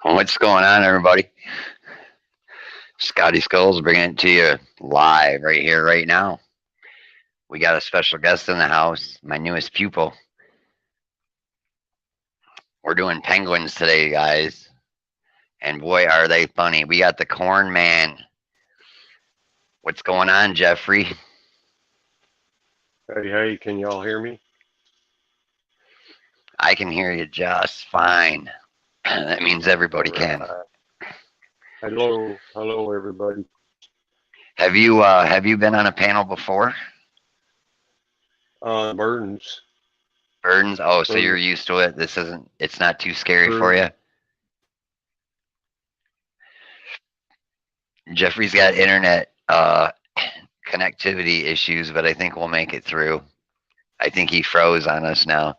What's going on, everybody? Scotteskullz bringing it to you live right here, right now. We got a special guest in the house, my newest pupil. We're doing penguins today, guys. And boy, are they funny. We got the Corn Man. What's going on, Jeffrey? Hey, can y'all hear me? I can hear you just fine. That means everybody can. Hello, everybody. Have you been on a panel before? Burdens. Burdens? Oh, so you're used to it. It's not too scary for you? Jeffrey's got internet connectivity issues, but I think we'll make it through. I think he froze on us now.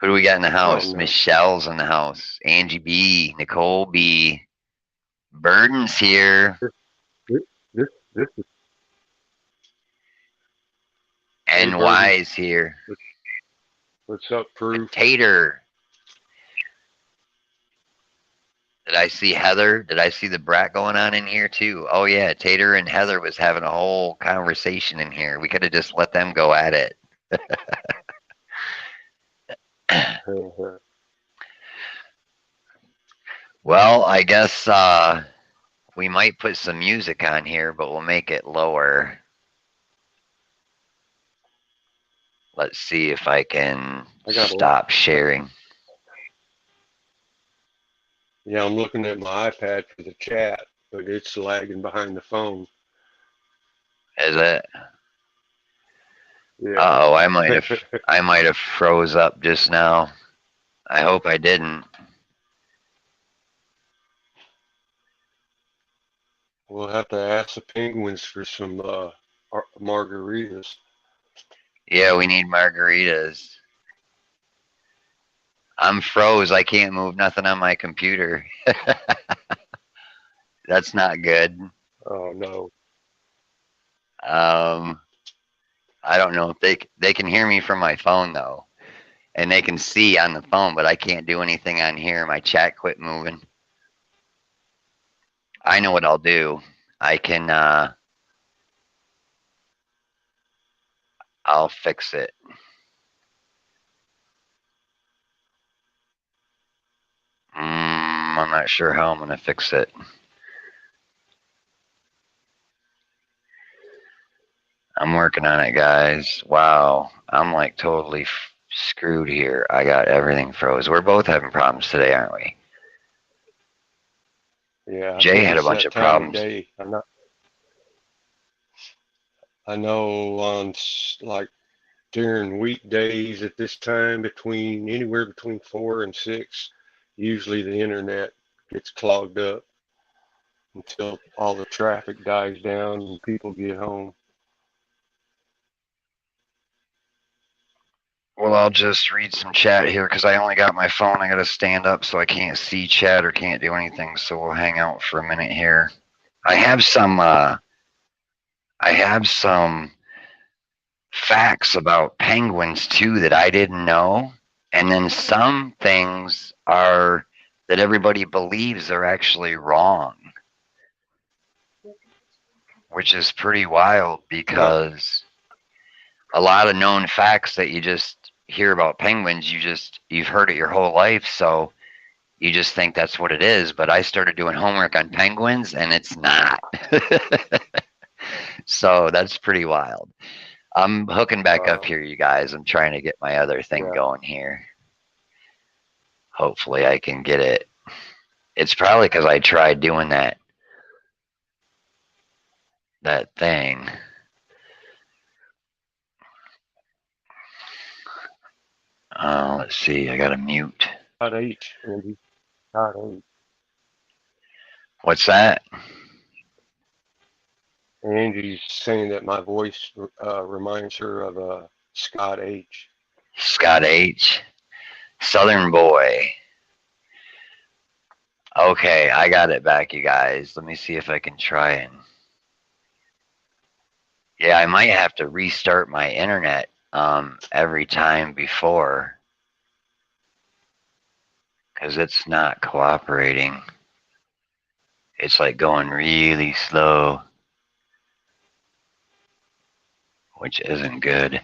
Who do we got in the house? Oh, no. Michelle's in the house. Angie B, Nicole B. Burden's here. This is NY's here. What's up, Proof? Tater. Did I see Heather? Did I see the brat going on in here too? Oh yeah, Tater and Heather was having a whole conversation in here. We could have just let them go at it. Well, I guess we might put some music on here, but we'll make it lower. Let's see if I can stop sharing. Yeah, I'm looking at my iPad for the chat, but it's lagging behind the phone. Is it? Yeah. Oh, I might have froze up just now. I hope I didn't. We'll have to ask the penguins for some margaritas. Yeah, we need margaritas. I'm froze. I can't move nothing on my computer. That's not good. Oh no. I don't know if they can hear me from my phone though, and they can see on the phone, but I can't do anything on here. My chat quit moving. I know what I'll do. I can I'll fix it. I'm not sure how I'm going to fix it. I'm working on it, guys. Wow. I'm like totally screwed here. I got everything froze. We're both having problems today, aren't we? Yeah. Jay had a bunch of problems. I know on like during weekdays at this time, anywhere between 4 and 6, usually the internet gets clogged up until all the traffic dies down and people get home. Well, I'll just read some chat here because I only got my phone. I got to stand up so I can't see chat or can't do anything. So we'll hang out for a minute here. I have some facts about penguins too that I didn't know, and then some things are that everybody believes are actually wrong, which is pretty wild because a lot of known facts that you just hear about penguins, you've heard it your whole life, so you just think that's what it is. But I started doing homework on penguins and it's not. So that's pretty wild. I'm hooking back up Uh, here, you guys. I'm trying to get my other thing yeah. going here. Hopefully I can get it. It's probably because I tried doing that thing. Let's see. I got to mute. Scott H. Andy. Scott H. What's that? Angie's saying that my voice reminds her of Scott H. Scott H. Southern Boy. Okay, I got it back, you guys. Let me see if I can try and. Yeah, I might have to restart my internet every time before because it's not cooperating. It's like going really slow, which isn't good.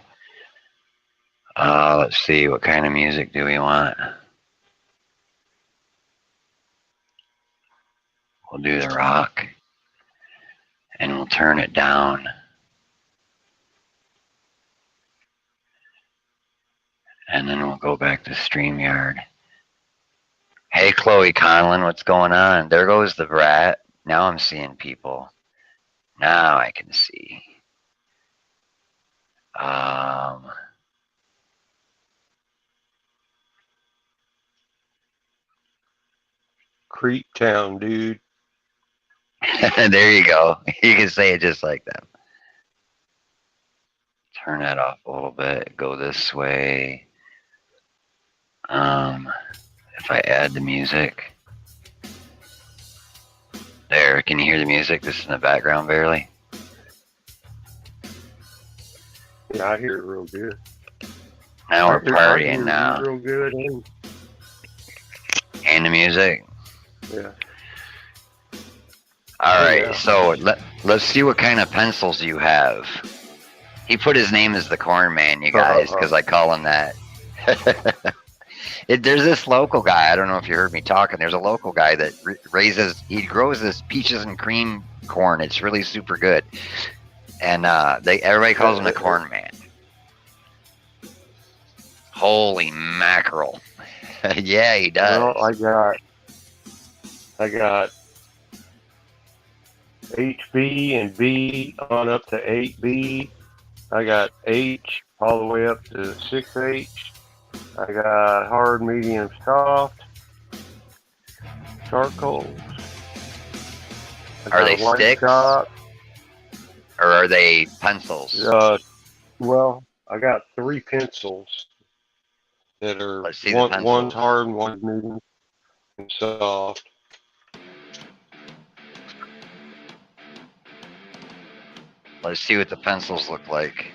Let's see, what kind of music do we want? We'll do the rock and we'll turn it down. And then we'll go back to StreamYard. Hey, Chloe Conlon, what's going on? There goes the brat. Now I'm seeing people. Now I can see. Creep Town, dude. There you go. You can say it just like that. Turn that off a little bit. Go this way. If I add the music. There, can you hear the music? This is in the background barely. Yeah, I hear it real good. Now we're partying I now. real good. And the music. Yeah. All right, so let's see what kind of pencils you have. He put his name as the Corn Man, you guys, because I call him that. There's this local guy. I don't know if you heard me talking. There's a local guy that he grows this peaches and cream corn. It's really super good, and everybody calls him the Corn Man. Holy mackerel! Yeah, he does. Well, I got HB and B on up to 8B. I got H all the way up to 6H. I got hard, medium, soft, charcoals. Are they sticks? Or are they pencils? Well, I got 3 pencils that are one's hard and one's medium and soft. Let's see what the pencils look like.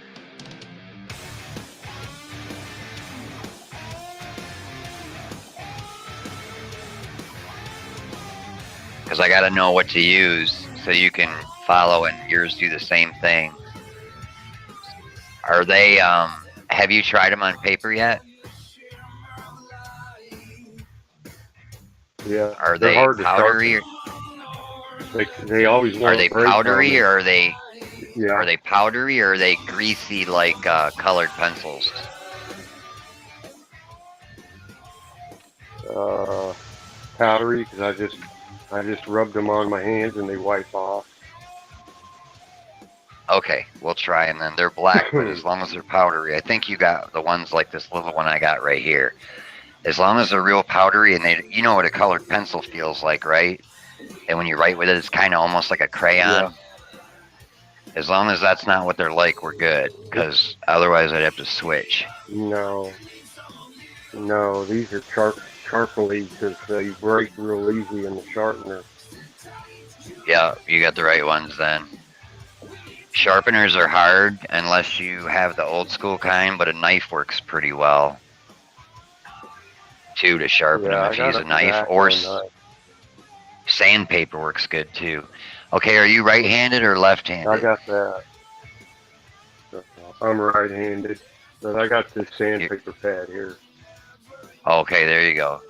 Because I got to know what to use so you can follow and yours do the same thing. Are they, have you tried them on paper yet? Yeah. Are they powdery? They always want. Are they powdery or are they? Yeah. Are they powdery or are they greasy like colored pencils? Powdery, because I just rubbed them on my hands and they wipe off. Okay, we'll try them then. They're black, but as long as they're powdery, I think you got the ones like this little one I got right here. As long as they're real powdery and you know what a colored pencil feels like, right? And when you write with it, it's kind of almost like a crayon. Yeah. As long as that's not what they're like, we're good. Because otherwise, I'd have to switch. No, these are sharply because they break real easy in the sharpener. Yeah, you got the right ones then. Sharpeners are hard unless you have the old school kind, but a knife works pretty well too to sharpen them if you use a knife, or sandpaper works good too. Okay, are you right-handed or left-handed? I got that. I'm right-handed, but I got this sandpaper pad here. Okay, there you go.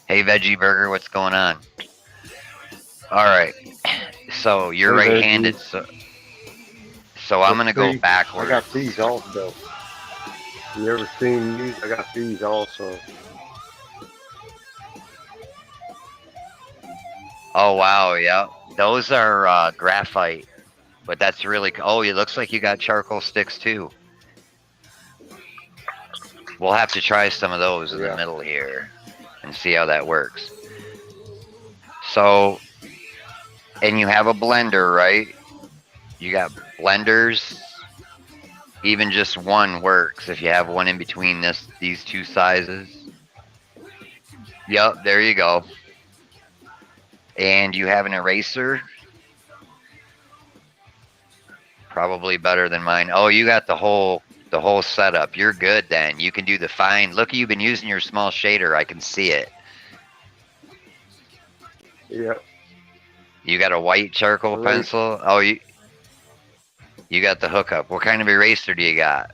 Hey, Veggie Burger, what's going on? All right, so you're right-handed, So I'm Let's gonna go see. I backwards. got these also. You ever seen these? I got these also. Oh wow, yeah. Those are graphite, but that's really. Oh, it looks like you got charcoal sticks too. We'll have to try some of those in the Yeah. middle here and see how that works. So, and you have a blender, right? You got blenders. Even just one works if you have one in between these two sizes. Yep, there you go. And you have an eraser. Probably better than mine. Oh, you got the whole setup. You're good then. You can do the fine. Look, you've been using your small shader. I can see it. Yeah. You got a white charcoal pencil. Oh, you got the hookup. What kind of eraser do you got?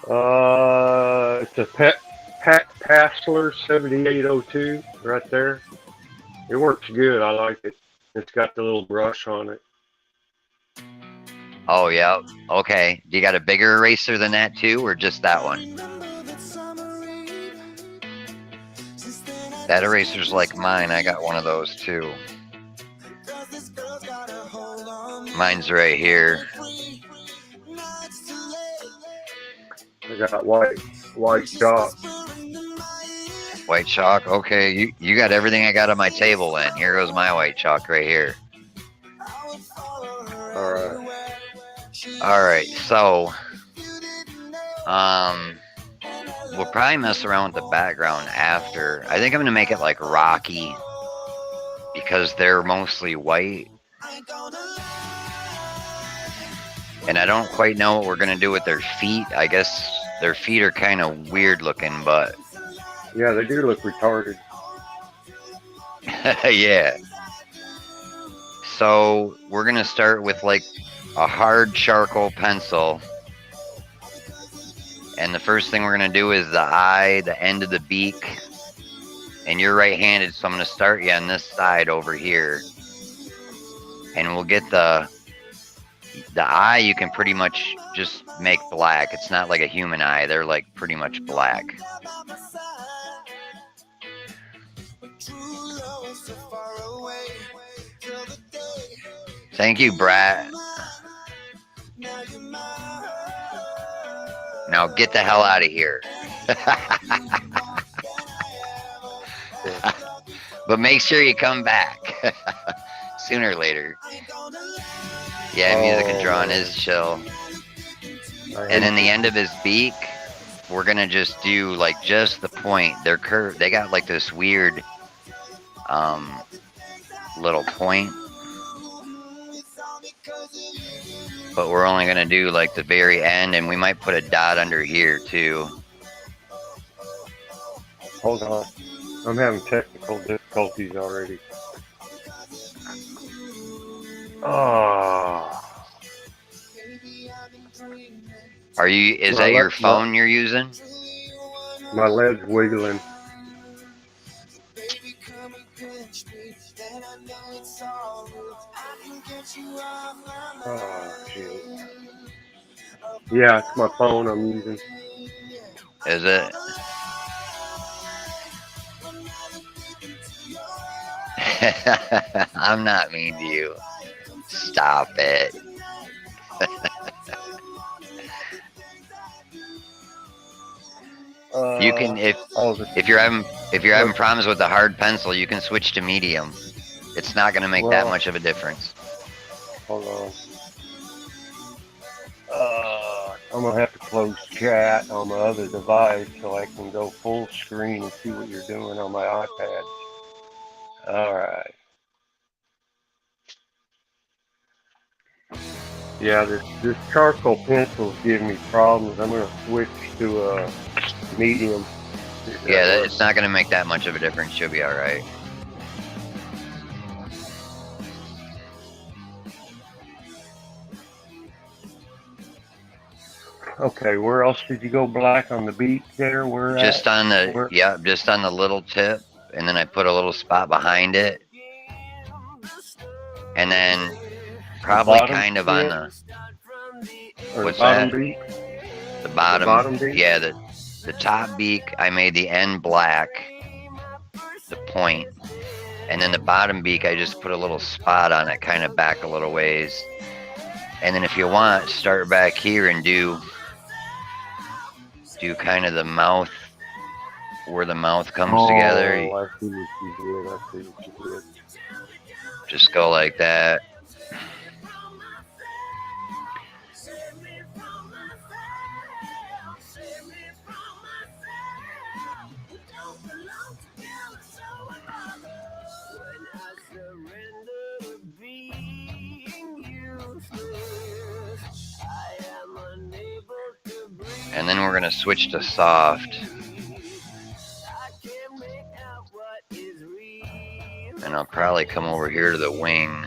It's a Pat Passler 7802 right there. It works good. I like it. It's got the little brush on it. Oh, yeah. Okay. Do you got a bigger eraser than that too, or just that one? That eraser's like mine. I got one of those too. Mine's right here. I got white chalk. White chalk. Okay, you got everything I got on my table then. Here goes my white chalk right here. All right. All right. So, we'll probably mess around with the background after. I think I'm gonna make it like rocky because they're mostly white. And I don't quite know what we're gonna do with their feet. I guess their feet are kind of weird looking, but Yeah, they do look retarded. yeah. So we're gonna start with like a hard charcoal pencil. And the first thing we're gonna do is the eye, the end of the beak. And you're right-handed, so I'm gonna start you on this side over here. And we'll get the eye. You can pretty much just make black. It's not like a human eye. They're like pretty much black. Thank you, Brad. Now get the hell out of here. But make sure you come back sooner or later. Yeah, music and drawing is chill. And in the end of his beak, we're gonna just do like just the point. They're curved. They got like this weird little point. But we're only gonna do like the very end, and we might put a dot under here too. Hold on. I'm having technical difficulties already. Oh. Is that your phone you're using? My leg's wiggling. Oh, shit. Yeah, it's my phone I'm using. Is it? I'm not mean to you. Stop it. You can if you're having problems with the hard pencil, you can switch to medium. It's not going to make that much of a difference. Hold on. I'm gonna have to close chat on my other device so I can go full screen and see what you're doing on my iPad. All right. Yeah, this charcoal pencil's giving me problems. I'm gonna switch to a medium. Yeah, it's not going to make that much of a difference. You'll be all right. Okay, where else did you go black on the beak there? Just on the little tip, and then I put a little spot behind it. And then probably kind of on the, what's that? Beak? The bottom, bottom beak? yeah, the top beak, I made the end black, the point, and then the bottom beak, I just put a little spot on it, kind of back a little ways. And then if you want, start back here and do kind of the mouth, where the mouth comes together. I see what you did. I see what you did. Just go like that. And then we're going to switch to soft. And I'll probably come over here to the wing.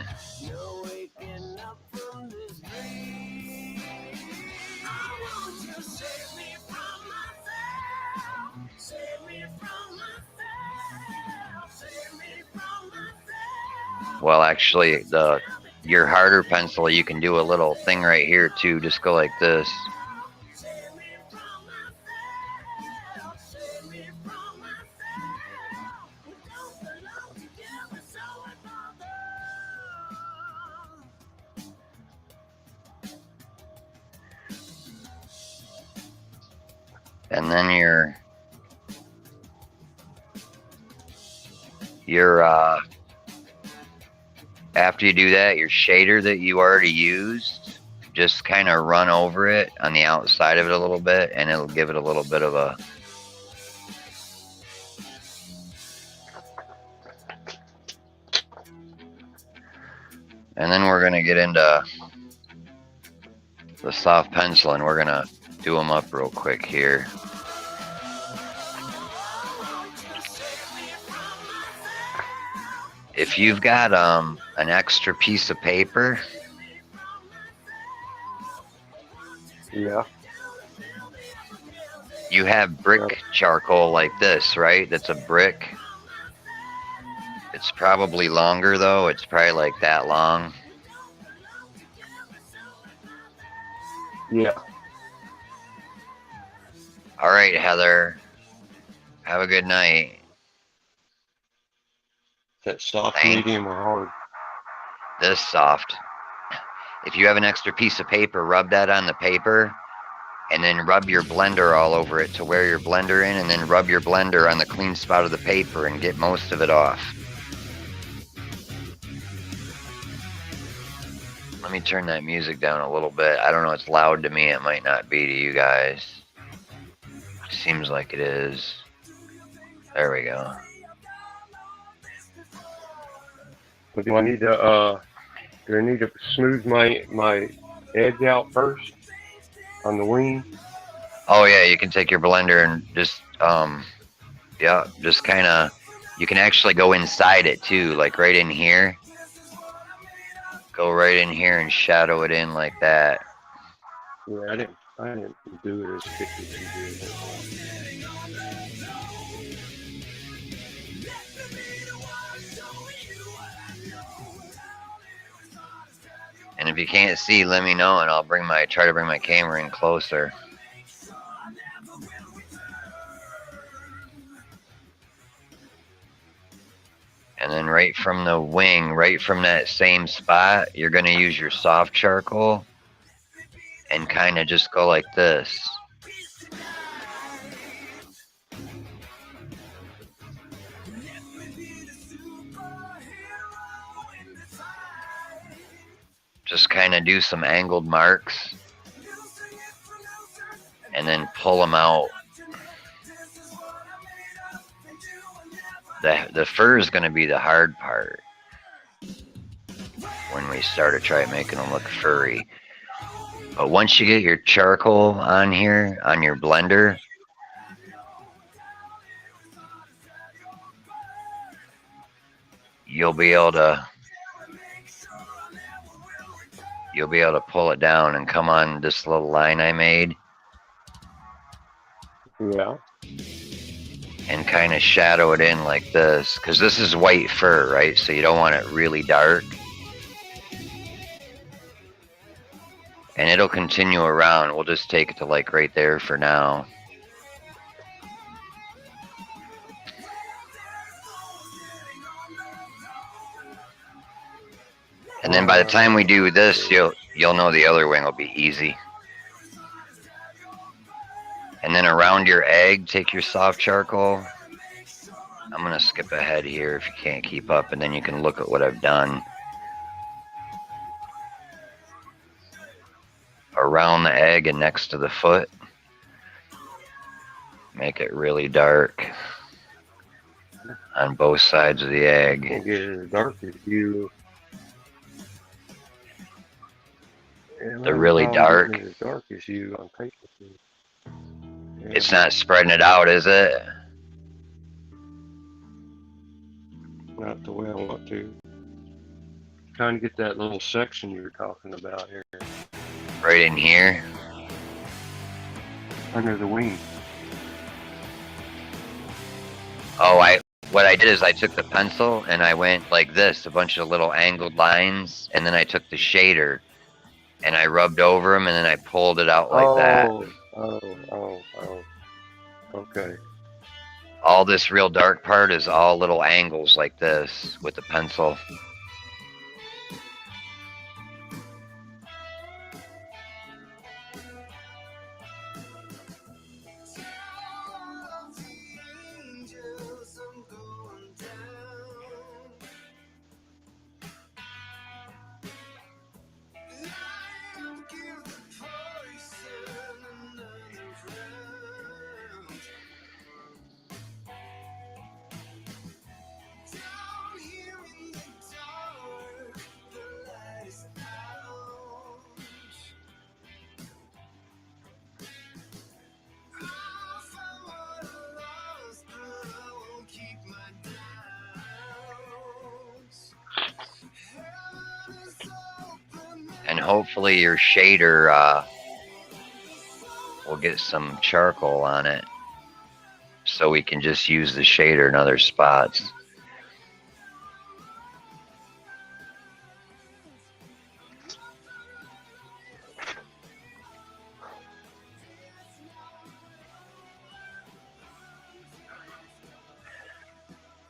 Well, actually, your harder pencil, you can do a little thing right here too. Just go like this. And then your after you do that, your shader that you already used, just kind of run over it on the outside of it a little bit, and it'll give it a little bit of a, and then we're going to get into the soft pencil, and we're going to do them up real quick here. If you've got an extra piece of paper, yeah, you have brick charcoal like this, right? That's a brick. It's probably longer though. It's probably like that long. Yeah. All right, Heather. Have a good night. That soft, medium, or hard? This soft. If you have an extra piece of paper, rub that on the paper, and then rub your blender all over it to wear your blender in, and then rub your blender on the clean spot of the paper and get most of it off. Let me turn that music down a little bit. I don't know, it's loud to me. It might not be to you guys. Seems like it is. There we go. But do I need to smooth my edge out first on the wing? Oh yeah, you can take your blender and just yeah, just kind of, you can actually go inside it too, like right in here. Go right in here and shadow it in like that. Yeah, I didn't do it as thick as you did. And if you can't see, let me know, and I'll try to bring my camera in closer. And then right from the wing, right from that same spot, you're going to use your soft charcoal and kind of just go like this. Just kind of do some angled marks and then pull them out. The fur is going to be the hard part when we start to try making them look furry. But once you get your charcoal on here, on your blender, you'll be able to pull it down and come on this little line I made. Yeah. And kind of shadow it in like this, because this is white fur, right? So you don't want it really dark. And it'll continue around. We'll just take it to like right there for now. And then by the time we do this, you'll know the other wing will be easy. And then around your egg, take your soft charcoal. I'm going to skip ahead here if you can't keep up, and then you can look at what I've done. Around the egg and next to the foot. Make it really dark on both sides of the egg. Can't get it as dark as you. They're really dark. As dark as you on paper. Yeah. It's not spreading it out, is it? Not the way I want to. Trying to get that little section you were talking about here. Right in here. Under the wing. Oh, what I did is I took the pencil and I went like this, a bunch of little angled lines, and then I took the shader and I rubbed over them, and then I pulled it out like that. Oh. Okay. All this real dark part is all little angles like this with the pencil. And hopefully your shader will get some charcoal on it, so we can just use the shader in other spots.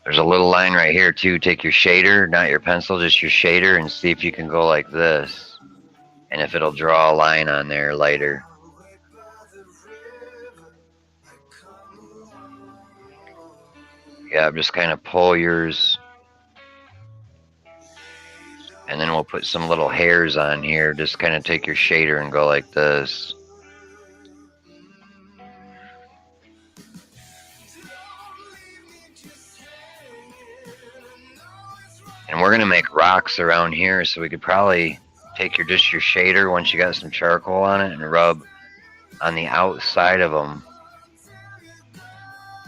There's a little line right here too. Take your shader, not your pencil, just your shader, and see if you can go like this. And if it'll draw a line on there lighter. Yeah, just kind of pull yours. And then we'll put some little hairs on here. Just kind of take your shader and go like this. And we're going to make rocks around here, so we could probably take just your shader once you got some charcoal on it and rub on the outside of him,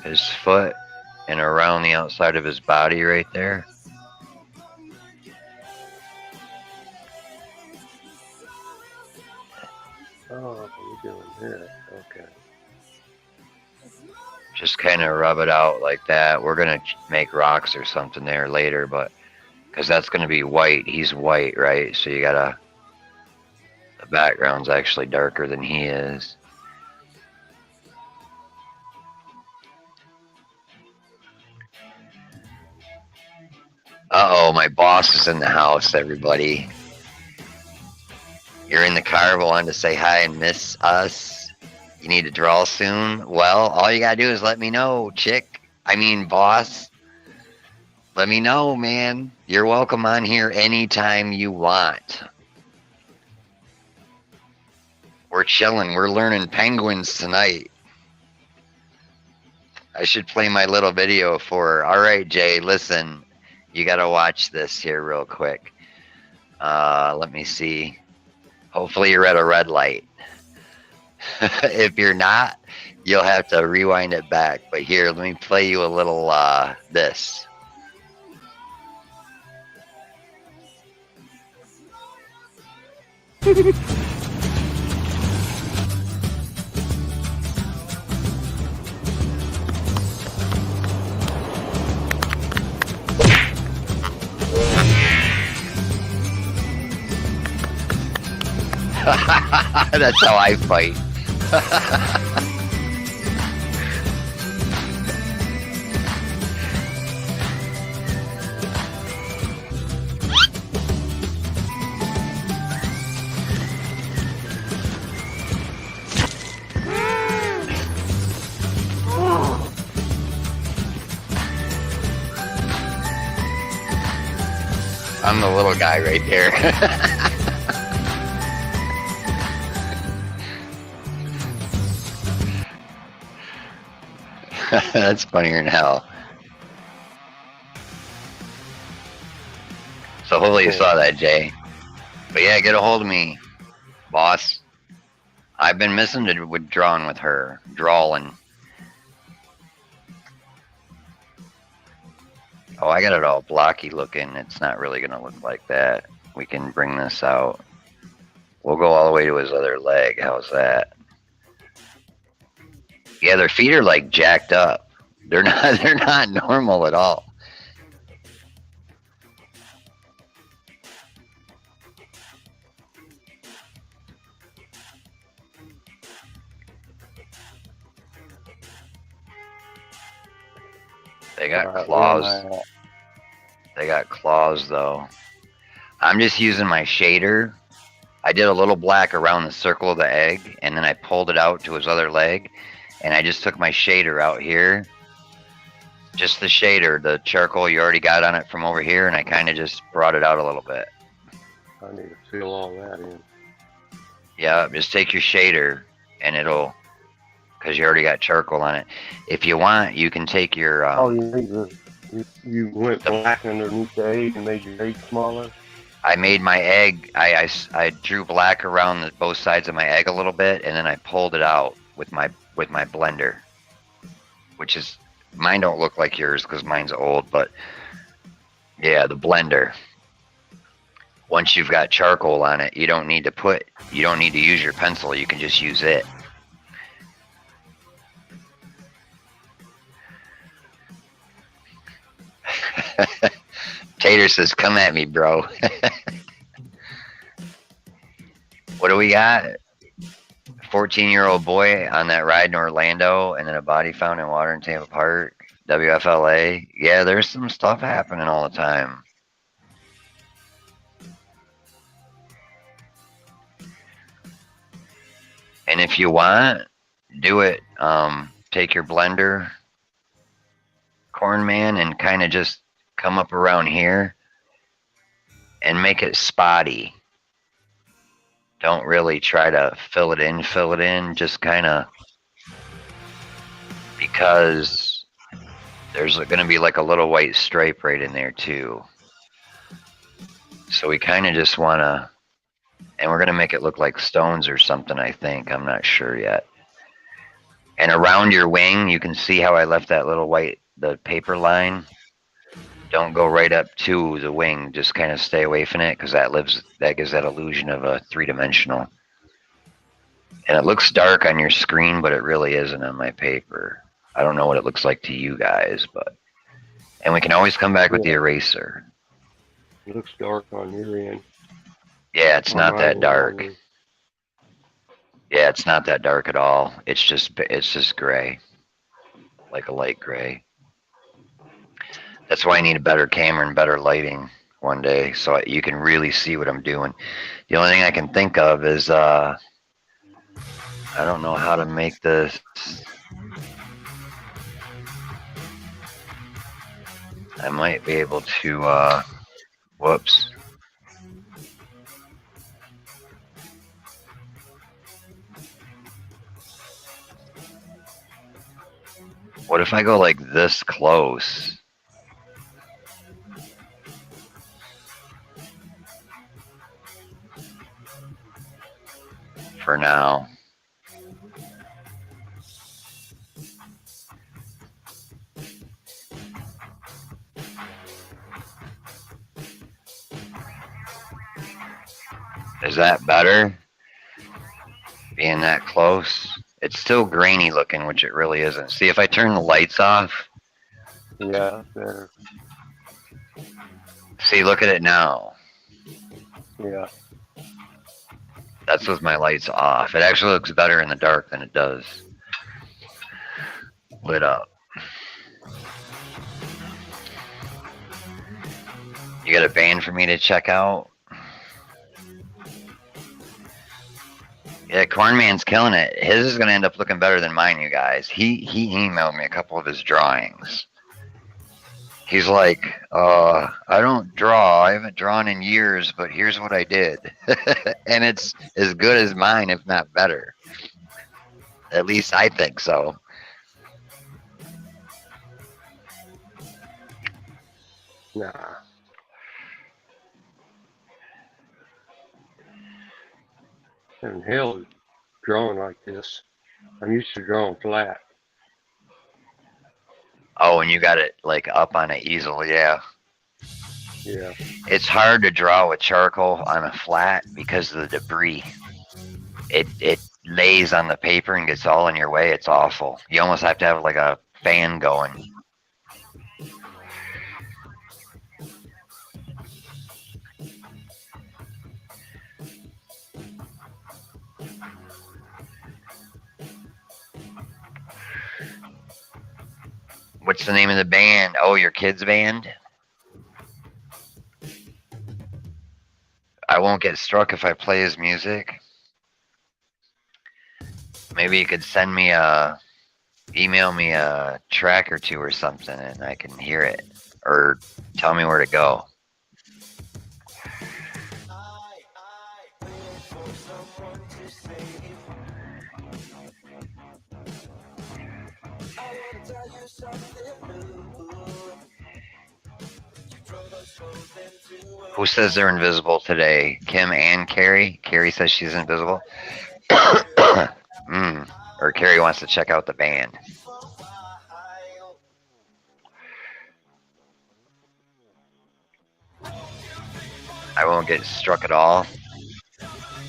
his foot, and around the outside of his body right there. Oh, we're doing that. Okay. Just kind of rub it out like that. We're going to make rocks or something there later, but because that's going to be white. He's white, right? So you gotta, the background's actually darker than he is. Uh-oh, my boss is in the house, everybody. You're in the car, but wanted to say hi and miss us. You need to draw soon. Well, all you gotta do is let me know, boss. Let me know, man. You're welcome on here anytime you want. We're chilling. We're learning penguins tonight. I should play my little video for her. All right, Jay, listen. You got to watch this here real quick. Let me see. Hopefully you're at a red light. If you're not, you'll have to rewind it back. But here, let me play you a little this. That's how I fight. I'm the little guy right there. That's funnier than hell. So hopefully you saw that, Jay. But yeah, get a hold of me, boss. I've been missing to drawing with her. Drawing. Oh, I got it all blocky looking. It's not really going to look like that. We can bring this out. We'll go all the way to his other leg. How's that? Yeah, their feet are like jacked up. They're not normal at all. They got claws. They got claws though. I'm just using my shader. I did a little black around the circle of the egg, and then I pulled it out to his other leg, and I just took my shader out here. Just the shader, the charcoal you already got on it from over here, and I kind of just brought it out a little bit. I need to fill all that in. Yeah, just take your shader, and it'll, because you already got charcoal on it. If you want, you can take your... you went black underneath the egg and made your egg smaller? I made my egg, I drew black around both sides of my egg a little bit, and then I pulled it out with my blender, which is, mine don't look like yours because mine's old, but yeah, the blender. Once you've got charcoal on it, you don't need to use your pencil, you can just use it. Tater says, come at me, bro. What do we got? 14-year-old boy on that ride in Orlando, and then a body found in water in Tampa Park. WFLA. Yeah, there's some stuff happening all the time. And if you want, do it. Take your blender, Corn Man, and kind of just come up around here and make it spotty. Don't really try to fill it in, just kind of, because there's going to be like a little white stripe right in there too. So we kind of just want to, and we're going to make it look like stones or something, I think. I'm not sure yet. And around your wing, you can see how I left that little white, the paper line. Don't go right up to the wing. Just kind of stay away from it, because that gives that illusion of a three-dimensional. And it looks dark on your screen, but it really isn't on my paper. I don't know what it looks like to you guys, but... And we can always come back with the eraser. It looks dark on your end. Yeah, it's not that dark. Yeah, it's not that dark at all. It's just gray. Like a light gray. That's why I need a better camera and better lighting one day, so you can really see what I'm doing. The only thing I can think of is, I don't know how to make this. I might be able to, whoops. What if I go like this close? For now. Is that better? Being that close? It's still grainy looking, which it really isn't. See, if I turn the lights off. Yeah, better. See, look at it now. Yeah. That's with my lights off. It actually looks better in the dark than it does lit up. You got a band for me to check out? Yeah, Cornman's killing it. His is gonna end up looking better than mine, you guys. He emailed me a couple of his drawings. He's like, I don't draw. I haven't drawn in years, but here's what I did. And it's as good as mine, if not better. At least I think so. Nah. And hell, drawing like this. I'm used to drawing flat. Oh, and you got it like up on an easel, yeah. Yeah. It's hard to draw with charcoal on a flat because of the debris. It lays on the paper and gets all in your way. It's awful. You almost have to have like a fan going. What's the name of the band? Oh, your kid's band? I won't get struck if I play his music. Maybe you could send me email me a track or two or something and I can hear it. Or tell me where to go. Who says they're invisible today? Kim and Carrie? Carrie says she's invisible. Or Carrie wants to check out the band. I won't get struck at all.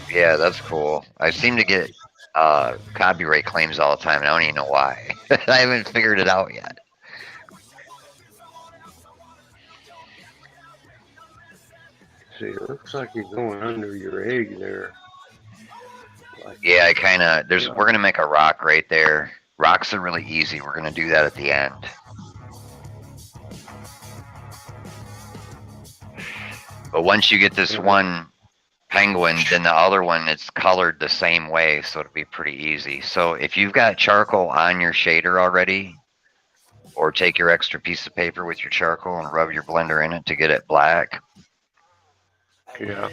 Yeah, that's cool. I seem to get copyright claims all the time, and I don't even know why. I haven't figured it out yet. See, it looks like you're going under your egg there. Like, yeah, I kind of. We're gonna make a rock right there. Rocks are really easy. We're gonna do that at the end. But once you get this one penguin, then the other one, it's colored the same way, so it'll be pretty easy. So if you've got charcoal on your shader already, or take your extra piece of paper with your charcoal and rub your blender in it to get it black. Yeah.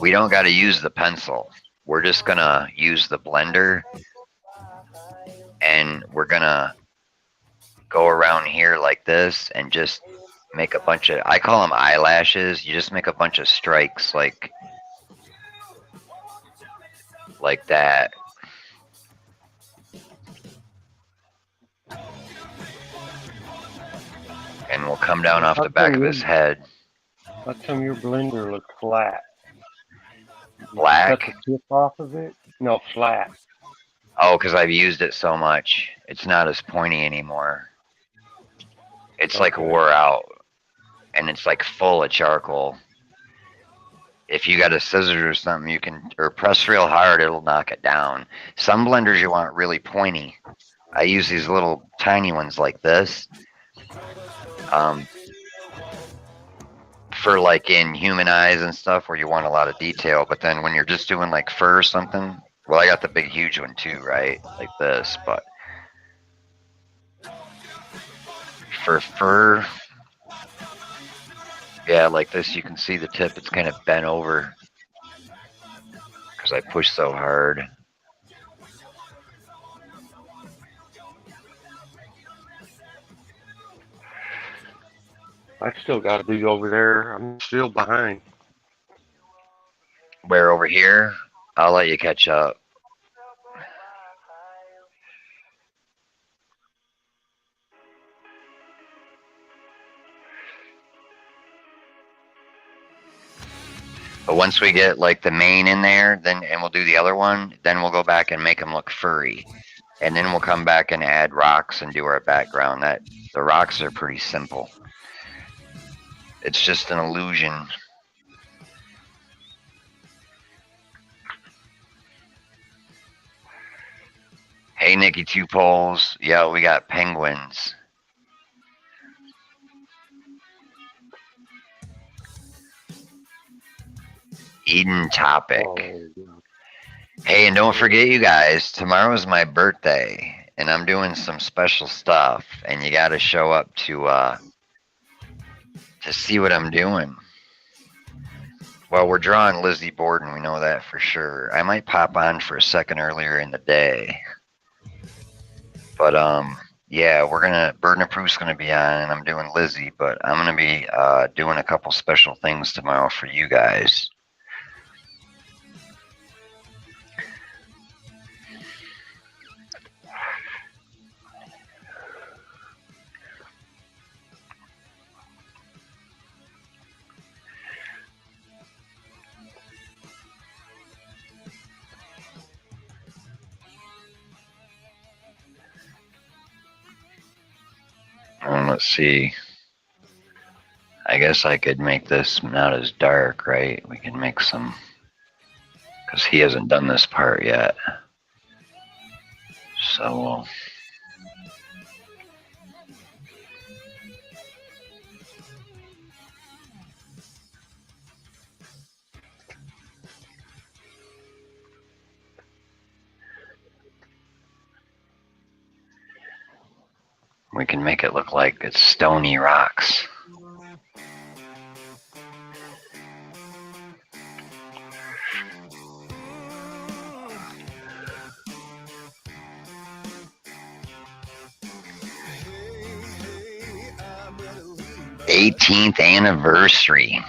We don't got to use the pencil. We're just going to use the blender, and we're going to go around here like this and just make a bunch of, I call them eyelashes. You just make a bunch of strikes like that. And we'll come down off the back of his head. How come your blender looks flat? Black? Cut the tip off of it? No, flat. Oh, because I've used it so much. It's not as pointy anymore. It's like wore out. And it's like full of charcoal. If you got a scissors or something, you can, or press real hard, it'll knock it down. Some blenders you want really pointy. I use these little tiny ones like this. For like in human eyes and stuff where you want a lot of detail, but then when you're just doing like fur or something, well, I got the big huge one too, right? Like this, but for fur, yeah, like this, you can see the tip, it's kind of bent over because I push so hard. I still got to be over there. I'm still behind. Where over here? I'll let you catch up. But once we get like the main in there, then and we'll do the other one, then we'll go back and make them look furry. And then we'll come back and add rocks and do our background. The rocks are pretty simple. It's just an illusion. Hey, Nikki Two Poles. Yeah, we got penguins. Eden topic. Oh, Hey, and don't forget, you guys, tomorrow's my birthday, and I'm doing some special stuff, and you got to show up to see what I'm doing. Well, we're drawing Lizzie Borden, we know that for sure. I might pop on for a second earlier in the day. But yeah, Burden of Proof's gonna be on, and I'm doing Lizzie, but I'm gonna be doing a couple special things tomorrow for you guys. Let's see. I guess I could make this not as dark, right? We can make some, because he hasn't done this part yet. So we can make it look like it's stony rocks. 18th anniversary.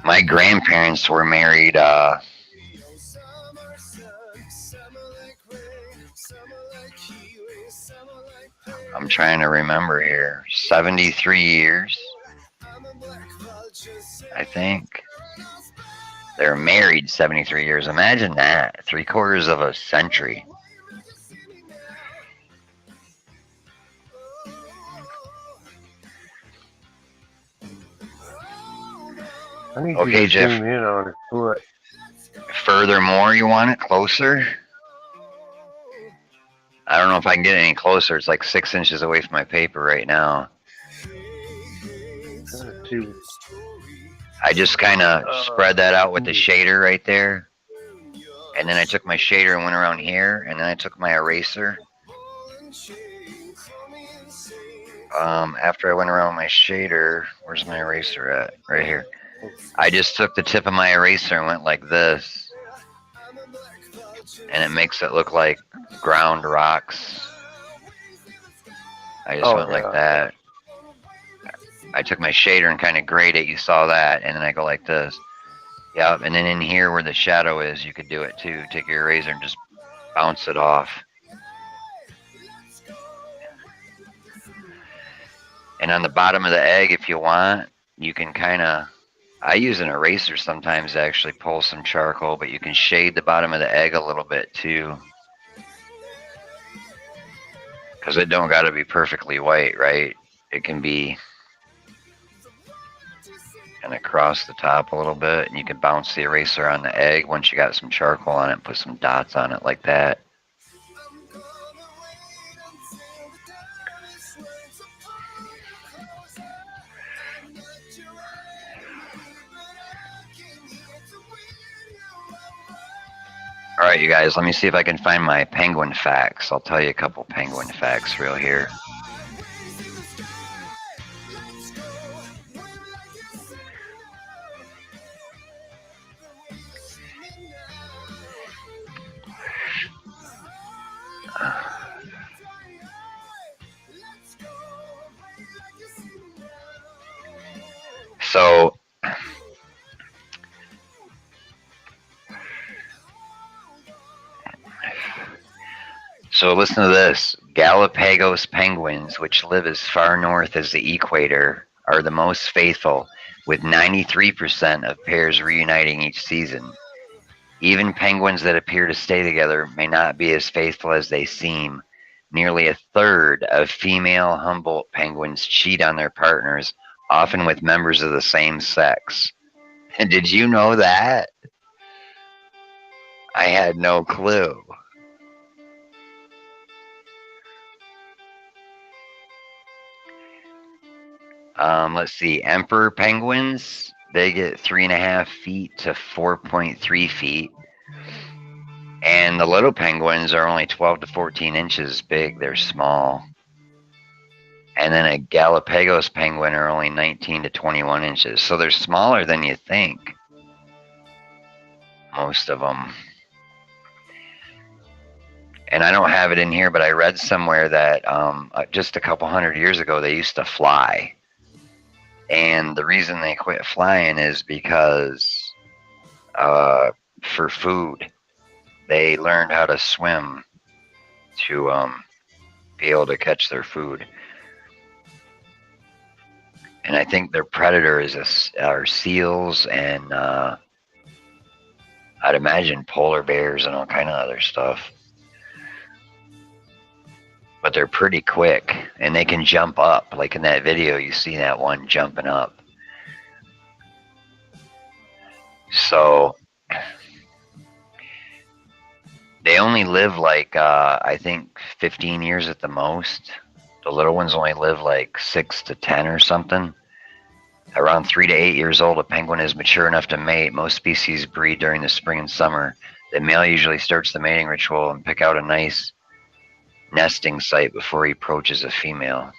My grandparents were married I'm trying to remember here. 73 years, I think. They're married 73 years. Imagine that. 3/4 of a century. I need Okay, you to Jeff. zoom in on his foot. Furthermore, you want it closer? I don't know if I can get any closer. It's like 6 inches away from my paper right now. I just kind of spread that out with the shader right there. And then I took my shader and went around here. And then I took my eraser. After I went around my shader, where's my eraser at? Right here. I just took the tip of my eraser and went like this. And it makes it look like ground rocks. I just went like that. I took my shader and kind of grayed it. You saw that. And then I go like this. Yep. And then in here where the shadow is, you could do it too. Take your eraser and just bounce it off. And on the bottom of the egg, if you want, you can kind of, I use an eraser sometimes to actually pull some charcoal, but you can shade the bottom of the egg a little bit too. Because it don't got to be perfectly white, right? It can be kind of across the top a little bit, and you can bounce the eraser on the egg once you got some charcoal on it and put some dots on it like that. All right, you guys, let me see if I can find my penguin facts. I'll tell you a couple penguin facts real here. So listen to this. Galapagos penguins, which live as far north as the equator, are the most faithful, with 93% of pairs reuniting each season. Even penguins that appear to stay together may not be as faithful as they seem. Nearly a third of female Humboldt penguins cheat on their partners, often with members of the same sex. And did you know that? I had no clue. Let's see. Emperor penguins, they get 3.5 feet to 4.3 feet. And the little penguins are only 12 to 14 inches big. They're small. And then a Galapagos penguin are only 19 to 21 inches. So they're smaller than you think. Most of them. And I don't have it in here, but I read somewhere that just a couple hundred years ago they used to fly. And the reason they quit flying is because for food, they learned how to swim to be able to catch their food. And I think their predator are seals and I'd imagine polar bears and all kind of other stuff. But they're pretty quick and they can jump up. Like in that video, you see that one jumping up. So they only live like, I think 15 years at the most. The little ones only live like 6 to 10 or something. Around 3 to 8 years old, a penguin is mature enough to mate. Most species breed during the spring and summer. The male usually starts the mating ritual and pick out a nice nesting site before he approaches a female.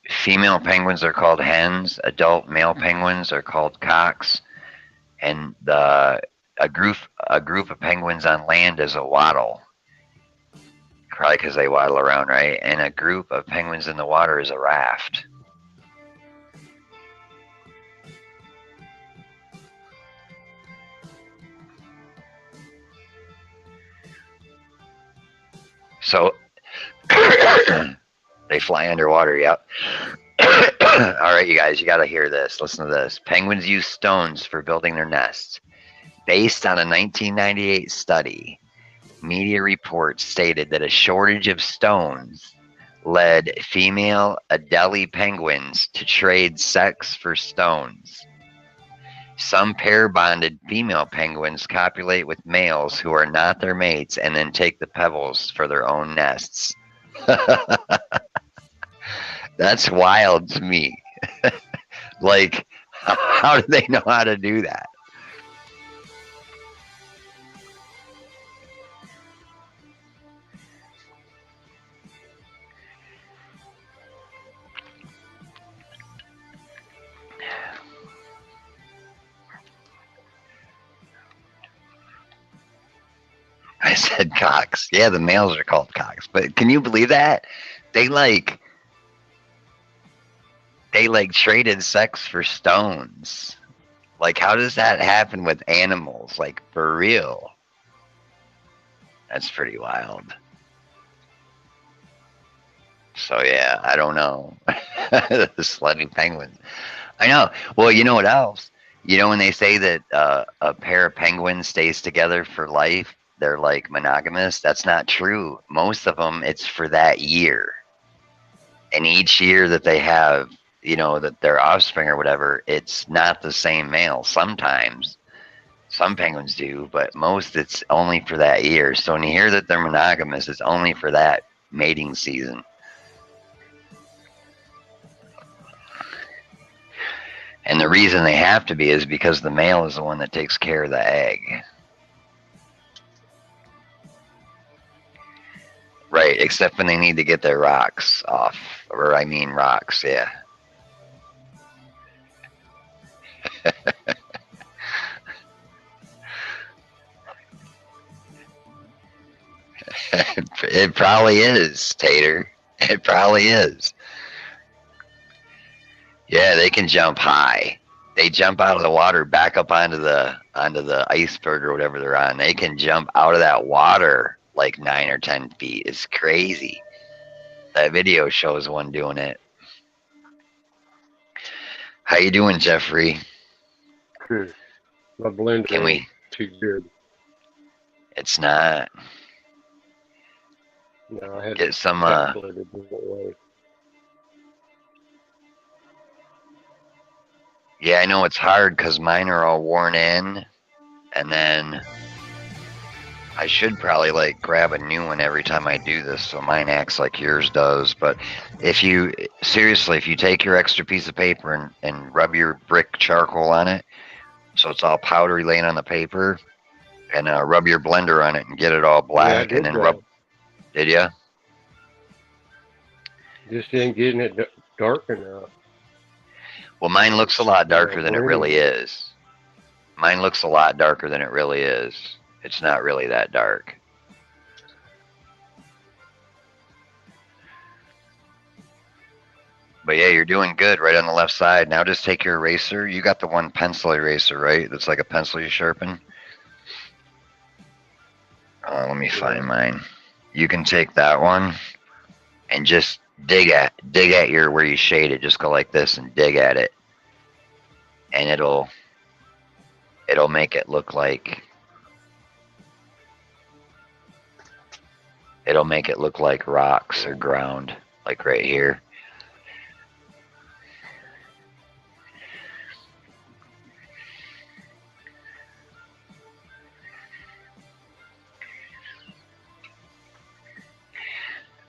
Female penguins are called hens. Adult male penguins are called cocks. And a group of penguins on land is a waddle. Probably because they waddle around, right? And a group of penguins in the water is a raft. So they fly underwater, yep. All right, you guys, you got to hear this. Listen to this. Penguins use stones for building their nests. Based on a 1998 study, media reports stated that a shortage of stones led female Adelie penguins to trade sex for stones. Some pair-bonded female penguins copulate with males who are not their mates and then take the pebbles for their own nests. That's wild to me. Like, how do they know how to do that? I said cocks. Yeah, the males are called cocks. But can you believe that? They traded sex for stones. Like, how does that happen with animals? Like, for real? That's pretty wild. So yeah, I don't know. The slutty penguins. I know. Well, you know what else? You know when they say that a pair of penguins stays together for life, they're like monogamous. That's not true. Most of them, it's for that year. And each year that they have, you know, that their offspring or whatever, it's not the same male. Sometimes, some penguins do, but most it's only for that year. So when you hear that they're monogamous, it's only for that mating season. And the reason they have to be is because the male is the one that takes care of the egg. Right, except when they need to get their rocks off. Or I mean rocks, yeah. It probably is, Tater. It probably is. Yeah, they can jump high. They jump out of the water back up onto the iceberg or whatever they're on. They can jump out of that water like 9 or 10 feet. It's crazy. That video shows one doing it. How you doing, Jeffrey? Good. My blender Can we? ain't too good. It's not. No, I had Get some. to calculate it a different way. Yeah, I know it's hard because mine are all worn in, and then I should probably like grab a new one every time I do this so mine acts like yours does. But if you seriously, if you take your extra piece of paper and rub your brick charcoal on it, so it's all powdery laying on the paper, and rub your blender on it and get it all Yeah, I black, and did then rub. that. Did ya? Just ain't getting it dark enough. Well, mine looks a It's lot darker than it really green. is. Mine looks a lot darker than it really is. It's not really that dark. But yeah, you're doing good right on the left side. Now just take your eraser. You got the one pencil eraser, right? That's like a pencil you sharpen. Let me find mine. You can take that one and just dig at your where you shade it. Just go like this and dig at it, and it'll make it look like rocks or ground, like right here.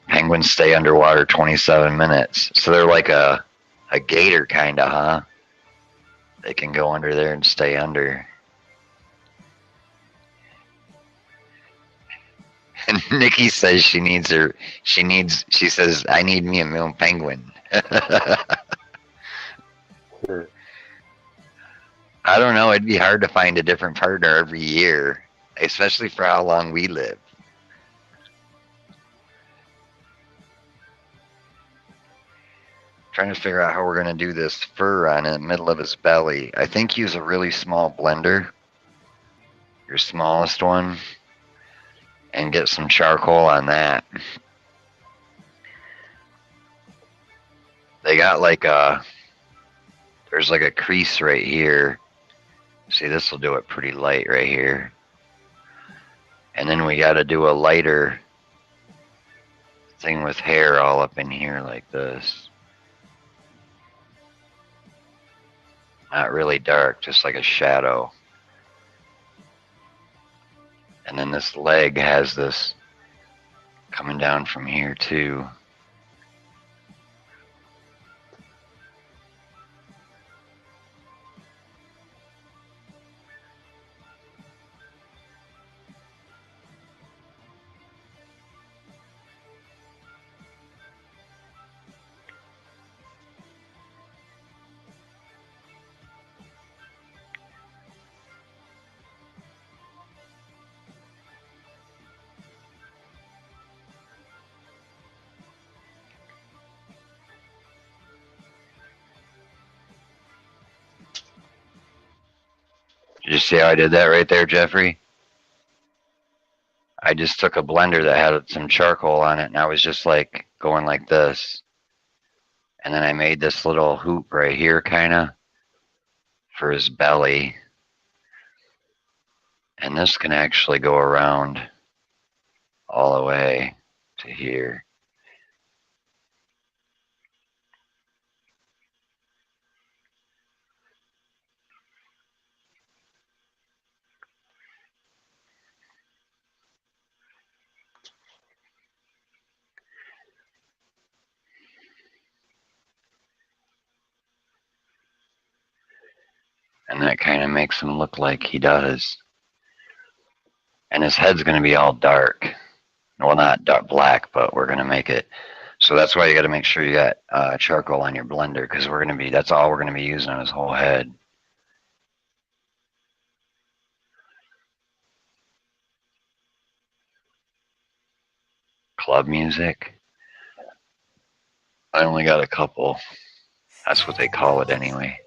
Penguins stay underwater 27 minutes. So they're like a gator kind of, huh? They can go under there and stay under. And Nikki says she says, I need me a male penguin. Sure. I don't know. It'd be hard to find a different partner every year, especially for how long we live. Trying to figure out how we're going to do this fur on in the middle of his belly. I think use a really small blender, your smallest one, and get some charcoal on that. They got like there's like a crease right here. See, this will do it pretty light right here. And then we got to do a lighter thing with hair all up in here like this. Not really dark, just like a shadow. And then this leg has this coming down from here too. Did you see how I did that right there, Jeffrey? I just took a blender that had some charcoal on it, and I was just like going like this. And then I made this little hoop right here, kind of, for his belly. And this can actually go around all the way to here. And that kind of makes him look like he does. And his head's going to be all dark. Well, not dark black, but we're going to make it. So that's why you got to make sure you got charcoal on your blender, because that's all we're going to be using on his whole head. Club music. I only got a couple. That's what they call it anyway.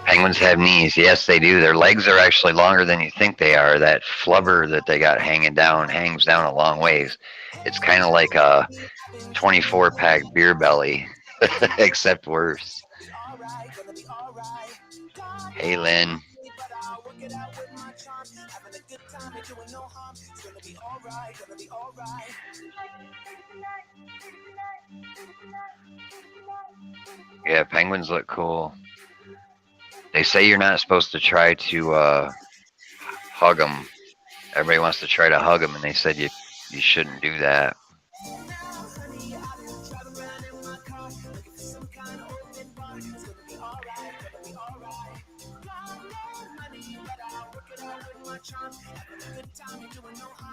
Penguins have knees. Yes, they do. Their legs are actually longer than you think they are. That flubber that they got hanging down hangs down a long ways. It's kind of like a 24-pack beer belly, except worse. Hey, Lynn. Yeah, penguins look cool. They say you're not supposed to try to hug them. Everybody wants to try to hug them, and they said you shouldn't do that.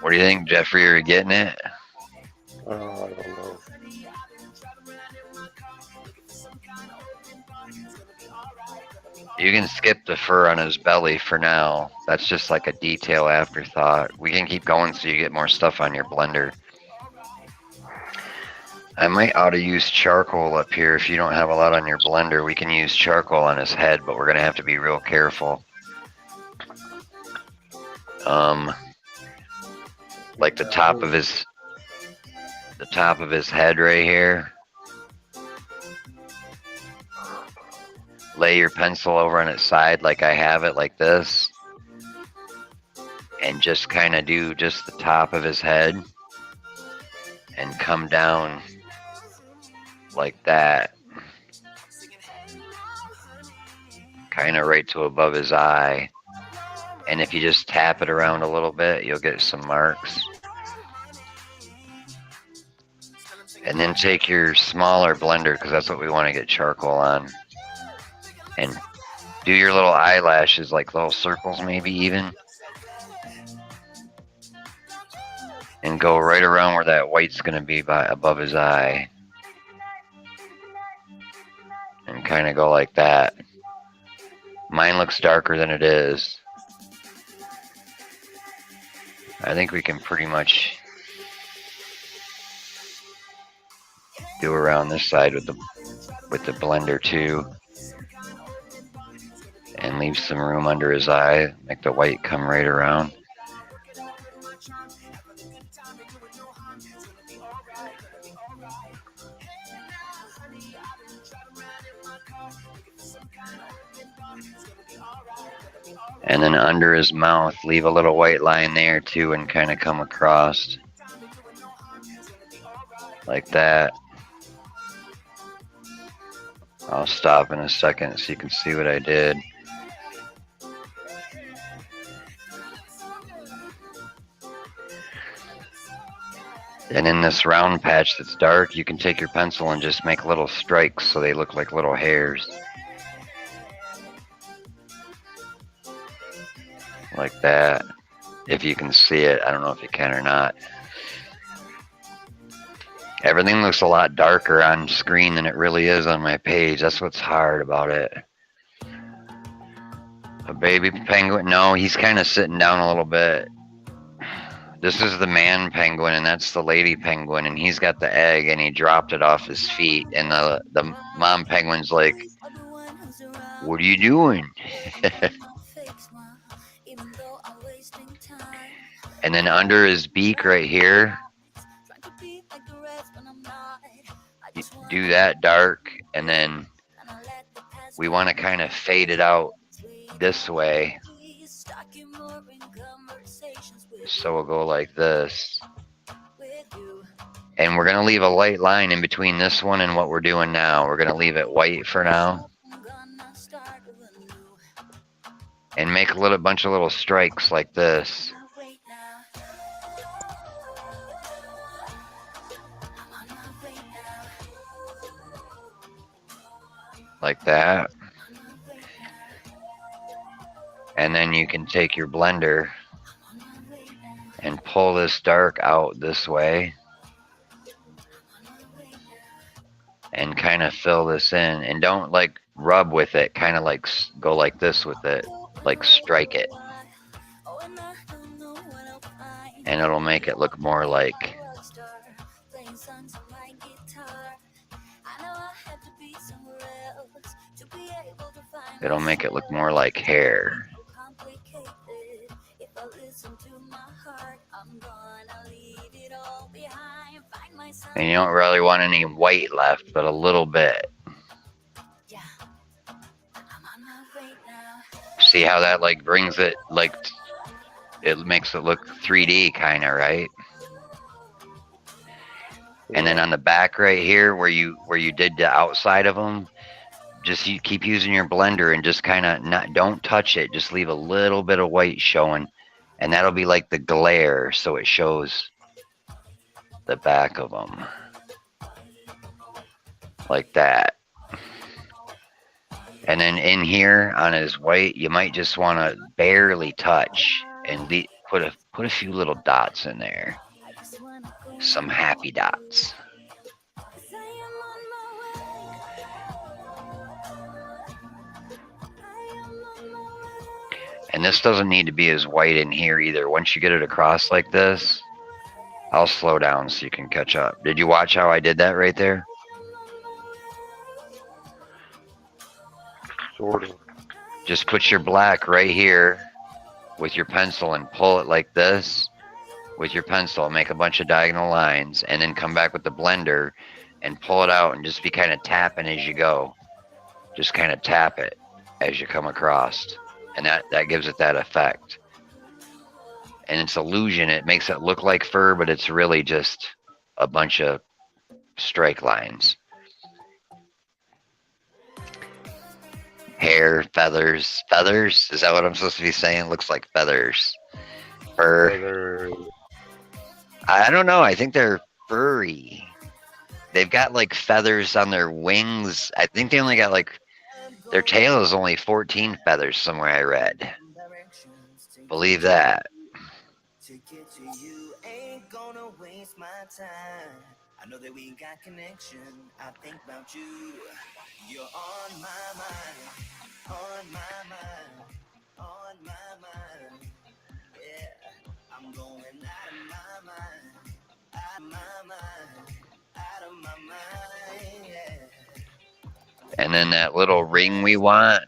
What do you think, Jeffrey? Are you getting it? Oh, I don't know. You can skip the fur on his belly for now. That's just like a detail afterthought. We can keep going so you get more stuff on your blender. I might ought to use charcoal up here. If you don't have a lot on your blender, we can use charcoal on his head, but we're going to have to be real careful. Like the top of his head right here. Lay your pencil over on its side like I have it, like this. And just kind of do just the top of his head. And come down like that. Kind of right to above his eye. And if you just tap it around a little bit, you'll get some marks. And then take your smaller blender, because that's what we want to get charcoal on. And do your little eyelashes, like little circles maybe even. And go right around where that white's going to be above his eye. And kind of go like that. Mine looks darker than it is. I think we can pretty much do around this side with the blender too. And leave some room under his eye. Make the white come right around. And then under his mouth, leave a little white line there too and kind of come across. Like that. I'll stop in a second so you can see what I did. And in this round patch that's dark, you can take your pencil and just make little strikes so they look like little hairs. Like that. If you can see it. I don't know if you can or not. Everything looks a lot darker on screen than it really is on my page. That's what's hard about it. A baby penguin? No, he's kind of sitting down a little bit. This is the man penguin, and that's the lady penguin, and he's got the egg, and he dropped it off his feet, and the mom penguin's like, "What are you doing?" And then under his beak right here, do that dark, and then we want to kind of fade it out this way. So we'll go like this. And we're going to leave a light line in between this one and what we're doing now. We're going to leave it white for now. And make a bunch of little strikes like this. Like that. And then you can take your blender and pull this dark out this way. And kind of fill this in. And don't like rub with it. Kind of like go like this with it. Like strike it. And it'll make it look more like hair. And you don't really want any white left, but a little bit. See how that like brings it like it makes it look 3D kind of, right? And then Yeah. on the back right here where you did the outside of them, just you keep using your blender and just kind of not don't touch it, just leave a little bit of white showing, and that'll be like the glare, so it shows the back of them like that. And then in here on his white, you might just want to barely touch and put a few little dots in there, some happy dots. And this doesn't need to be as white in here either. Once you get it across like this, I'll slow down so you can catch up. Did you watch how I did that right there? Sort of. Just put your black right here with your pencil and pull it like this with your pencil. Make a bunch of diagonal lines and then come back with the blender and pull it out and just be kind of tapping as you go. Just kind of tap it as you come across. And that gives it that effect. And it's illusion. It makes it look like fur, but it's really just a bunch of strike lines. Hair, feathers. Feathers? Is that what I'm supposed to be saying? Looks like feathers. Fur. I don't know. I think they're furry. They've got like feathers on their wings. I think they only got like, their tail is only 14 feathers somewhere I read. Believe that. To get to you ain't gonna waste my time. I know that we got connection. I think about you. You're on my mind. On my mind. On my mind. Yeah. I'm going out of my mind. Out of my mind. Out of my mind. Yeah. And then that little ring we want.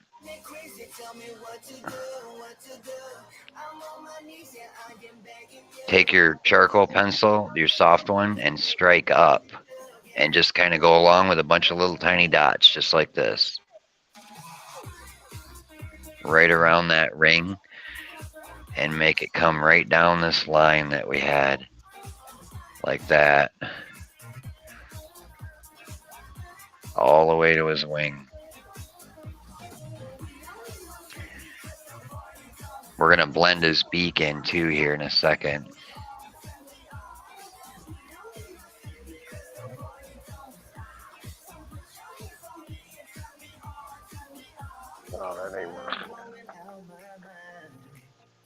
Take your charcoal pencil, your soft one, and strike up. And just kind of go along with a bunch of little tiny dots, just like this. Right around that ring. And make it come right down this line that we had. Like that. All the way to his wing. We're going to blend his beak in too here in a second. Oh, that ain't working.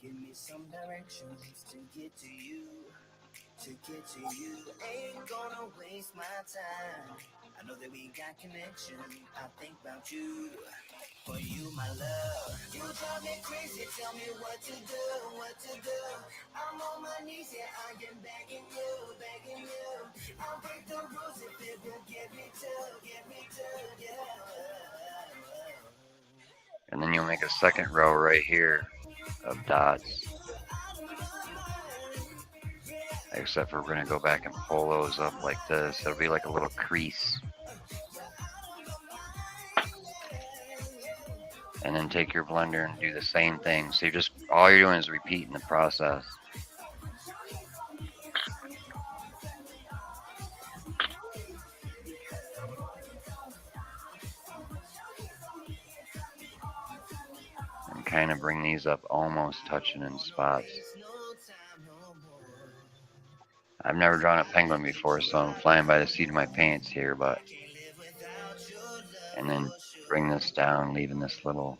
Give me some directions to get to you. To get to you ain't gonna waste my time. I know that we got connection. I think about you. For you, my love. You drive me crazy. Tell me what to do, what to do. I'm on my knees, yeah, I am begging you, begging you. I'll break the rules if it will get me to, yeah. And then you'll make a second row right here of dots. Except for we're going to go back and pull those up like this. It'll be like a little crease. And then take your blender and do the same thing. So all you're doing is repeating the process. And kind of bring these up almost touching in spots. I've never drawn a penguin before, so I'm flying by the seat of my pants here, but... And then bring this down, leaving this little...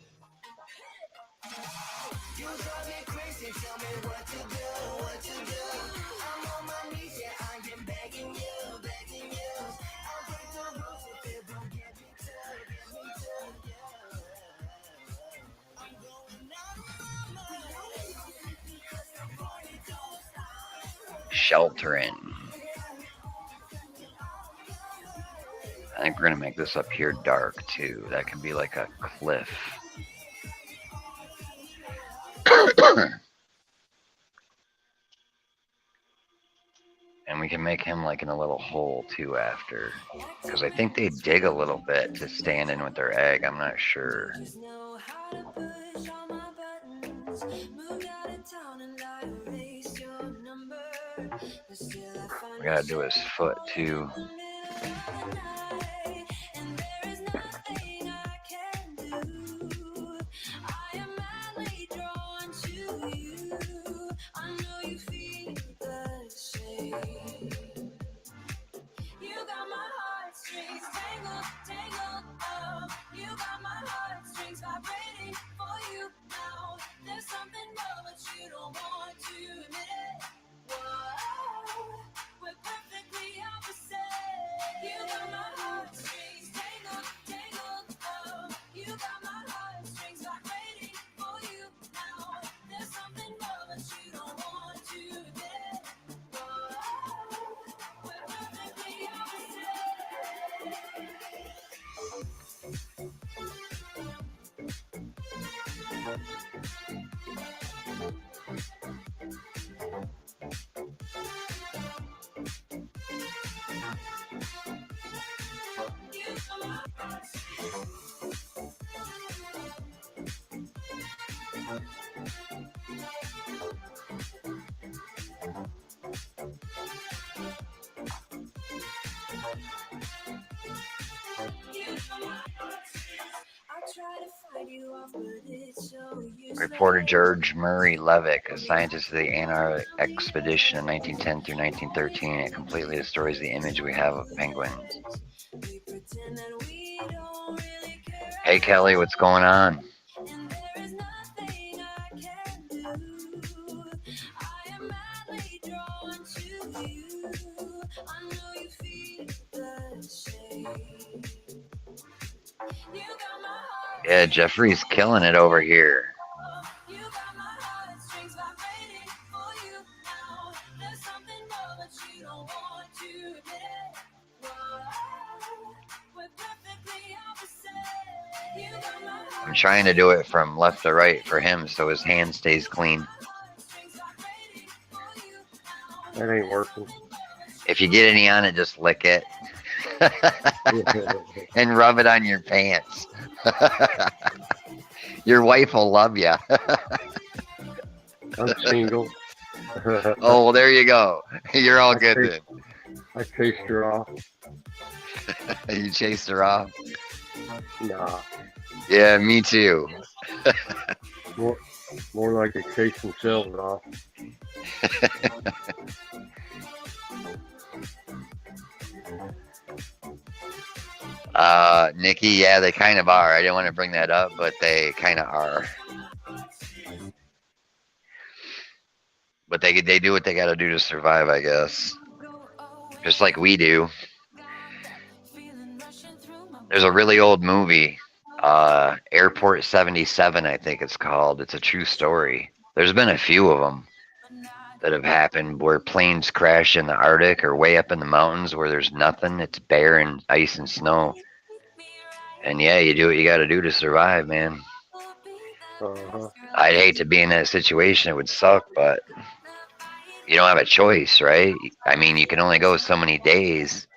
sheltering. I think we're going to make this up here dark too. That can be like a cliff. And we can make him like in a little hole too after. Because I think they dig a little bit to stand in with their egg. I'm not sure. We gotta do his foot too. Reporter George Murray Levick, a scientist of the Antarctic expedition in 1910 through 1913, it completely destroys the image we have of penguins. Hey Kelly, what's going on? Yeah, Jeffrey's killing it over here. I'm trying to do it from left to right for him so his hand stays clean. That ain't working. If you get any on it, just lick it. And rub it on your pants. Your wife will love you. I'm single. Oh, well, there you go. You're all good then. I chased her off. You chased her off? Nah. Yeah, me too. More like they chase themselves off. Nikki, yeah, they kind of are. I didn't want to bring that up, but they kind of are. But they do what they got to do to survive, I guess. Just like we do. There's a really old movie, Airport 77, I think it's called. It's a true story. There's been a few of them that have happened where planes crash in the Arctic or way up in the mountains where there's nothing. It's bare and ice and snow. And yeah, you do what you got to do to survive, man. I'd hate to be in that situation. It would suck, but you don't have a choice, right? I mean, you can only go so many days.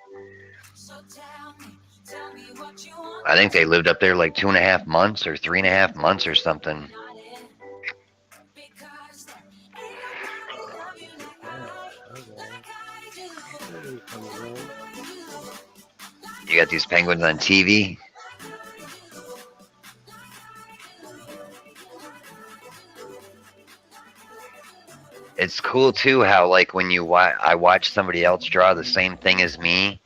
I think they lived up there like 2.5 months or 3.5 months or something. You got these penguins on TV? It's cool too how like when you I watch somebody else draw the same thing as me,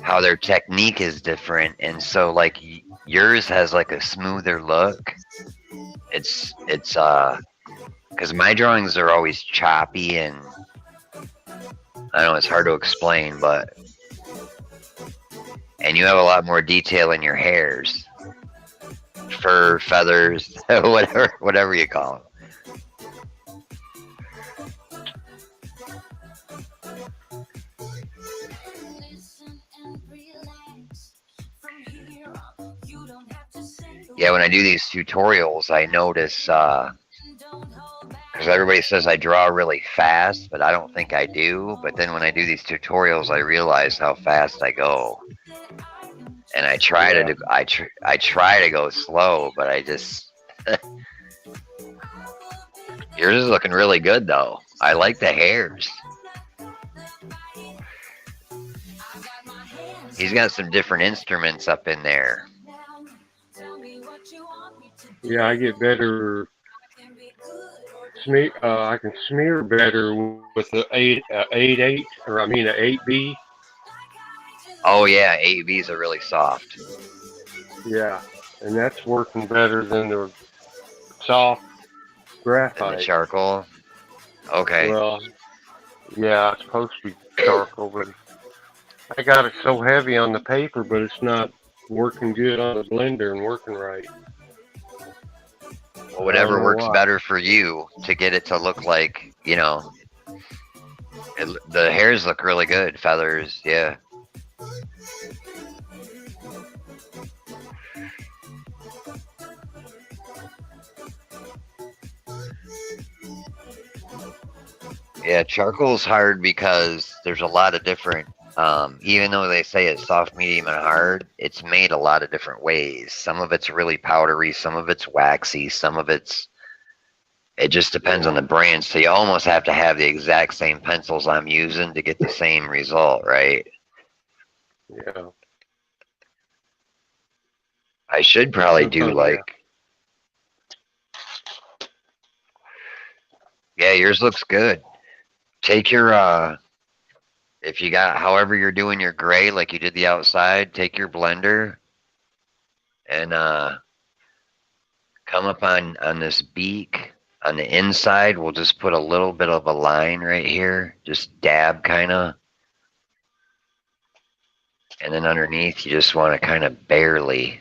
how their technique is different, and so like yours has like a smoother look. It's because my drawings are always choppy and I know it's hard to explain, but and you have a lot more detail in your hairs, fur, feathers, whatever you call them. Yeah, when I do these tutorials, I notice, because everybody says I draw really fast, but I don't think I do. But then when I do these tutorials, I realize how fast I go. And I try to I try to go slow, but I just yours is looking really good though. I like the hairs. He's got some different instruments up in there. Yeah, I get better smear. I can smear better with the 8.8, or I mean a 8B. Oh yeah, ABs are really soft. Yeah, and that's working better than the soft And the graphite. charcoal. Okay. Well, yeah, it's supposed to be charcoal, but I got it so heavy on the paper, but it's not working good on the blender and working right. Well, I don't whatever know works why. better for you to get it to look like, the hairs look really good. Feathers, yeah. Yeah, charcoal's hard because there's a lot of different. Even though they say it's soft, medium, and hard, it's made a lot of different ways. Some of it's really powdery, some of it's waxy, some of it's. It just depends on the brand. So you almost have to have the exact same pencils I'm using to get the same result, right? Yeah. I should probably do Sometimes, yeah. like. Yeah, yours looks good. Take your if you got however you're doing your gray like you did the outside, take your blender and come up on this beak on the inside. We'll just put a little bit of a line right here, just dab kind of, and then underneath you just want to kind of barely,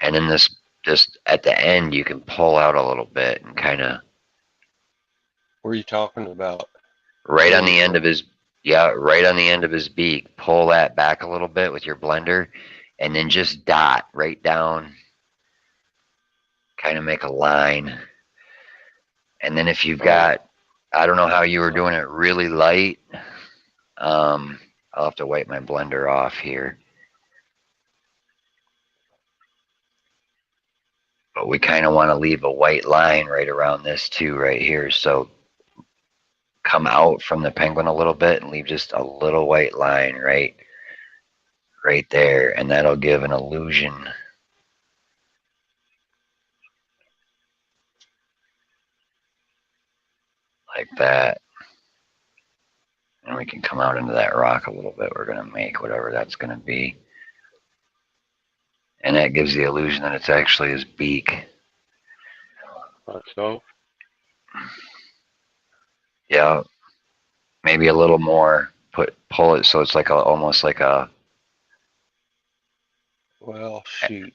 and then this just at the end you can pull out a little bit and kind of What are you talking about? right on Pulling the end of from? his right on the end of his beak. Pull that back a little bit with your blender, and then just dot right down. Kind of make a line, and then if you've Oh, got, I don't know how you were doing it really light. I'll have to wipe my blender off here. But we kind of want to leave a white line right around this too, right here. So come out from the penguin a little bit and leave just a little white line right there, and that'll give an illusion like that. And we can come out into that rock a little bit. We're going to make whatever that's going to be. And that gives the illusion that it's actually his beak. like so. Yeah, maybe a little more. Pull it so it's like almost like a. Well, shoot.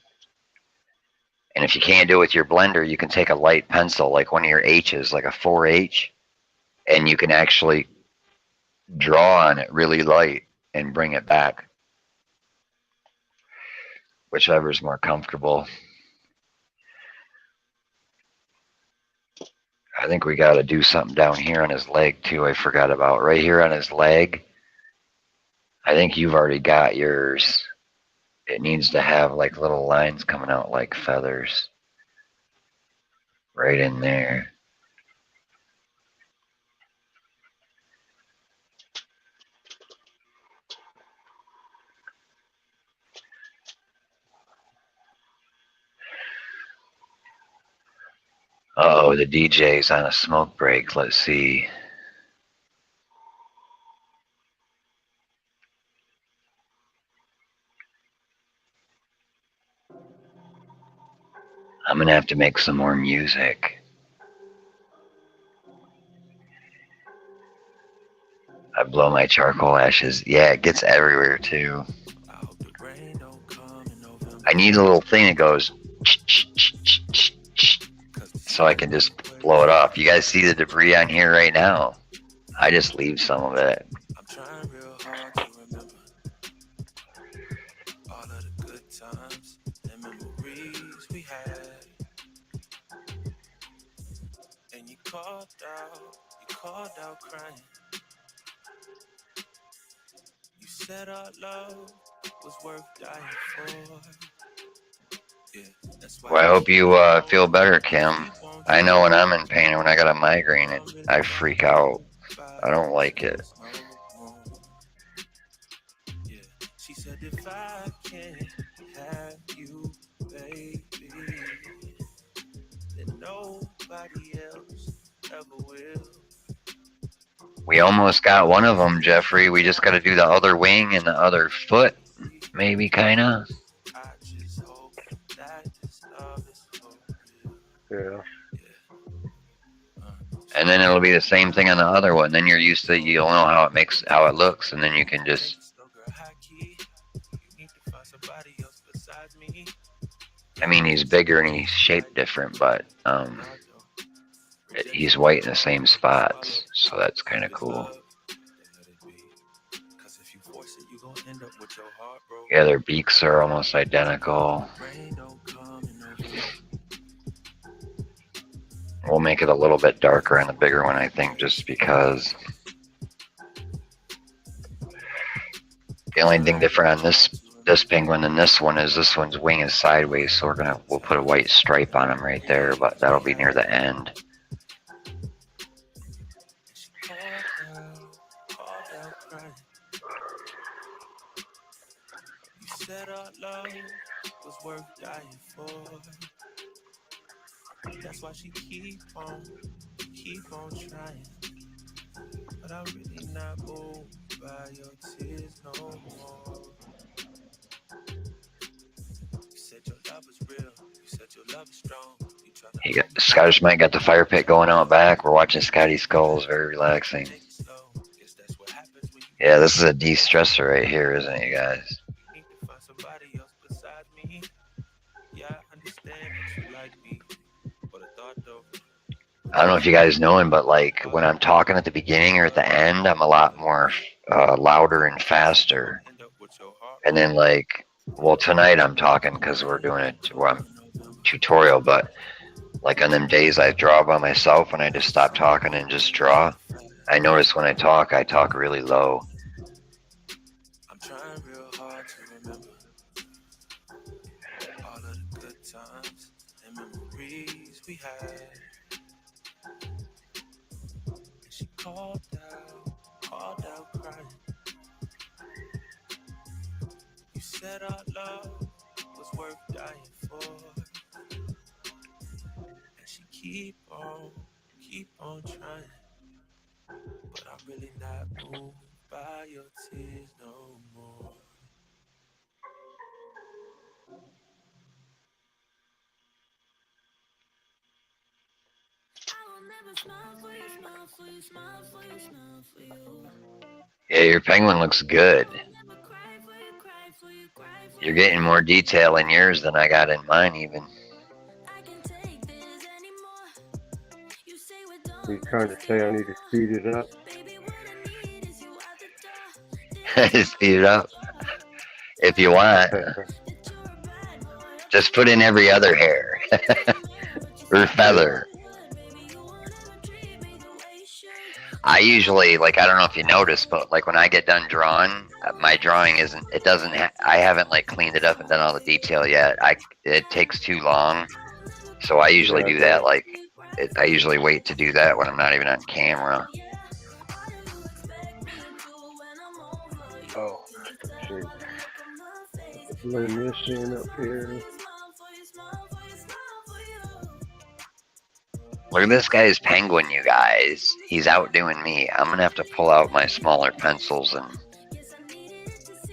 And if you can't do it with your blender, you can take a light pencil, like one of your H's, like a 4H, and you can actually draw on it really light and bring it back. Whichever's more comfortable. I think we got to do something down here on his leg too. I forgot about right here on his leg. I think you've already got yours. It needs to have like little lines coming out like feathers. Right in there. Uh-oh, the DJ's on a smoke break. Let's see. I'm going to have to make some more music. I blow my charcoal ashes. Yeah, it gets everywhere too. I need a little thing that goes so I can just blow it off. You guys see the debris on here right now? I just leave some of it. I'm trying real hard to remember all of the good times and memories we had. And you called out crying. You said our love was worth dying for. Yeah, that's why Well, I hope you feel better, Kim. I know when I'm in pain and when I got a migraine, I freak out. I don't like it. Said if I can't have you, baby, then nobody else ever will. We almost got one of them, Jeffrey. We just got to do the other wing and the other foot, maybe, kind of. I just hope that this love is for Yeah. And then it'll be the same thing on the other one. Then you're used to, you'll know how it looks, and then you can just. I mean, he's bigger and he's shaped different, but he's white in the same spots, so that's kind of cool. Yeah, their beaks are almost identical. We'll make it a little bit darker on the bigger one, I think, just because. The only thing different on this penguin than this one is this one's wing is sideways, so we'll put a white stripe on him right there, but that'll be near the end. Said our love was worth dying for. That's why she keep on trying. But I'm really not moved by your tears no more. You said your love was real. You said your love is strong. Scottish Mike got the fire pit going out back. We're watching Scotteskullz. Very relaxing. Yeah, this is a de-stressor right here, isn't it, you guys? I don't know if you guys know him, but like when I'm talking at the beginning or at the end, I'm a lot more louder and faster. And then like, well, tonight I'm talking because we're doing a tutorial, but like on them days I draw by myself and I just stop talking and just draw, I notice when I talk really low. I'm trying real hard to remember all of the good times and memories we had. She called out crying. You said our love was worth dying for. And she keep on trying. But I'm really not moved by your tears no more. Yeah, your penguin looks good. You're getting more detail in yours than I got in mine even. You trying to say I need to speed it up? Speed it up. If you want. Just put in every other hair. Or feather. I usually, like, I don't know if you noticed, but like when I get done drawing, my drawing I haven't like cleaned it up and done all the detail yet. It takes too long. So I usually do that, like, I usually wait to do that when I'm not even on camera. Oh, see. Blend this in up here. Look at this guy's penguin, you guys. He's outdoing me. I'm going to have to pull out my smaller pencils and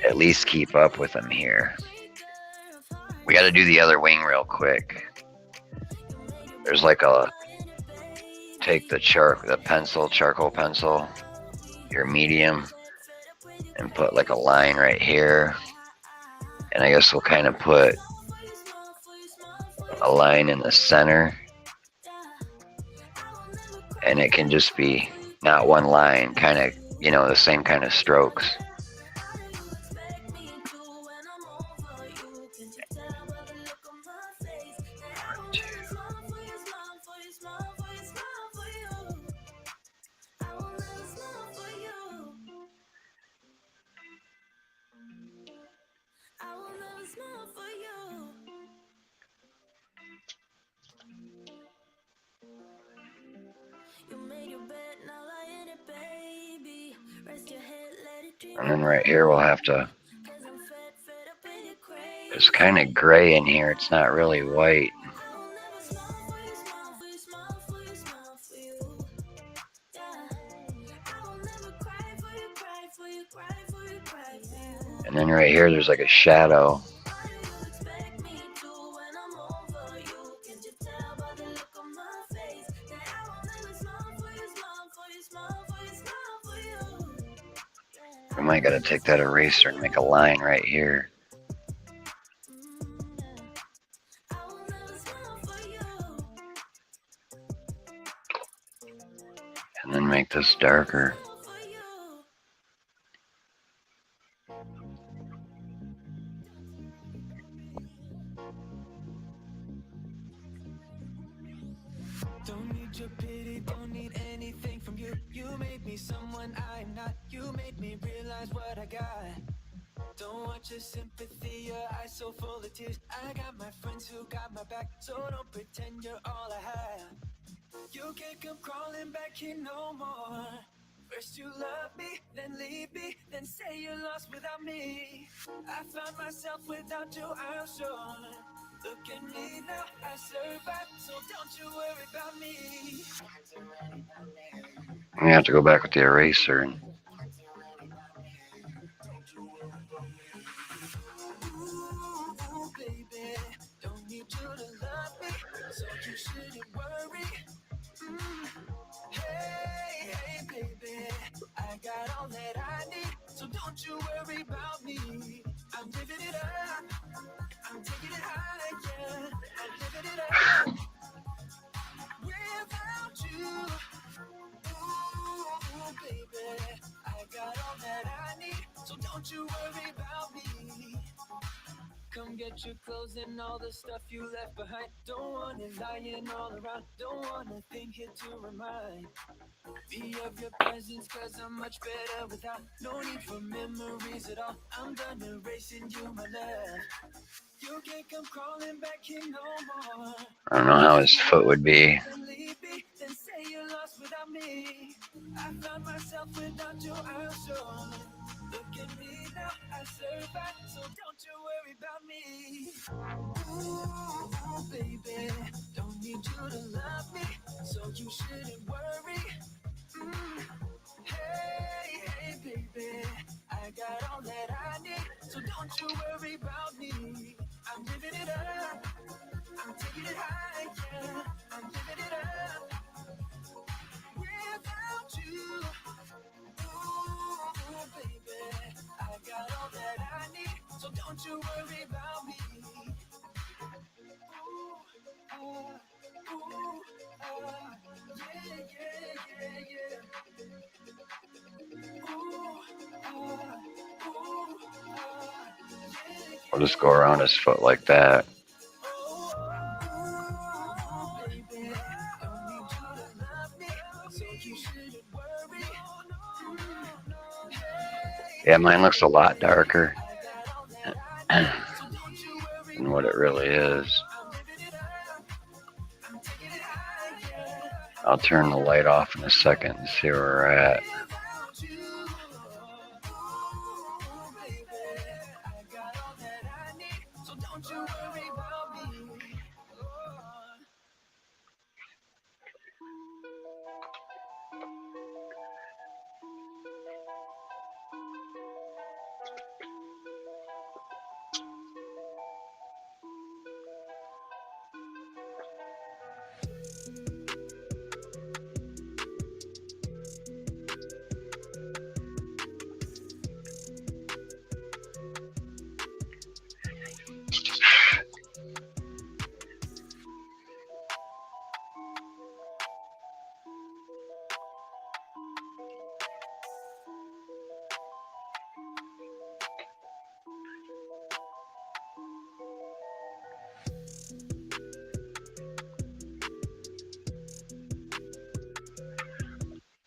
at least keep up with him here. We got to do the other wing real quick. There's like take the charcoal pencil, your medium, and put like a line right here. And I guess we'll kind of put a line in the center. And it can just be not one line, kind of, the same kind of strokes. And then right here we'll have to It's kind of gray in here. It's not really white. And then right here, there's like a shadow. We might gotta take that eraser and make a line right here. And then make this darker. Don't need your pity, don't need anything from you. You made me someone I'm not. You made me realize what I got. Don't want your sympathy, your eyes so full of tears. I got my friends who got my back, so don't pretend you're all I have. You can't come crawling back here no more. First you love me, then leave me, then say you're lost without me. I found myself without you, I'm sure. Look at me now, I survived, so don't you worry about me. I'm gonna have to go back with the eraser and Ooh, baby, don't need you to love me, so you shouldn't worry. Hey, hey, baby, I got all that I need, so don't you worry about me. I'm living it up, I'm taking it high, yeah, I'm living it up. Without you, ooh, baby, I got all that I need, so don't you worry about me. Come get your clothes and all the stuff you left behind. Don't want it lying all around. Don't want a thing here to remind me of your presence, cause I'm much better without. No need for memories at all. I'm done erasing you, my love. You can't come crawling back here no more. I don't know how his foot would be. Then leave me, then say you're lost without me. I found myself without you, I'm sure. Look at me now, I survived, so don't you worry about me. Ooh, baby, don't need you to love me, so you shouldn't worry. Hey, hey, baby, I got all that I need, so don't you worry about me. I'm living it up, I'm taking it high, yeah, I'm living it up. Without you, ooh, baby, I got all that I need, so don't you worry about me. Yeah, yeah, yeah, yeah. We'll just go around his foot like that. Yeah, mine looks a lot darker than what it really is. I'll turn the light off in a second and see where we're at.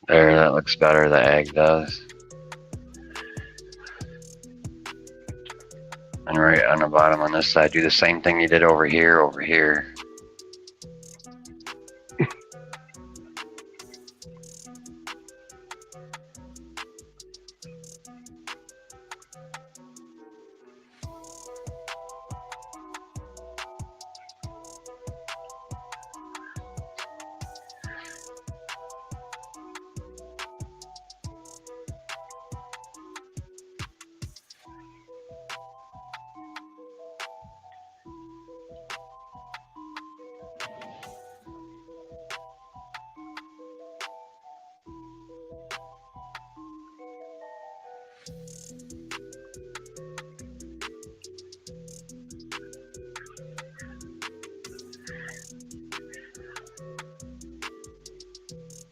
There, that looks better, the egg does. And right on the bottom on this side, do the same thing you did over here, over here.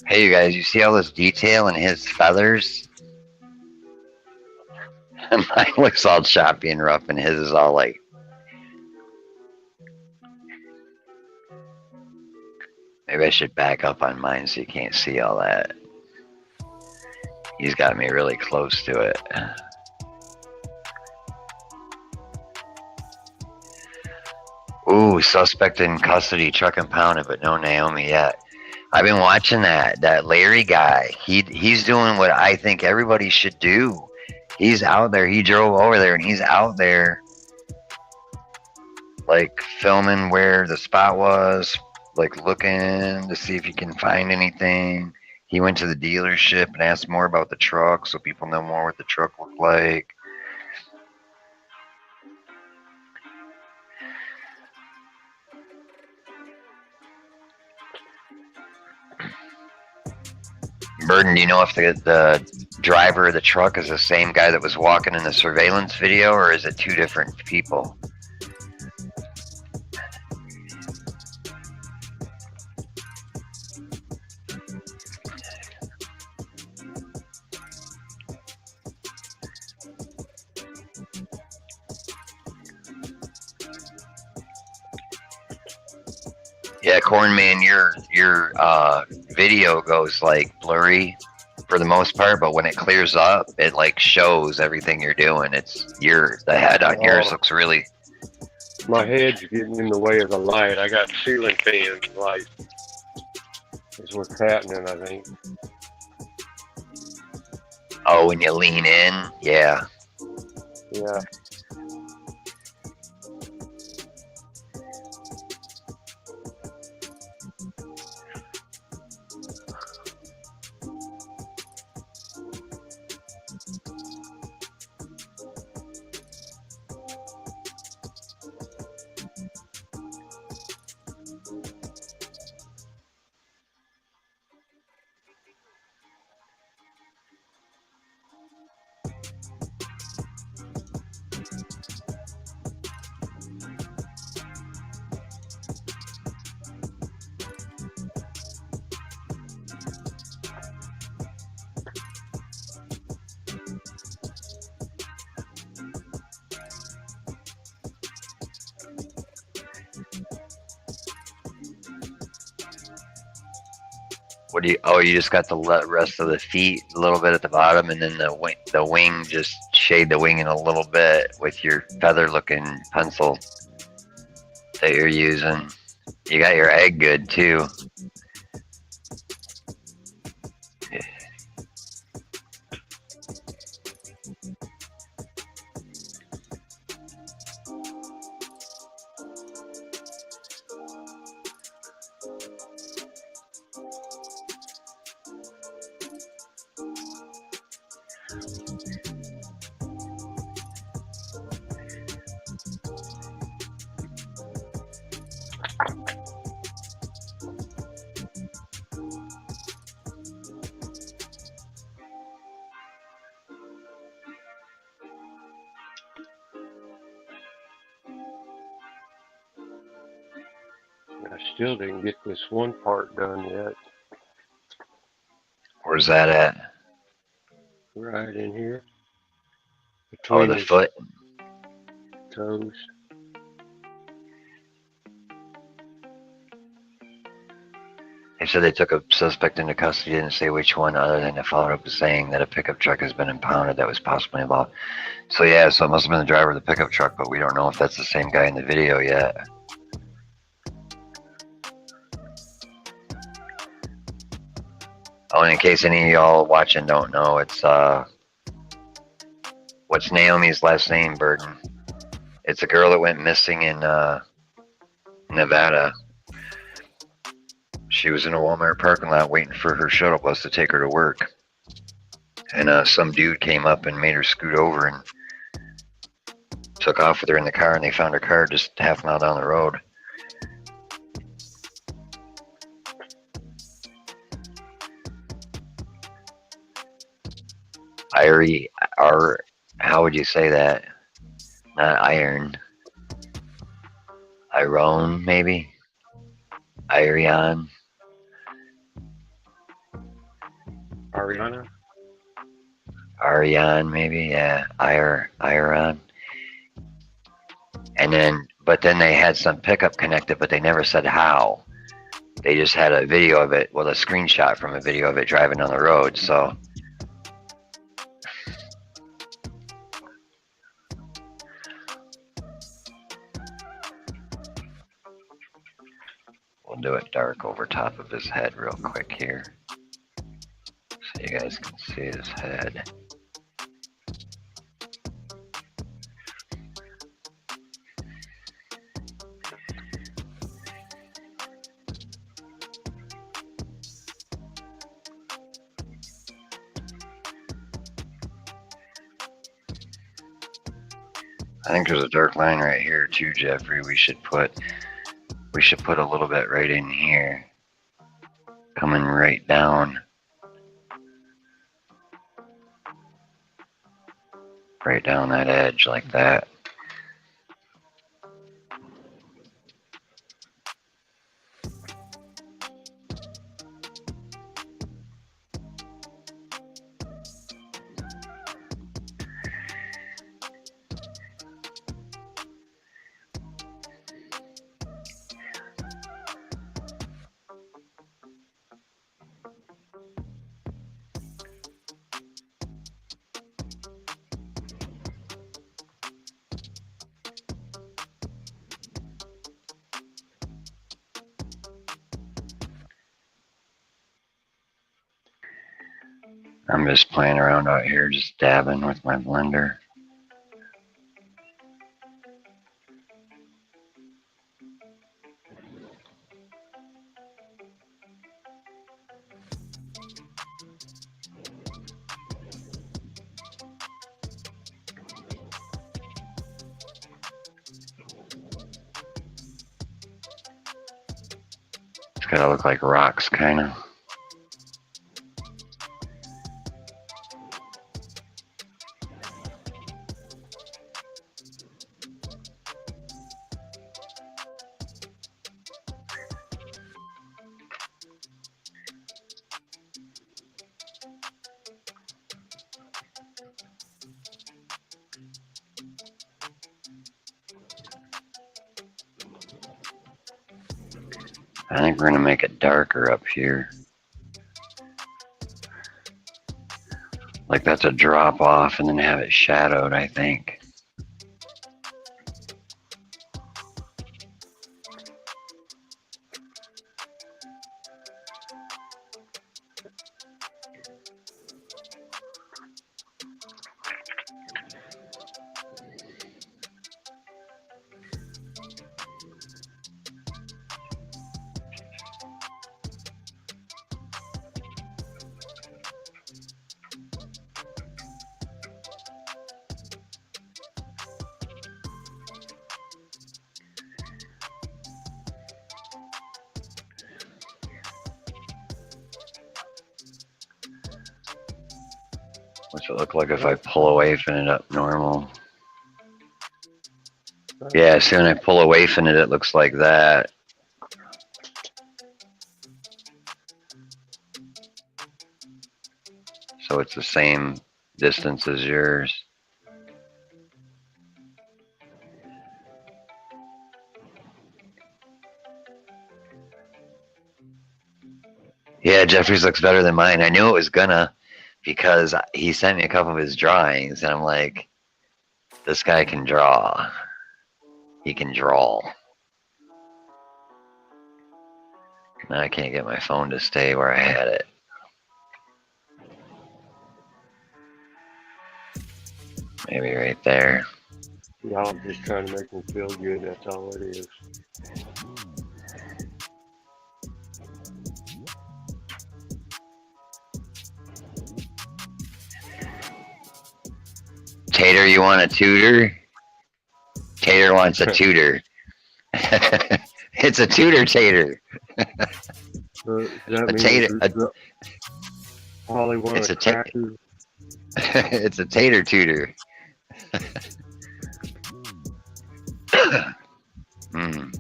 Hey, you guys, you see all this detail in his feathers? Mine looks all choppy and rough, and his is all like... Maybe I should back up on mine so you can't see all that. He's got me really close to it. Ooh, suspect in custody, truck impounded, but no Naomi yet. I've been watching that Larry guy. He's doing what I think everybody should do. He's out there. He drove over there, and he's out there, like, filming where the spot was, like, looking to see if he can find anything. He went to the dealership and asked more about the truck so people know more what the truck looked like. Burden, do you know if the driver of the truck is the same guy that was walking in the surveillance video, or is it two different people? Yeah, Cornman, your video goes like blurry for the most part, but when it clears up, it like shows everything you're doing. The head on yours looks really... My head's getting in the way of the light. I got ceiling fan light. Is what's happening, I think. Oh, when you lean in, yeah. Yeah. What do you... Oh, you just got the rest of the feet a little bit at the bottom, and then the wing, just shade the wing in a little bit with your feather-looking pencil that you're using. You got your egg good too. I still didn't get this one part done yet. Where's that at? Right in here. Oh, Between the his foot. toes. They said they took a suspect into custody, didn't say which one, other than to follow up with saying that a pickup truck has been impounded that was possibly involved. So yeah, so it must have been the driver of the pickup truck, but we don't know if that's the same guy in the video yet. Oh, and in case any of y'all watching don't know, it's what's Naomi's last name, Burden? It's a girl that went missing in Nevada. She was in a Walmart parking lot waiting for her shuttle bus to take her to work. And some dude came up and made her scoot over and took off with her in the car, and they found her car just half a mile down the road. Irie, or how would you say that? Not iron. Iron, maybe? Irion? Ariana? Arion, maybe? Yeah. Iron. And then, but then they had some pickup connected, but they never said how. They just had a video of it, well, a screenshot from a video of it driving on the road, so. We'll do it dark over top of his head real quick here. So you guys can see his head. I think there's a dark line right here too, Jeffrey. We should put a little bit right in here. Coming right down. Right down that edge like that. I'm just playing around out here, just dabbing with my blender. It's gotta look like rocks, kind of. I think we're gonna make it darker up here. Like that's a drop off and then have it shadowed, I think. What's it look like if I pull away from it up normal? Yeah, see when I pull away from it, it looks like that. So it's the same distance as yours. Yeah, Jeffrey's looks better than mine. I knew it was gonna, because he sent me a couple of his drawings, and I'm like, this guy can draw. He can draw. Now I can't get my phone to stay where I had it. Maybe right there. Y'all just trying to make me feel good, that's all it is. Tater, you want a tutor? Tater wants a tutor. It's a tutor tater. That A tater. Holly wants It's a tater. It's a tater tutor. Mm.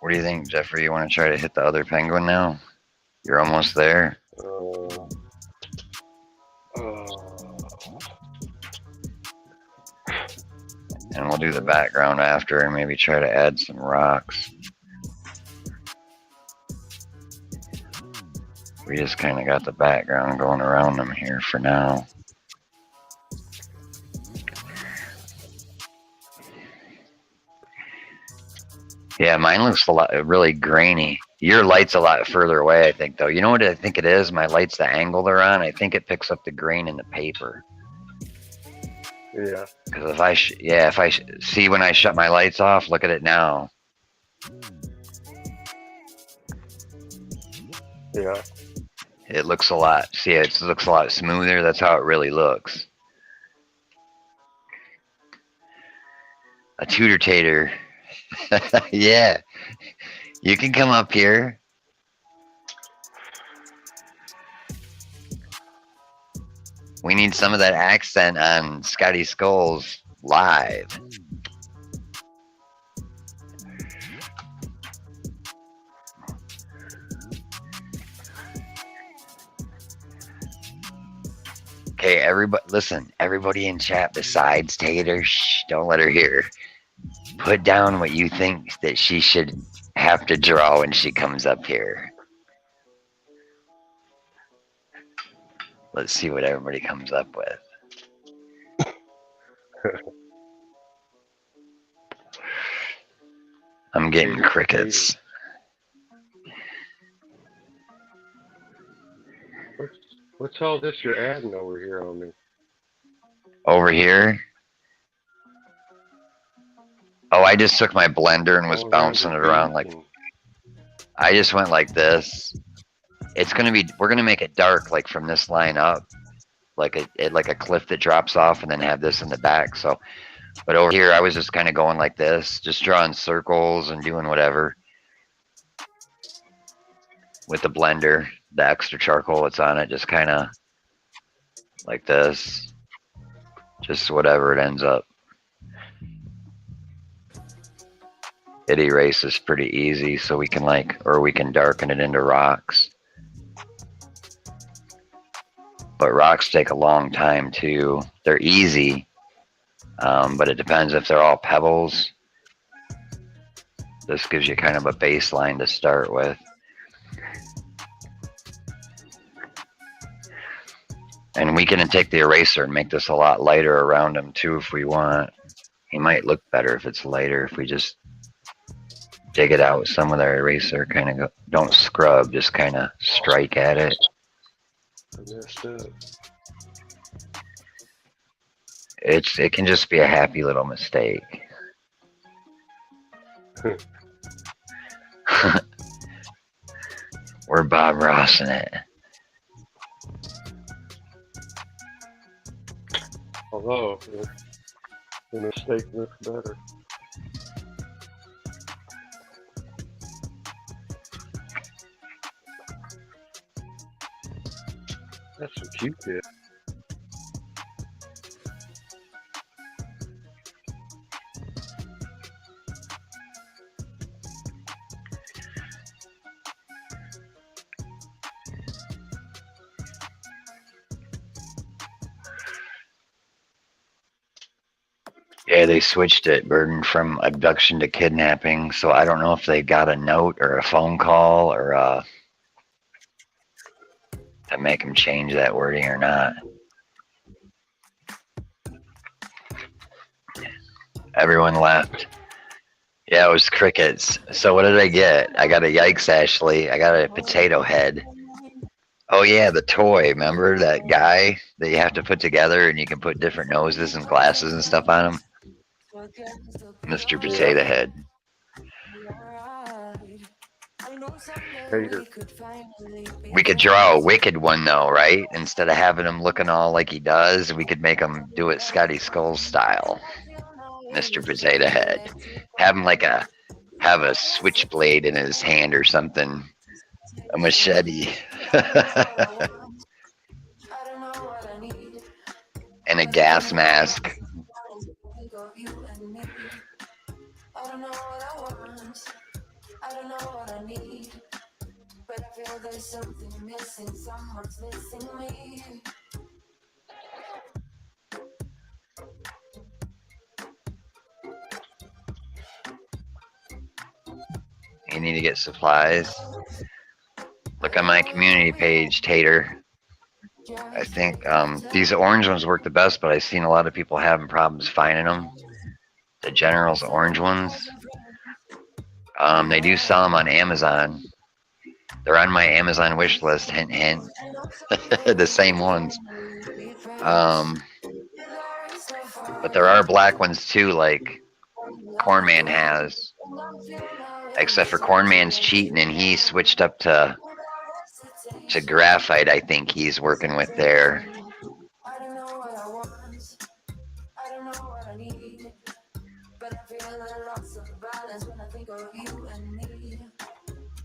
What do you think, Jeffrey? You want to try to hit the other penguin now? You're almost there. And we'll do the background after and maybe try to add some rocks. We just kind of got the background going around them here for now. Yeah, mine looks a lot really grainy. Your light's a lot further away, I think, though. You know what I think it is? My light's the angle they're on. I think it picks up the grain in the paper. Yeah. Because if I see when I shut my lights off, look at it now. Yeah. It looks a lot. See, it looks a lot smoother. That's how it really looks. A tutor tater. Yeah, you can come up here. We need some of that accent on scotteskullz live. Okay, everybody, listen. Everybody in chat besides Tater, shh, don't let her hear. Put down what you think that she should have to draw when she comes up here. Let's see what everybody comes up with. I'm getting crickets. What's all this you're adding over here on me? Over here? Oh, I just took my blender and was bouncing it around like... I just went like this. It's gonna be... We're gonna make it dark, like from this line up. Like a cliff that drops off and then have this in the back, so... But over here, I was just kind of going like this. Just drawing circles and doing whatever. With the blender. The extra charcoal that's on it. Just kind of... Like this. Just whatever it ends up. It erases pretty easy, so we can we can darken it into rocks. But rocks take a long time too. They're easy, but it depends if they're all pebbles. This gives you kind of a baseline to start with. And we can take the eraser and make this a lot lighter around him too if we want. He might look better if it's lighter if we just dig it out with some of their eraser, kind of don't scrub, just kind of strike at it. It can just be a happy little mistake. We're Bob Rossing it. Although the mistake looks better. That's some Q-tip. Yeah, they switched it, Burden, from abduction to kidnapping. So I don't know if they got a note or a phone call or to make them change that wording or not. Everyone left. Yeah, it was crickets. So what did I get? I got a yikes, Ashley. I got a potato head. Oh yeah, the toy. Remember that guy that you have to put together, and you can put different noses and glasses and stuff on him? Mr. Yeah, Potato Head. hater. We could draw a wicked one though, right? Instead of having him looking all like he does, we could make him do it scotteskullz style. Mr. Potato Head. Have him have a switchblade in his hand or something. A machete. And a gas mask. You need to get supplies. Look on my community page, Tater. I think these orange ones work the best, but I've seen a lot of people having problems finding them. The General's orange ones. They do sell them on Amazon. They're on my Amazon wish list. Hint, hint. The same ones. But there are black ones too, like Cornman has. Except for Cornman's cheating, and he switched up to graphite. I think he's working with there.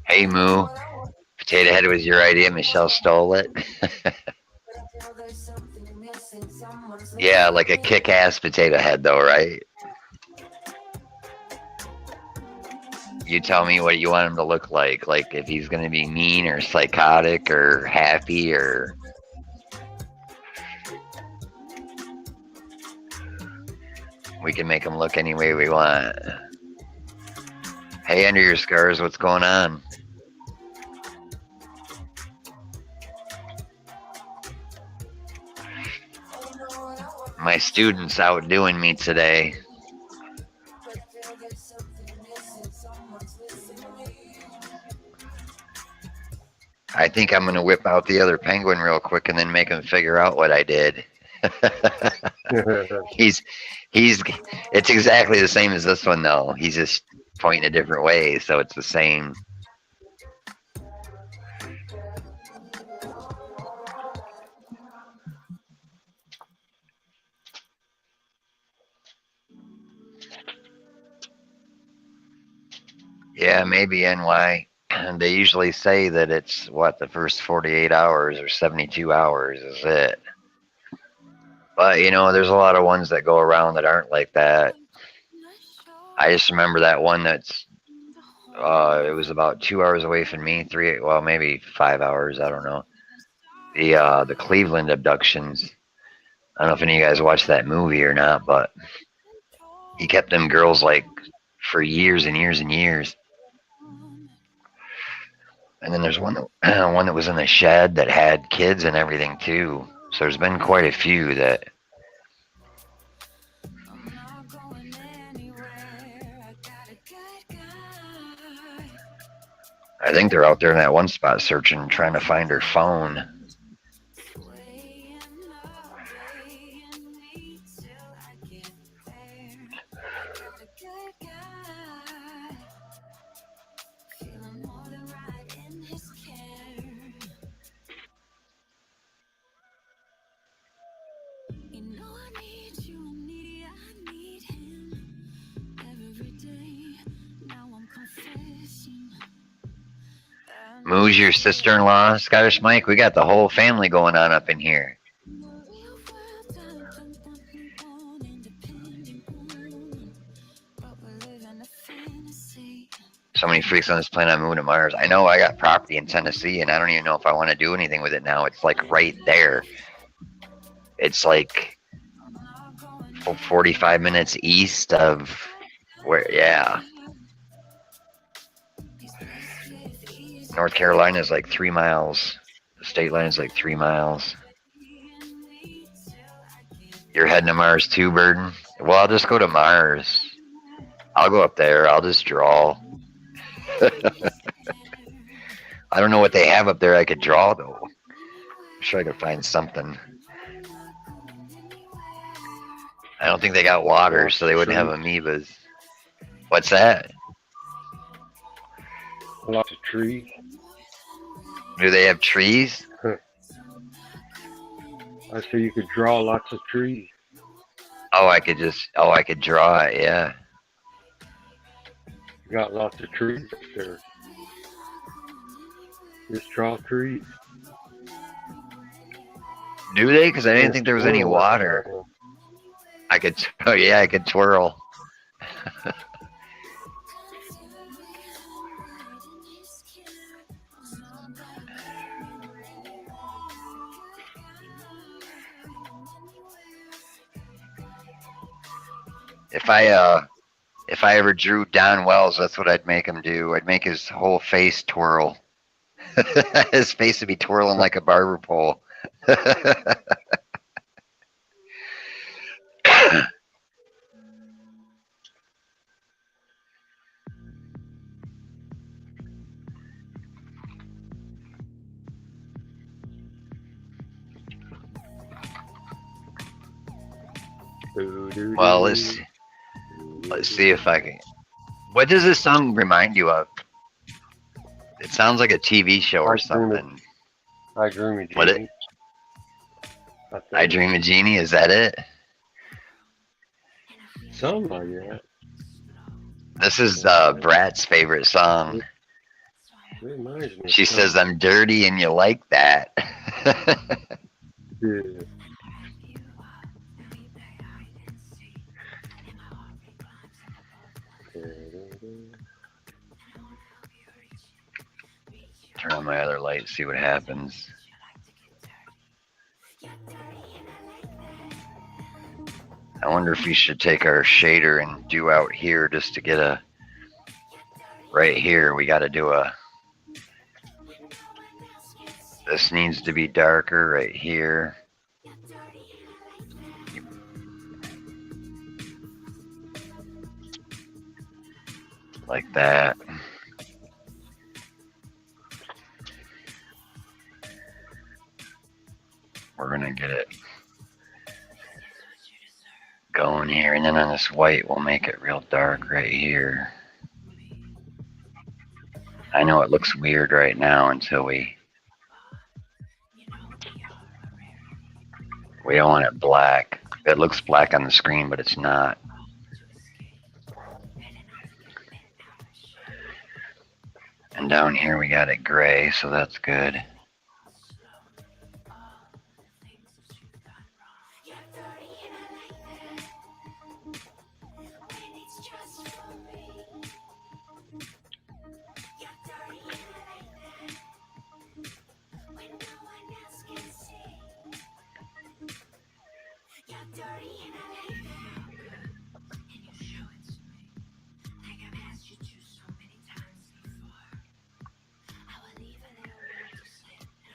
Hey Moo, Potato Head was your idea. Michelle stole it. Yeah, like a kick-ass Potato Head though, right? You tell me what you want him to look like if he's going to be mean or psychotic or happy or... We can make him look any way we want. Hey, Under Your Scars, what's going on? My student's outdoing me today. I think I'm going to whip out the other penguin real quick and then make him figure out what I did. It's exactly the same as this one though. He's just pointing a different way, so it's the same. Yeah, maybe NY. They usually say that it's the first 48 hours or 72 hours is it. But there's a lot of ones that go around that aren't like that. I just remember that one that's it was about 2 hours away from me, maybe 5 hours, I don't know. The Cleveland abductions. I don't know if any of you guys watched that movie or not, but he kept them girls for years and years and years. And then there's one that was in the shed that had kids and everything too. So there's been quite a few that. I think they're out there in that one spot searching, trying to find her phone. Moo's your sister-in-law, Scottish Mike. We got the whole family going on up in here. So many freaks on this planet moving to Mars. I know I got property in Tennessee, and I don't even know if I want to do anything with it now. It's right there. It's 45 minutes east of where, yeah. North Carolina is 3 miles. The state line is 3 miles. You're heading to Mars too, Burden? Well, I'll just go to Mars. I'll go up there. I'll just draw. I don't know what they have up there I could draw, though. Sure, I could find something. I don't think they got water, so they wouldn't have amoebas. What's that? Lots of trees. Do they have trees? I say you could draw lots of trees. Oh, I could draw it, yeah. You got lots of trees up there. Just draw trees. Do they? Because I didn't think there was any water. I could, oh yeah, I could twirl. If I ever drew Don Wells, that's what I'd make him do. I'd make his whole face twirl. His face would be twirling like a barber pole. Well, let's see if I can. What does this song remind you of? It sounds like a TV show or something. I Dream of Jeannie. What I Dream of Jeannie, is that it? Something like that. This is Brat's favorite song. It reminds me. She says, "I'm dirty and you like that." Yeah. Turn on my other light, see what happens. I wonder if we should take our shader and do out here just to get a. Right here, we got to do a. This needs to be darker right here. Like that. We're gonna get it going here, and then on this white we'll make it real dark right here. I know it looks weird right now until we don't want it black. It looks black on the screen, but it's not. And down here we got it gray, so that's good.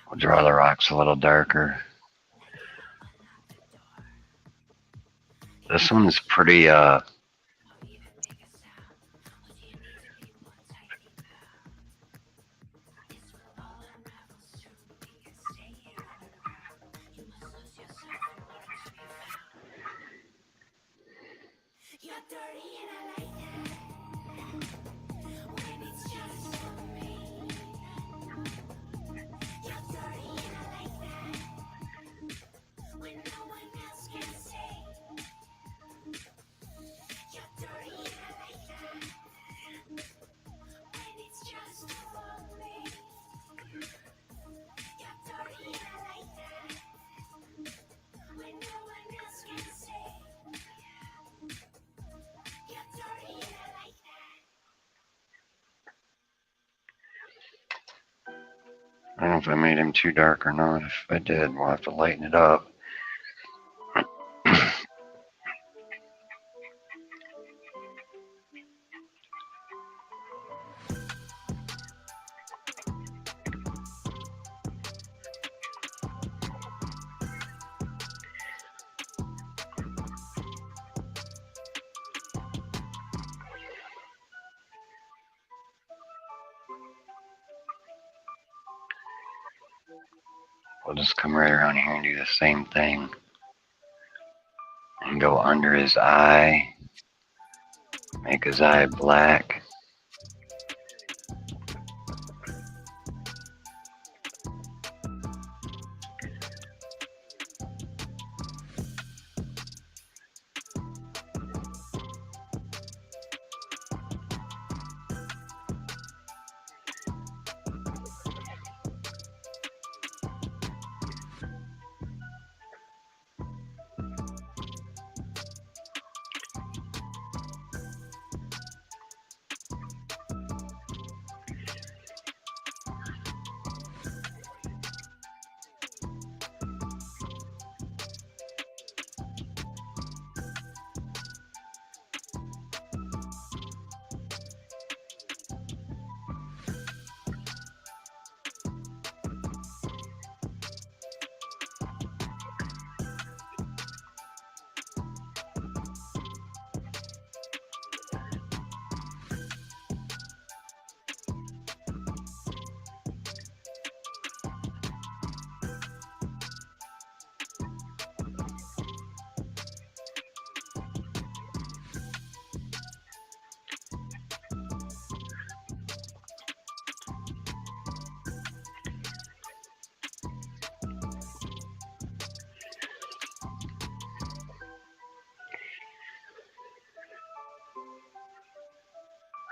We'll draw the rocks a little darker. This one's pretty, I don't know if I made him too dark or not. If I did, we'll have to lighten it up. We'll just come right around here and do the same thing. And go under his eye. Make his eye black.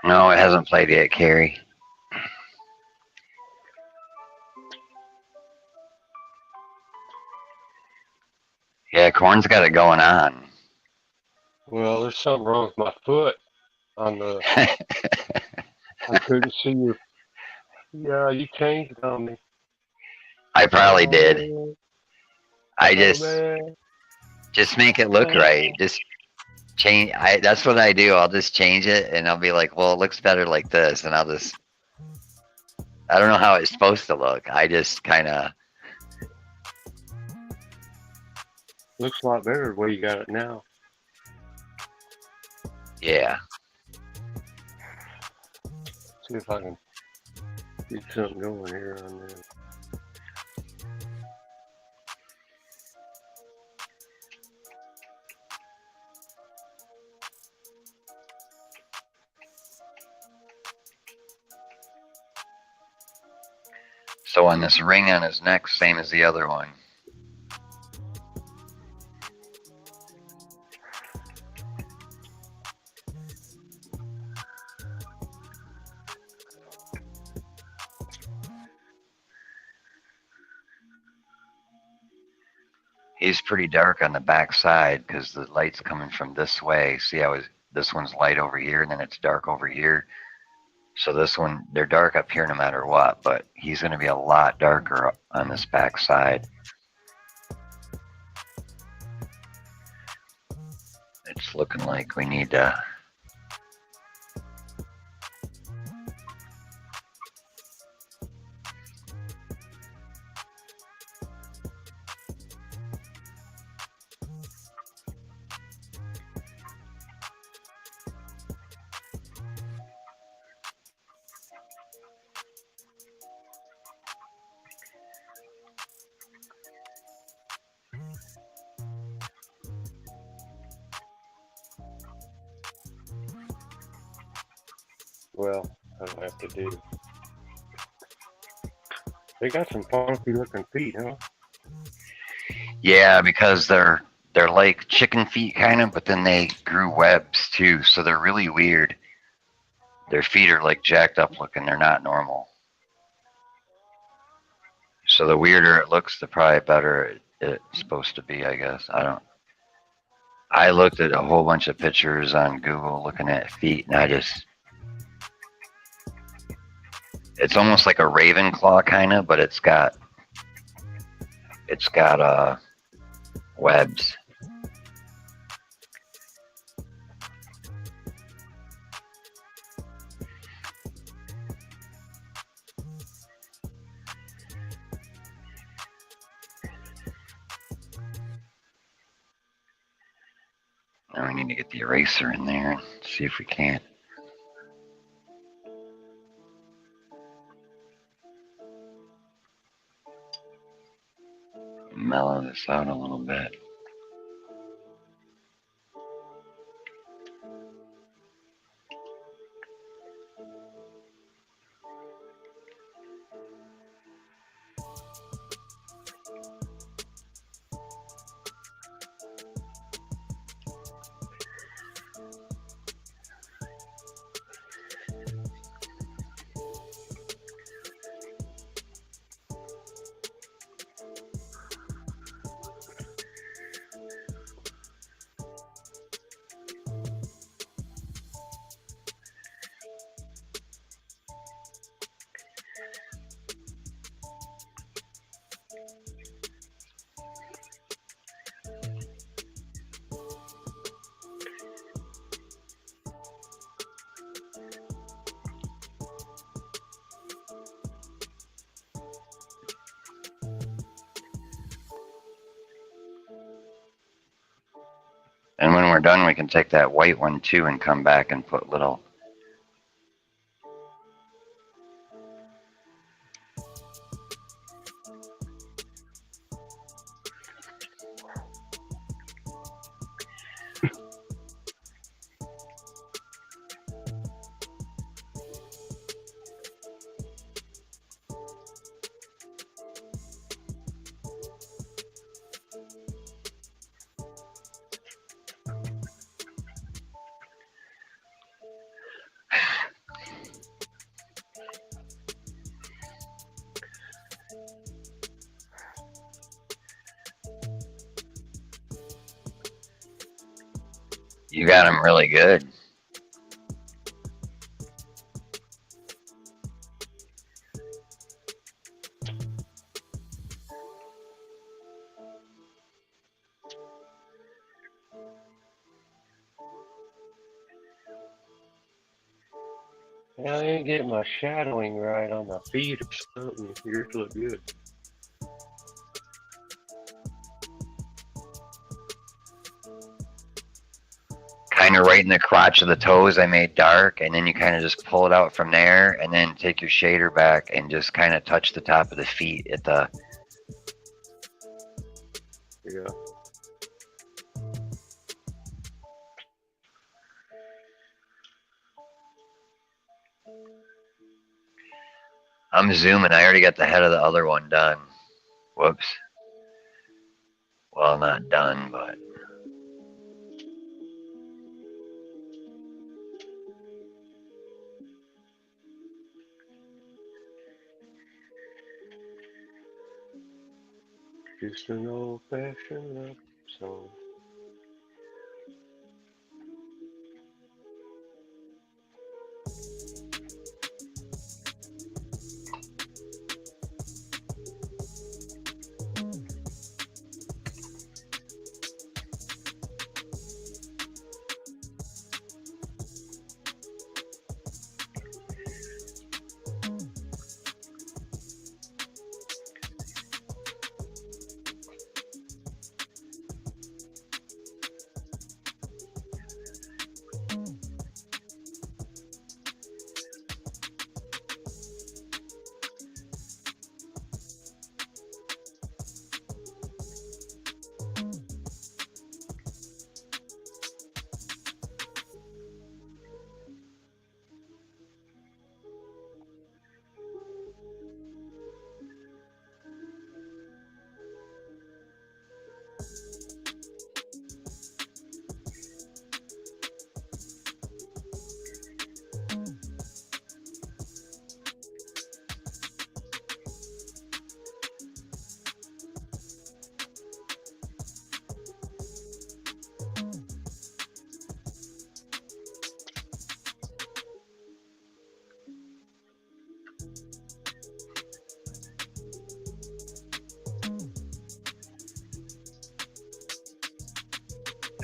No, it hasn't played yet, Carrie. Yeah, Corn's got it going on. Well, there's something wrong with my foot on the. I couldn't see your. Yeah, you changed it on me. I probably did. Oh, I man. just make it look right. Just change. That's what I do. I'll just change it, and I'll be like, well, it looks better like this, and I'll just. I don't know how it's supposed to look. I just kind of. Looks a lot better the way you got it now. Yeah. See if I can get something going here on this. So on this ring on his neck, same as the other one. He's pretty dark on the back side because the light's coming from this way. See how this one's light over here and then it's dark over here. So this one, they're dark up here no matter what, but he's going to be a lot darker on this back side. It's looking like we need to... Well, I don't have to do. They got some funky looking feet, huh? Yeah, because they're like chicken feet kind of, but then they grew webs too, so they're really weird. Their feet are like jacked up looking. They're not normal. So the weirder it looks, the probably better it's supposed to be, I guess. I looked at a whole bunch of pictures on Google looking at feet, and it's almost like a raven claw kind of, but it's got webs. Now we need to get the eraser in there and see if we can't. mellow this out a little bit. And when we're done, we can take that white one too and come back and put little. You got them really good. I ain't getting my shadowing right on my feet or something. Yours look good. Kind of right in the crotch of the toes I made dark, and then you kind of just pull it out from there, and then take your shader back and just kind of touch the top of the feet at the. Yeah. I'm zooming. I already got the head of the other one done. Whoops. Well, not done, but. Just an old-fashioned love song.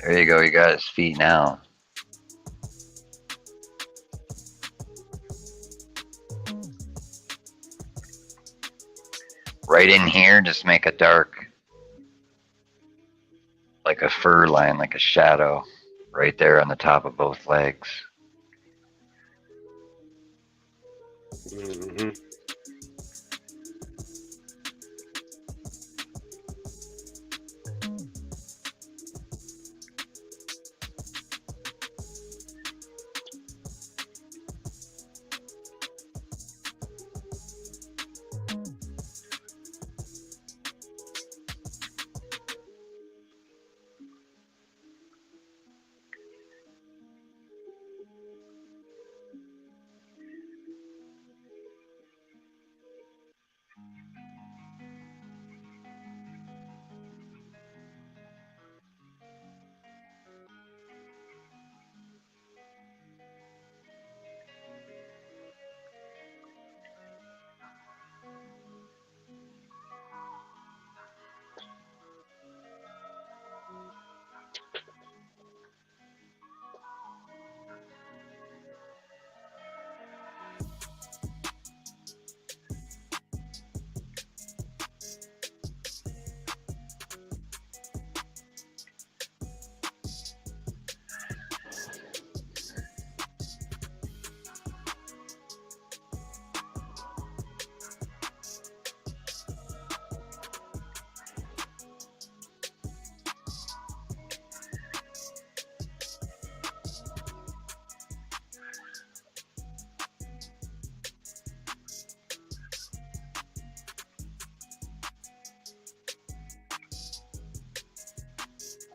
There you go. You got his feet now. Right in here, just make a dark, like a fur line, like a shadow, right there on the top of both legs. Mm-hmm.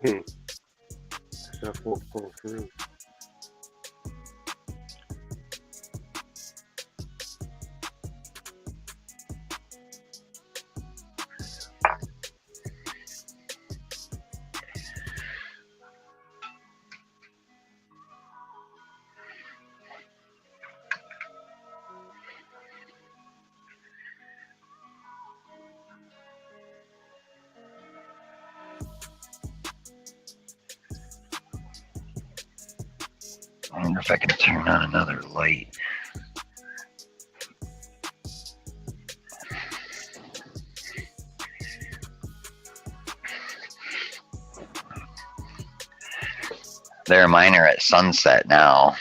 Stuff won't pull through. I wonder if I can turn on another light. There, mine are at sunset now.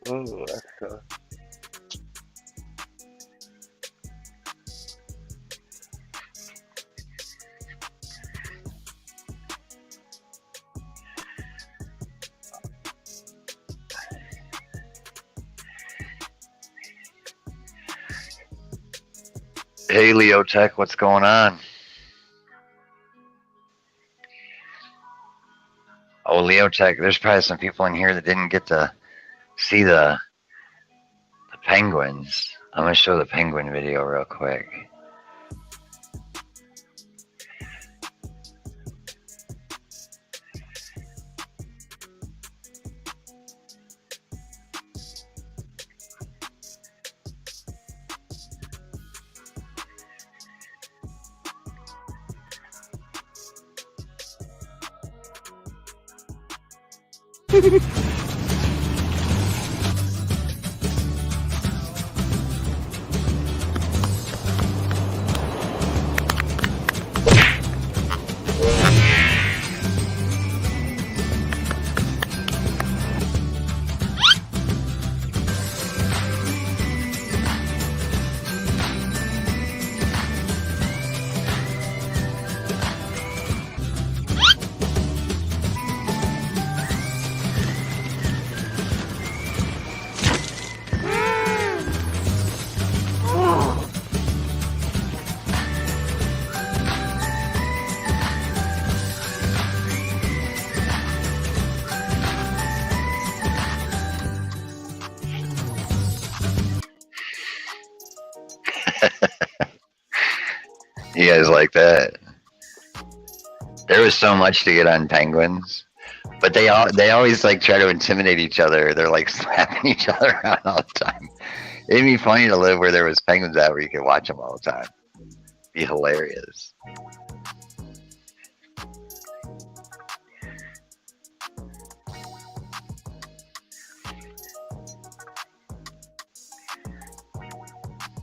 Oh, that's Hey, Leo Tech, what's going on? Oh, Leo Tech, there's probably some people in here that didn't get to see the penguins. I'm going to show the penguin video real quick. You guys like that? There was so much to get on penguins, but they always like try to intimidate each other. They're like slapping each other around all the time. It'd be funny to live where there was penguins out where you could watch them all the time. It'd be hilarious.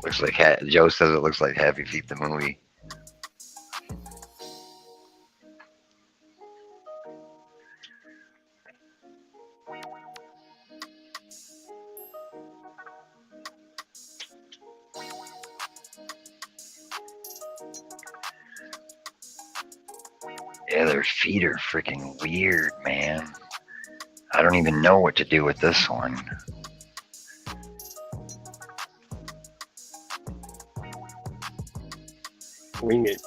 Looks like Joe says it looks like Happy Feet the movie. Yeah, their feet are freaking weird, man. I don't even know what to do with this one. wing it.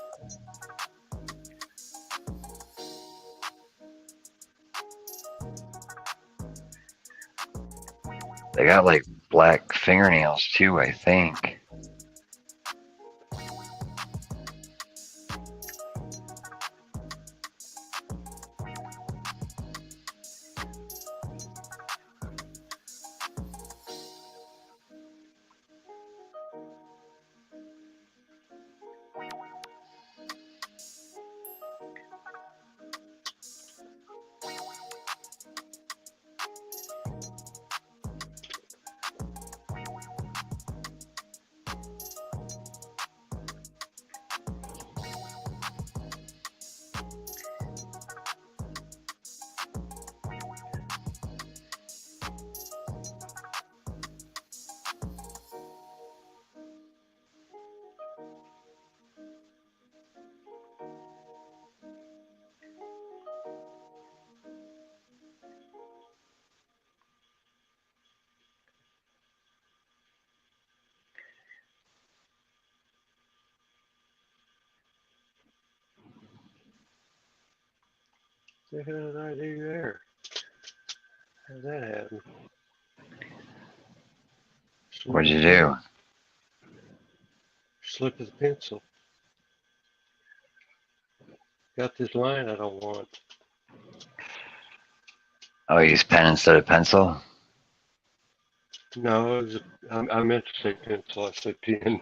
They got like black fingernails too, I think. What the hell did I do there? How'd that happen? What'd you do? Slip of the pencil. Got this line I don't want. Oh, you use pen instead of pencil? No, it was I meant to say pencil. I said pen.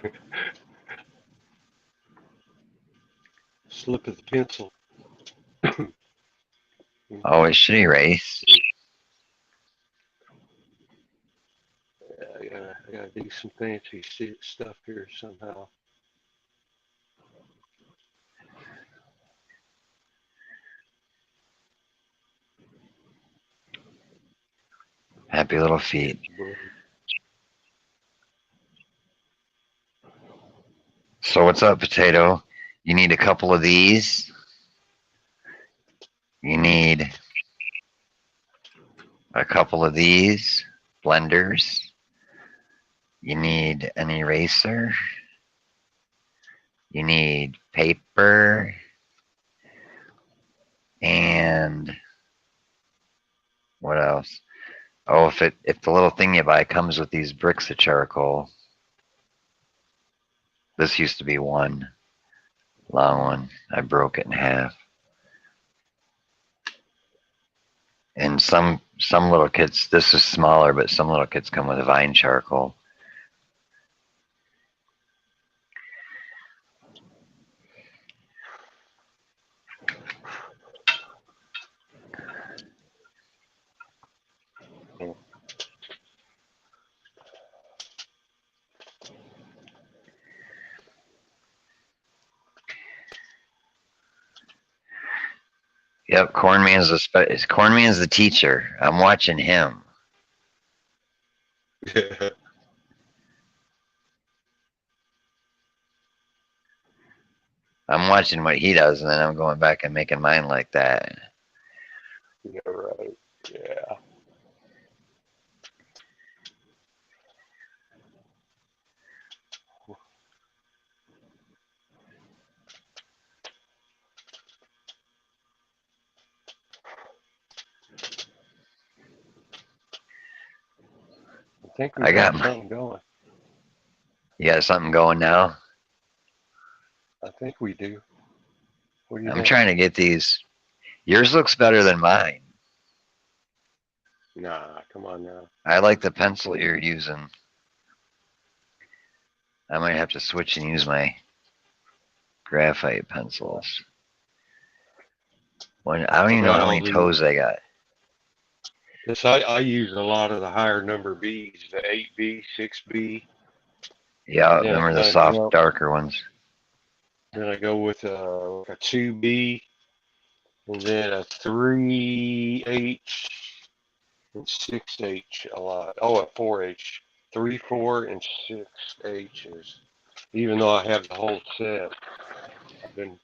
Slip of the pencil. Oh, it should erase. Yeah, I gotta do some fancy stuff here somehow. Happy little feet. So what's up, Potato? You need a couple of these. You need a couple of these blenders. You need an eraser. You need paper. And what else? Oh, if the little thing you buy comes with these bricks of charcoal. This used to be one long one. I broke it in half. And some little kits, this is smaller, but some little kits come with vine charcoal. Yep, Cornman's the teacher. I'm watching him. Yeah. I'm watching what he does, and then I'm going back and making mine like that. Yeah, right. Yeah. I think we got something going. You got something going now? I think we do. What do you I'm think? trying to get these. Yours looks better than mine. Nah, come on now. I like the pencil you're using. I might have to switch and use my graphite pencils. I don't even know how many toes I got. Yes, I use a lot of the higher number Bs, the 8B, 6B. Yeah, remember the soft, darker ones. Then I go with a 2B, and then a 3H, and 6H a lot. Oh, a 4H. 3, 4, and 6Hs. Even though I have the whole set, I've been.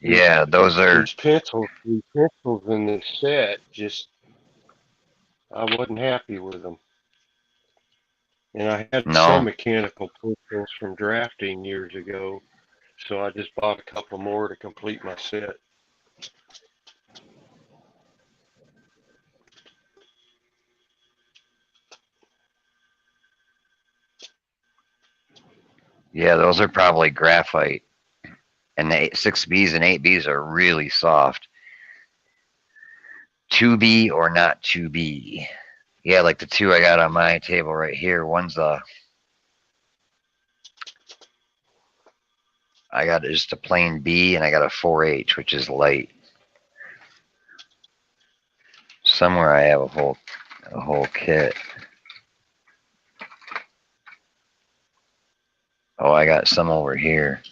Yeah, those are. These pencils in this set, just, I wasn't happy with them. And I had some mechanical pencils from drafting years ago, so I just bought a couple more to complete my set. Yeah, those are probably graphite. And the 6Bs and 8Bs are really soft. 2B or not 2B. Yeah, like the two I got on my table right here. One's I got just a plain B, and I got a 4H, which is light. Somewhere I have a whole kit. Oh, I got some over here.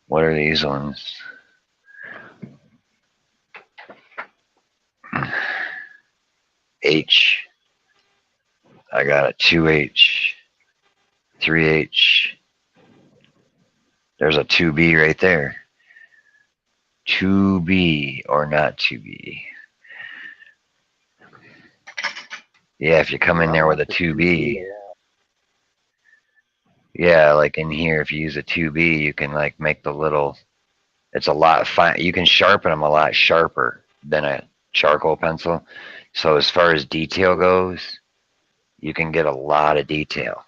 What are these ones? H. I got a 2H, 3H. There's a 2B right there. 2B or not 2B. Yeah, if you come in there with a 2B. Yeah, like in here, if you use a 2B, you can like make the little It's a lot fine. You can sharpen them a lot sharper than a charcoal pencil. So as far as detail goes, you can get a lot of detail.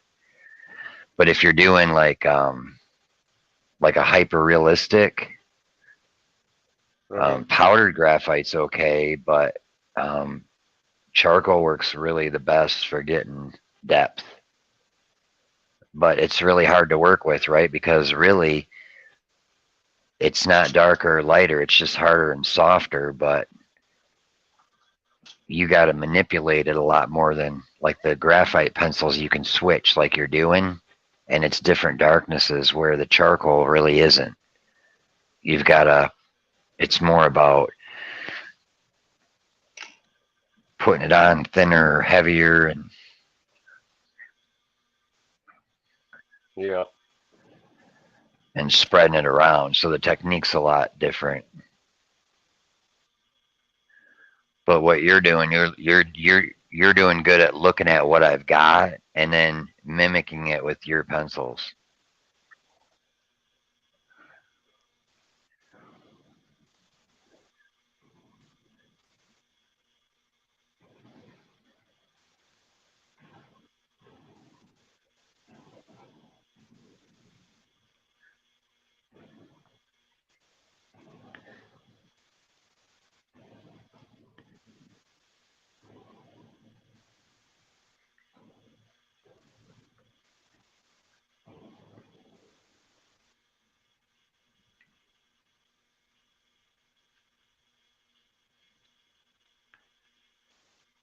But if you're doing like a hyper realistic, powdered graphite's okay, but charcoal works really the best for getting depth. But it's really hard to work with, right? Because really, it's not darker or lighter. It's just harder and softer, but you got to manipulate it a lot more than like the graphite pencils you can switch like you're doing, and it's different darknesses where the charcoal really isn't. You've got to, it's more about putting it on thinner or heavier and Yeah. and spreading it around. So the technique's a lot different. But what you're doing, you're doing good at looking at what I've got and then mimicking it with your pencils.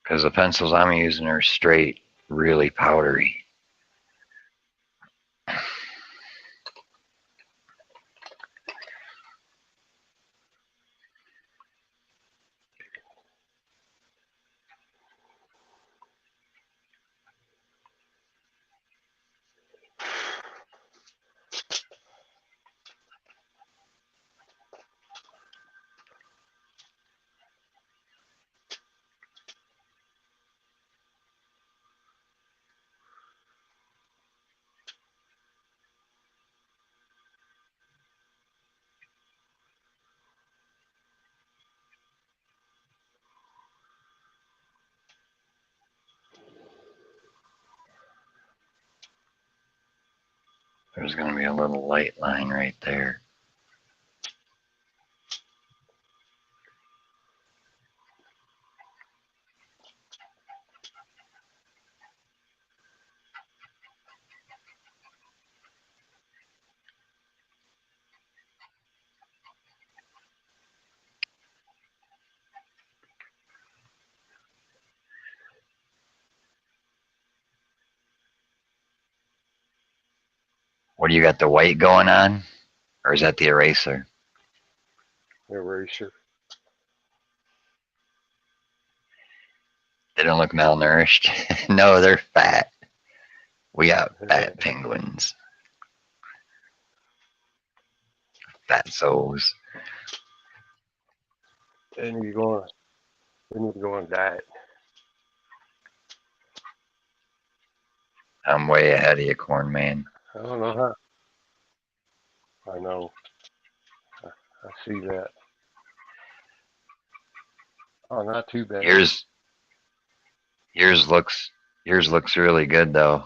Because the pencils I'm using are straight, really powdery. There's going to be a little light line right there. What do you got, the white going on? Or is that the eraser? Eraser. They don't look malnourished. No, they're fat. We got fat penguins. Fat souls. They need to go on diet. I'm way ahead of you, corn man. I don't know how. I know. I see that. Oh, not too bad. Yours looks really good though.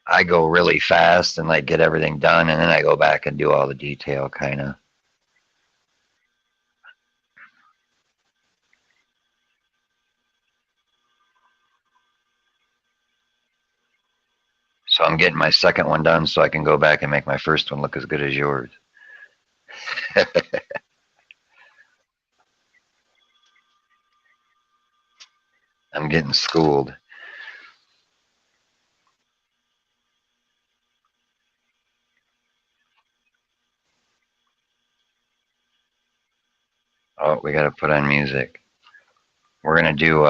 I go really fast and like get everything done, and then I go back and do all the detail kind of. So I'm getting my second one done so I can go back and make my first one look as good as yours. I'm getting schooled. Oh, we got to put on music. We're going to do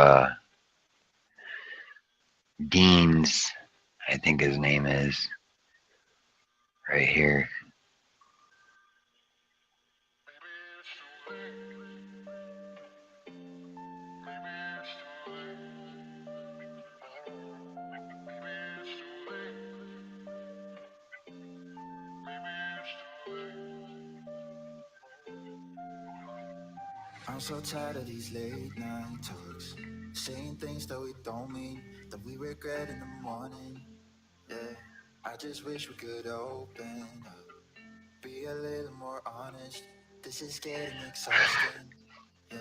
Dean's, I think his name is, right here. I'm so tired of these late night talks, saying things that we don't mean, that we regret in the morning. Yeah, I just wish we could open up, be a little more honest. This is getting exhausting. Yeah,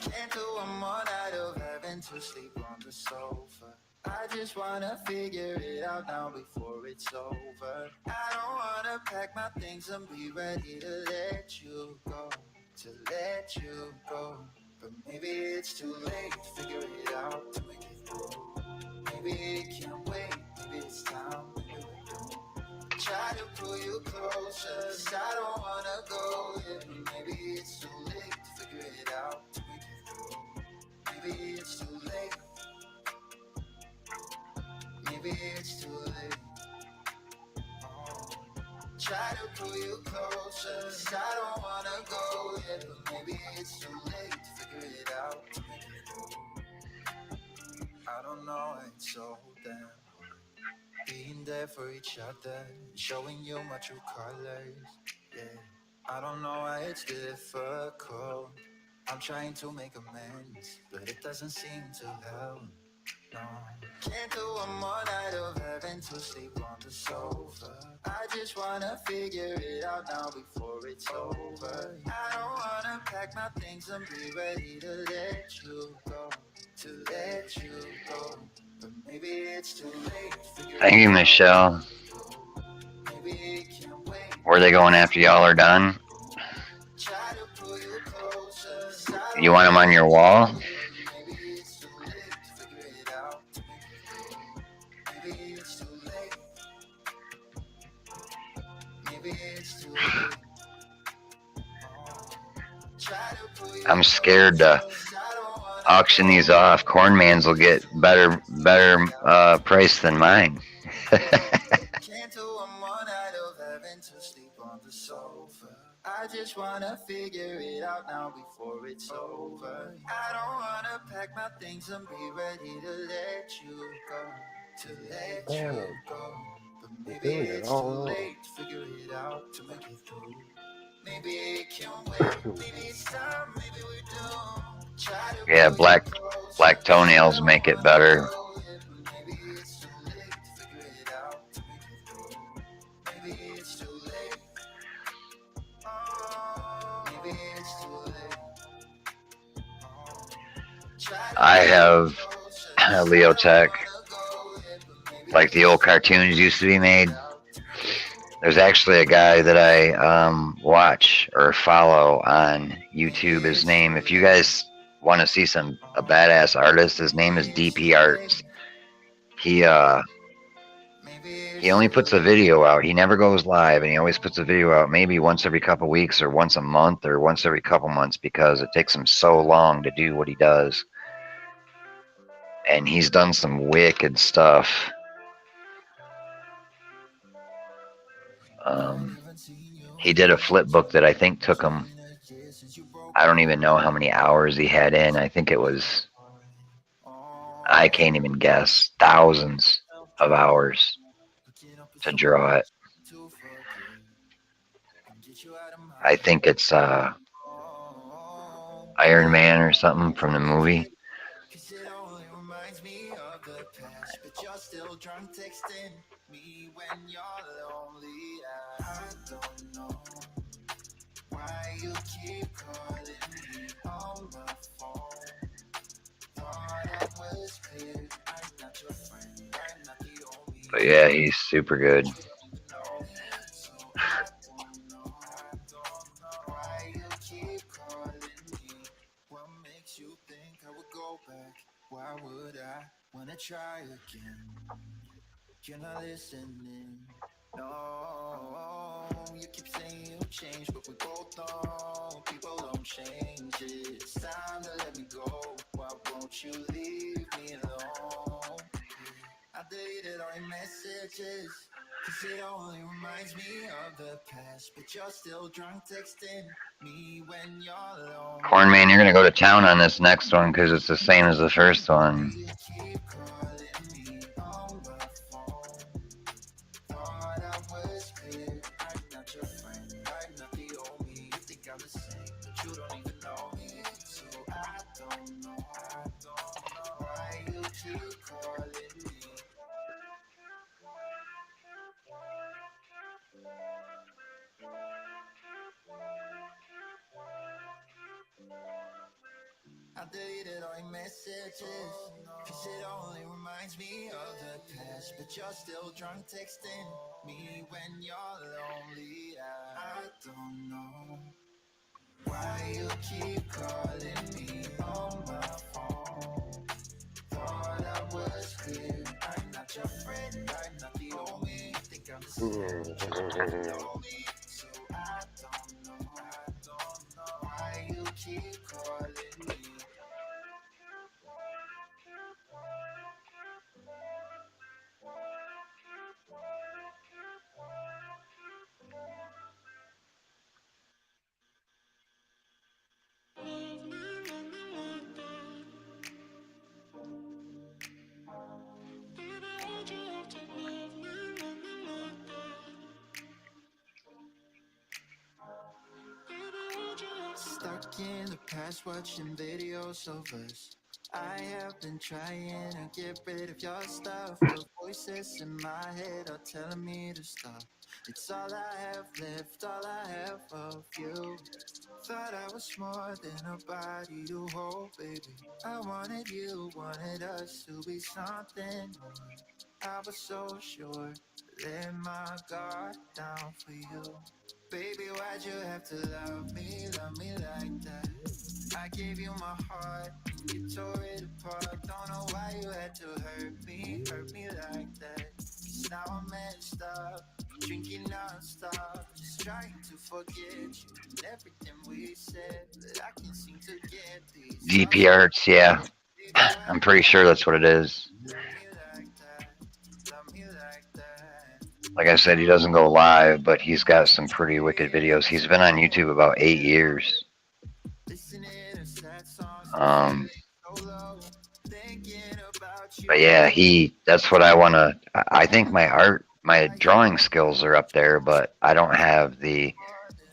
can't do one more night of having to sleep on the sofa. I just wanna figure it out now before it's over. I don't wanna pack my things and be ready to let you go, to let you go. But maybe it's too late to figure it out, to make it through. Maybe it can't wait, maybe it's time, maybe we don't. Try to pull you closer, 'cause I don't wanna go there. Maybe it's too late to figure it out, to make it through. Maybe it's too late. Maybe it's too late. Oh. Try to pull you closer, 'cause I don't wanna go there. But maybe it's too late to figure it out, to make it through. I don't know, it's so damn being there for each other, showing you my true colors. Yeah, I don't know why it's difficult. I'm trying to make amends, but it doesn't seem to help. No, can't do one more night of having to sleep on the sofa. I just wanna figure it out now before it's over. I don't wanna pack my things and be ready to let you go, to let you go. But maybe it's too late to figure Thank you, it out. Michelle. Maybe it can't wait. Where are they going after y'all are done? Try to pull you closer. You want them on your wall? Maybe it's too late to figure it out. Maybe it's too late. Maybe it's too late. I'm scared to auction these off. Cornmans will get better price than mine. Can't do one more night of having to sleep on the sofa. I just wanna figure it out now before it's over. I don't wanna pack my things and be ready to let you go, to let Man, you go. But I'm maybe doing it it's all too wrong. late to figure it out, to make it through. Maybe it can wait, maybe it's time, maybe we don't. Try to Yeah, pull you black closer. toenails make it better. Maybe it's too late to figure it out, to make it through. Maybe it's too late. Oh, maybe it's too late. Oh. I have Leo Tech, like the old cartoons used to be made. There's actually a guy that I watch or follow on YouTube. His name, if you guys want to see a badass artist, his name is DP Arts. He only puts a video out. He never goes live, and he always puts a video out maybe once every couple weeks or once a month or once every couple months because it takes him so long to do what he does. And he's done some wicked stuff. He did a flip book that I think took him, I don't even know how many hours he had in. I think it was, I can't even guess, thousands of hours to draw it. I think it's Iron Man or something from the movie. Cause it only reminds me of the past, but you're still drunk texting me when you're lonely. I don't know why you keep calling me on my phone. Thought I was clear, I'm not your friend, I'm not the only. But yeah, he's super good. So I don't know why you keep calling me. What makes you think I would go back? Why would I wanna try again? You're not listening. No, you keep saying you changed, but we both know people don't change. It's time to let me go. Why won't you leave me alone? I deleted all your messages, cause it only reminds me of the past. But you're still drunk texting me when you're alone. Cornman, you're going to go to town on this next one because it's the same as the first one. You keep calling me on my phone. Thought I was clear, I'm not your friend, I'm not the only. You think I'm the same, but you don't even know me. deleted all your messages, cause it only reminds me of the past. But you're still drunk texting me when you're lonely. I don't know why you keep calling me on my phone. Thought I was clear, I'm not your friend, I'm not the only. Think I'm just lonely, so I don't know why you keep calling me. Stuck in the past watching videos of us. I have been trying to get rid of your stuff. The voices in my head are telling me to stop. It's all I have left, all I have of you. Thought I was more than a body to hold, baby. I wanted you, wanted us to be something more. I was so sure, let my guard down for you. Baby, why'd you have to love me like that? I gave you my heart, and you tore it apart. Don't know why you had to hurt me like that. Cause now I'm messed up, drinking non-stop, just trying to forget you and everything we said. But I can't seem to get these DP Arts, yeah. I'm pretty sure that's what it is. Like I said, he doesn't go live, but he's got some pretty wicked videos. He's been on YouTube about 8 years. But yeah, that's what I want to, I think my drawing skills are up there, but I don't have the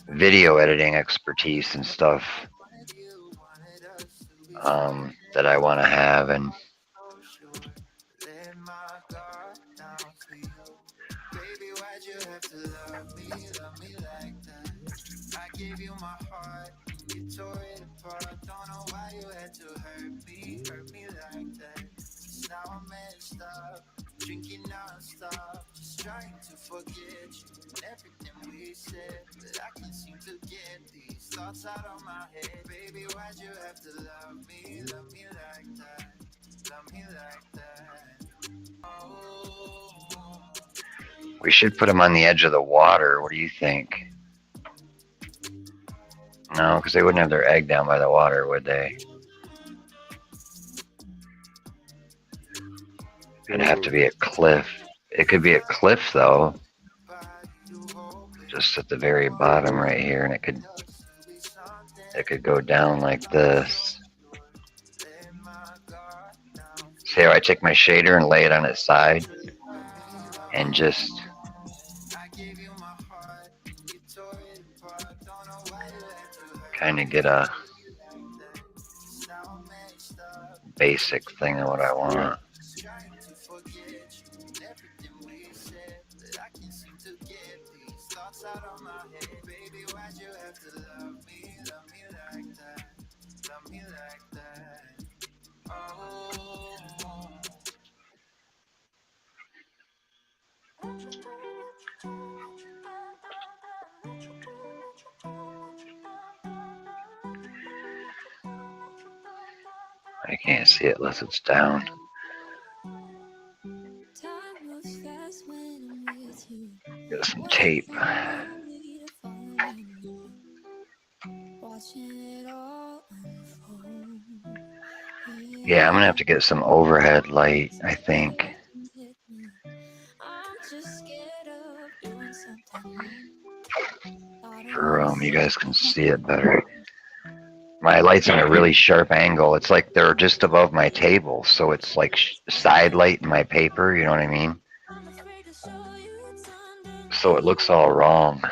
video editing expertise and stuff that I want to have. And I gave you my heart, you tore it apart. Don't know why you had to hurt me like that. Cause now I'm messed up, drinking non-stop, just trying to forget you and everything we said. But I can't seem to get these thoughts out of my head. Baby, why'd you have to love me like that? Love me like that. Oh. we should put him on the edge of the water. What do you think? No, because they wouldn't have their egg down by the water, would they? It'd have to be a cliff. It could be a cliff, though. Just at the very bottom right here, and it could go down like this. See how I take my shader and lay it on its side? And just kind of get a basic thing of what I want. I can't see it unless it's down. Get some tape. Yeah, I'm gonna have to get some overhead light, I think. For you guys can see it better. My light's on a really sharp angle. It's like they're just above my table, so it's like side light in my paper, you know what I mean? So it looks all wrong.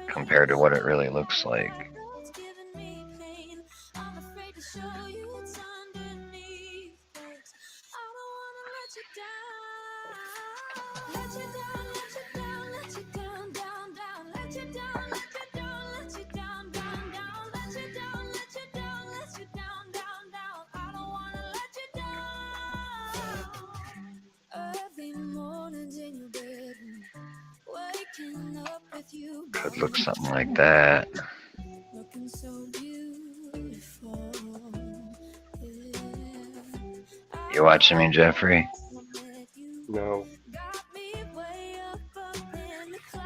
Compared to what it really looks like. Could look something like that. Looking so beautiful. You watching me, Jeffrey? No.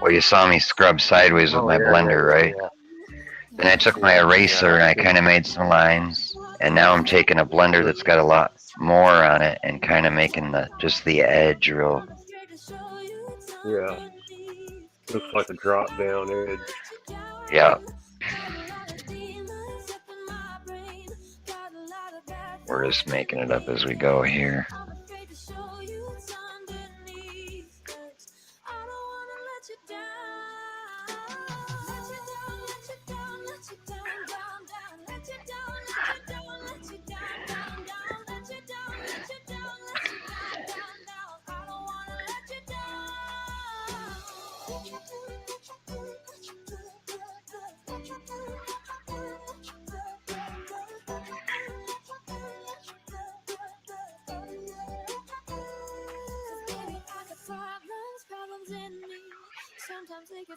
Well, you saw me scrub sideways with Oh, my yeah, blender, yeah, right? yeah, Then I took my eraser and I kind of made some lines. And now I'm taking a blender that's got a lot more on it and kind of making just the edge real. yeah. Looks like a drop down edge. Yeah. We're just making it up as we go here.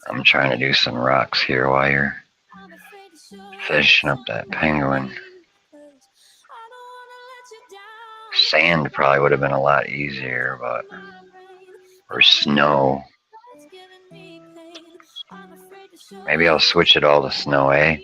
I'm trying to do some rocks here while you're fishing up that penguin. Sand probably would have been a lot easier, but or snow. Maybe I'll switch it all to snow, eh?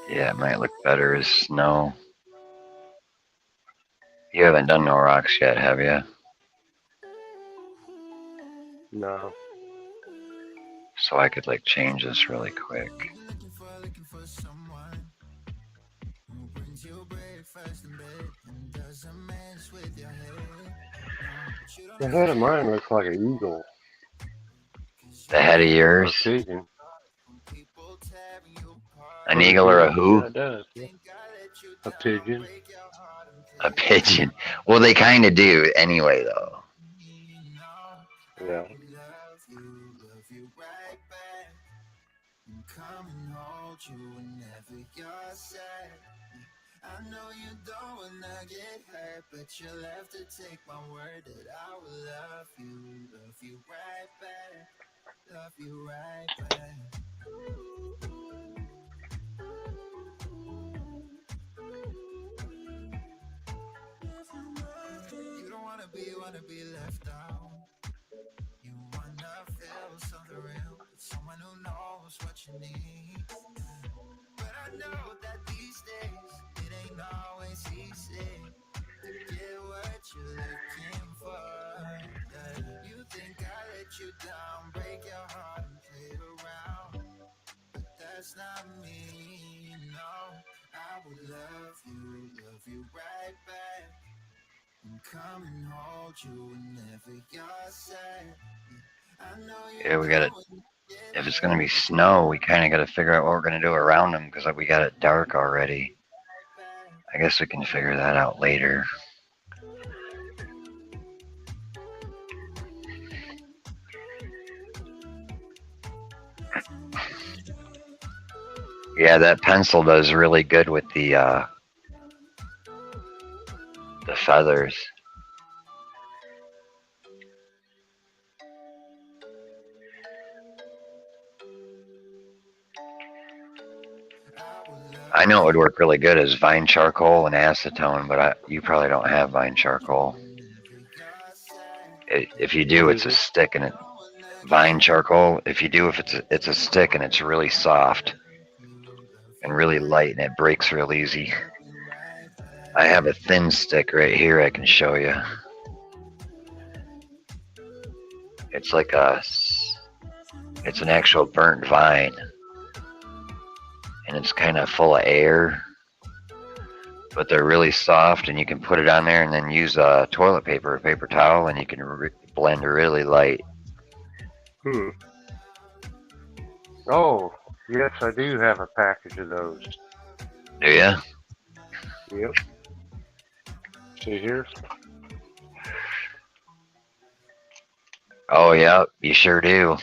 Yeah, it might look better as snow. You haven't done no rocks yet, have you? No. So I could like change this really quick. The head of mine looks like an eagle. The head of yours? A pigeon. An eagle or a who? Yeah, it does. Yeah. A pigeon. A pigeon. Well, they kind of do anyway, though. Yeah. I know you don't wanna get hurt, but you'll have to take my word that I will love you right back, love you right back. You don't wanna be left out. You wanna feel something real with someone who knows what you need. But I know that these days it ain't always easy to get what you're looking for. Yeah. You think I let you down, break your heart and play around, but that's not me. No, I would love you right back, and come and hold you whenever you're sad. Yeah, we got it. If it's going to be snow, we kind of got to figure out what we're going to do around them because we got it dark already. I guess we can figure that out later. Yeah, that pencil does really good with the feathers. I know it would work really good as vine charcoal and acetone, but you probably don't have vine charcoal. If you do, it's a stick, and vine charcoal. If you do, it's a stick, and it's really soft and really light, and it breaks real easy. I have a thin stick right here. I can show you. It's like it's an actual burnt vine. And it's kind of full of air, but they're really soft, and you can put it on there and then use toilet paper or paper towel, and you can blend really light. Oh, Yes, I do have a package of those. Do you? Yep. See here? Oh, yeah, you sure do.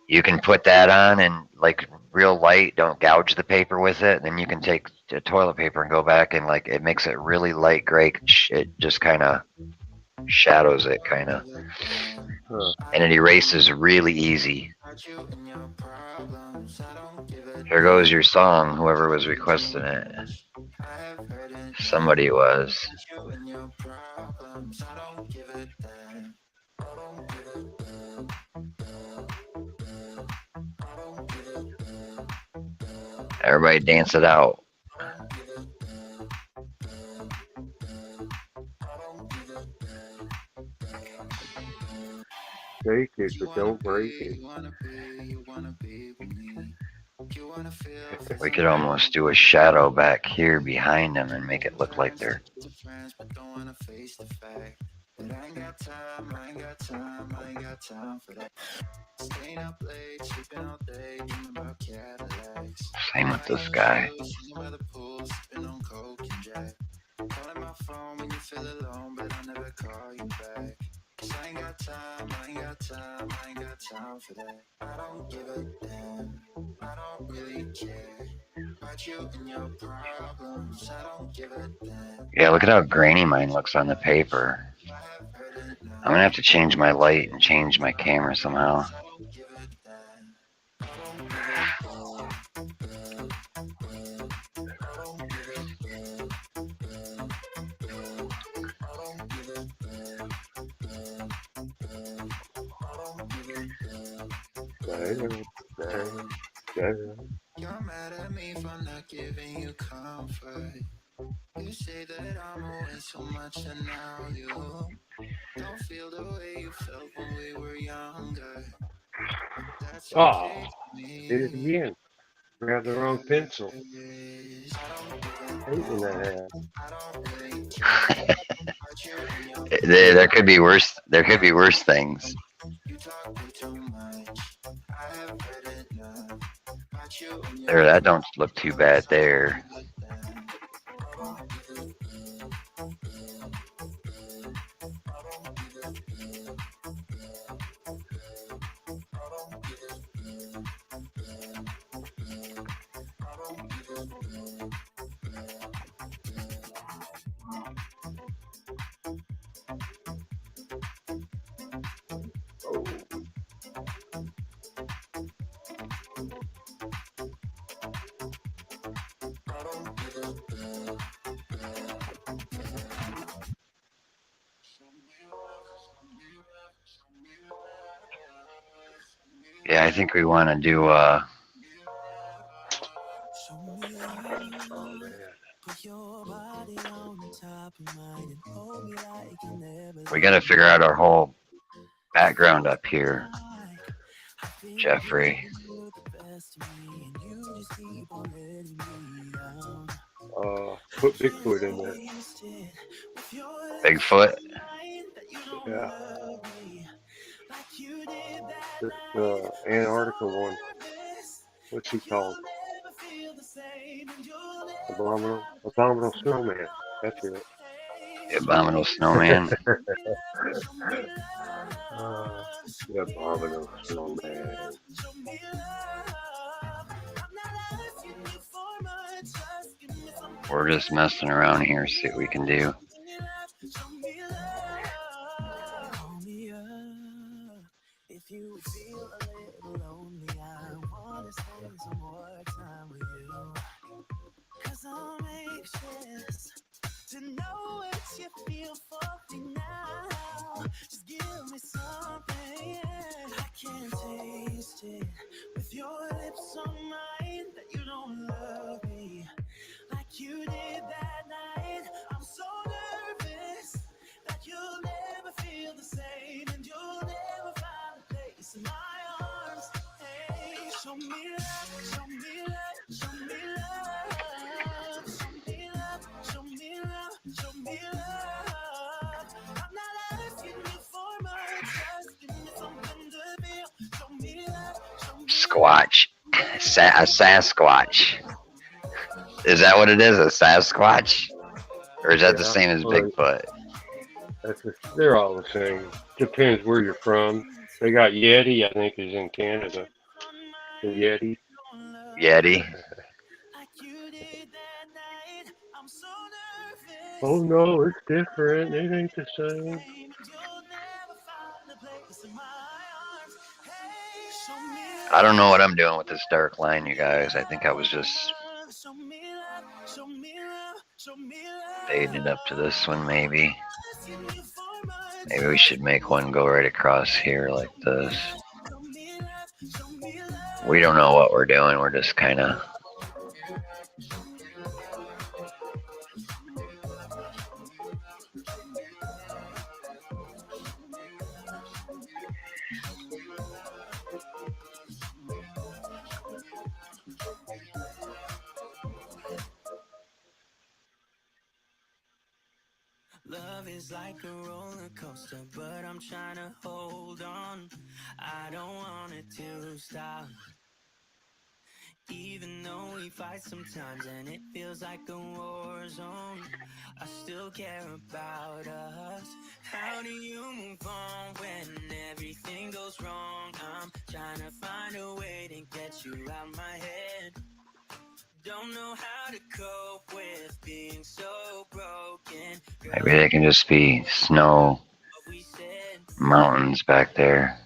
You can put that on and like real light, don't gouge the paper with it. Then you can take the toilet paper and go back and like it makes it really light gray. It just kind of shadows it, kind of. Huh. And it erases really easy. Here goes your song, whoever was requesting it. Somebody was. Everybody dance it out. Take it, but don't break it. We could almost do a shadow back here behind them and make it look like they're. Same with this guy. Yeah, look at how grainy mine looks on the paper. I'm gonna have to change my light and change my camera somehow. You're mad at me for not giving you comfort. You say that I'm always so much, and now you don't feel the way you felt when we were younger. That's Oh, okay to did it me. again. Grabbed the wrong pencil. Hating that There could be worse. There could be worse things. There, that don't look too bad there. Yeah, I think we want to do. We got to figure out our whole background up here, Jeffrey. Put Bigfoot in there. Bigfoot. Yeah. This Antarctica one. What's he called? Abominable snowman. That's it. The abominable snowman. The abominable snowman. We're just messing around here, see what we can do. If you feel a little lonely, I wanna spend some more time with you. 'Cause I'm anxious to know what you feel for me now. Just give me something I can taste it. With your lips on mine, that you don't love me like you did that night. I'm so nervous that you'll never feel the same, and you'll never find a place in my arms. Hey, show me love, show me love, show me love, show me love, show me love, show me love. I'm not asking you for much, just give me something to feel. Show me love, show me love. Squatch. A Sasquatch. Is that what it is? A Sasquatch? Or is that the Yeah, same as well, Bigfoot? they're all the same. Depends where you're from. They got Yeti, I think, is in Canada. The Yeti. Yeti? Oh no, it's different. It ain't the same. I don't know what I'm doing with this dark line, you guys. I think I was just fading it up to this one, maybe. Maybe we should make one go right across here like this. We don't know what we're doing. We're just kind of... Love is like a roller coaster, but I'm trying to hold on. I don't want it to stop. Even though we fight sometimes and it feels like a war zone, I still care about us. How do you move on when everything goes wrong? I'm trying to find a way to get you out my head. Don't know how to cope with being so broken. Maybe they can just be snow mountains back there.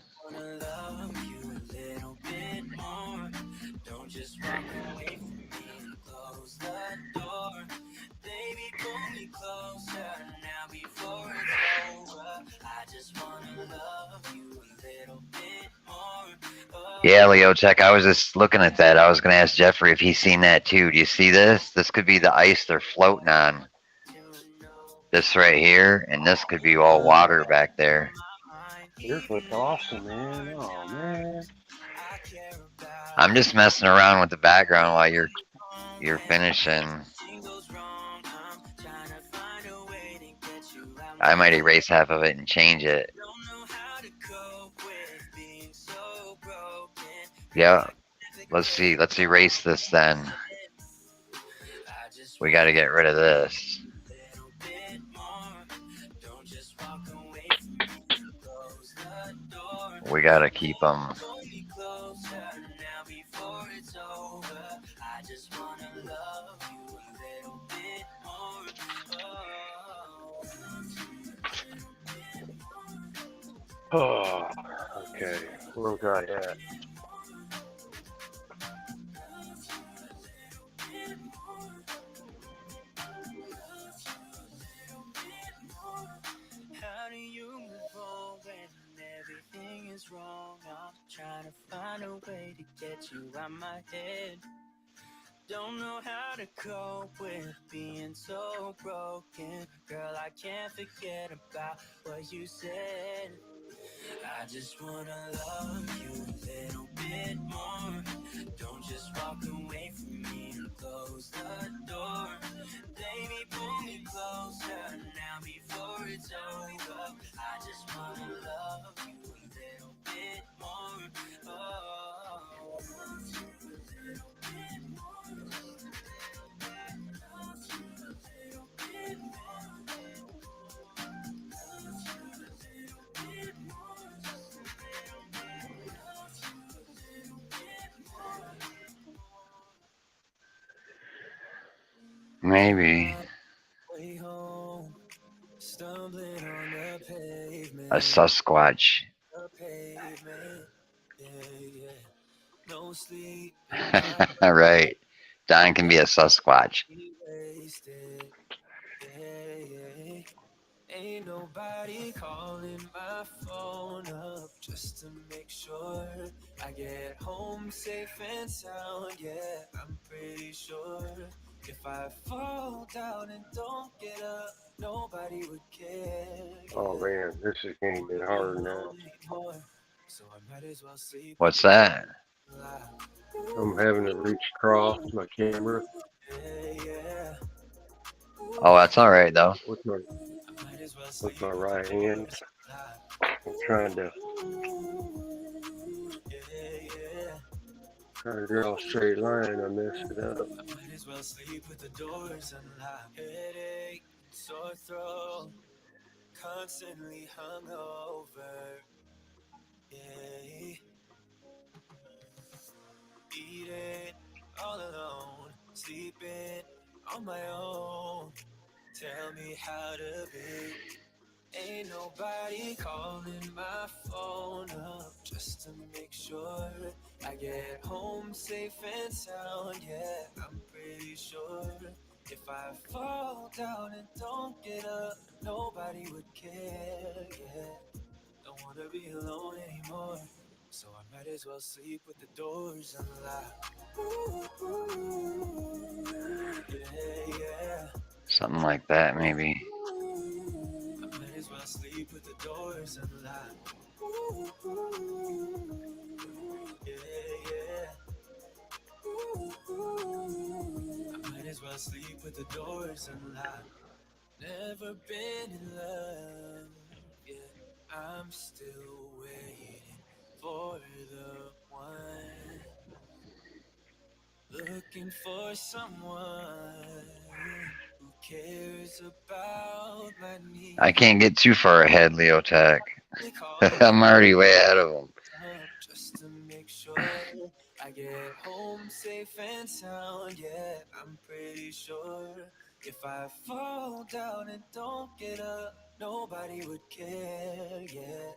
Yeah, Leo Tech, I was just looking at that. I was going to ask Jeffrey if he's seen that too. Do you see this? This could be the ice they're floating on. This right here, and this could be all water back there. Yours looks awesome, man. Oh, man. I'm just messing around with the background while you're finishing. I might erase half of it and change it. Yeah, let's see. Let's erase this then. We got to get rid of this. We got to keep them. Oh, okay. Where was I at? How do you move on when everything is wrong? I'm trying to find a way to get you out my head. Don't know how to cope with being so broken. Girl, I can't forget about what you said. I just wanna love you a little bit more. Don't just walk away from me and close the door. Baby, pull me closer now before it's over. I just wanna love you a little bit more. Oh, love you a little bit more. Love you a little bit more. Maybe a Sasquatch. All right. Don can be a Sasquatch. Ain't nobody calling my phone up just to make sure I get home safe and sound. Yeah, I'm pretty sure if I fall down and don't get up, nobody would care. Oh, man. This is getting a bit hard now. So I might as well sleep. What's that? I'm having to reach across my camera. Oh, that's all right though. With my right hand. I'm trying Trying to draw a straight line, I messed it up. I might as well sleep with the doors unlocked. Headache, sore throat, constantly hungover. Yeah, eating all alone, sleeping on my own. Tell me how to be. Ain't nobody calling my phone up just to make sure I get home safe and sound. Yeah, I'm pretty sure if I fall down and don't get up, nobody would care. Yeah, don't wanna be alone anymore, so I might as well sleep with the doors unlocked. Yeah, yeah. Something like that, maybe. I might as well sleep with the doors unlocked. Yeah, yeah. I might as well sleep with the doors unlocked. Never been in love, yeah. I'm still waiting for the one. Looking for someone who cares about my needs. I can't get too far ahead, Leo Tech. I'm already way ahead of them. Just to make sure I get home safe and sound. Yeah, I'm pretty sure if I fall down and don't get up, nobody would care. Yeah,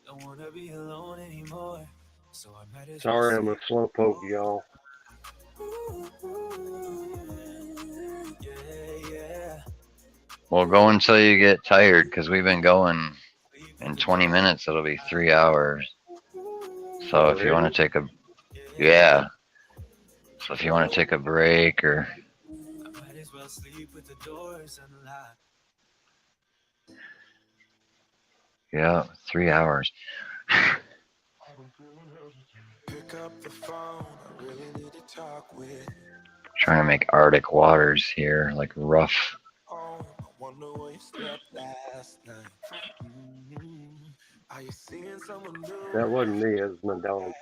don't wanna be alone anymore, so I might as well Sorry, I'm a sleep. slowpoke, y'all. Yeah, yeah. Well, go until you get tired, because we've been going. In 20 minutes, it'll be 3 hours. So if you want to Already? take a, yeah. So if you want to take a break or, I might as well sleep with the doors unlocked. yeah, 3 hours. Pick up the phone, I really need to talk with. Trying to make Arctic waters here, like rough. Oh, I wonder where you slept last night. Are you seeing someone new? That wasn't me, it was my dog.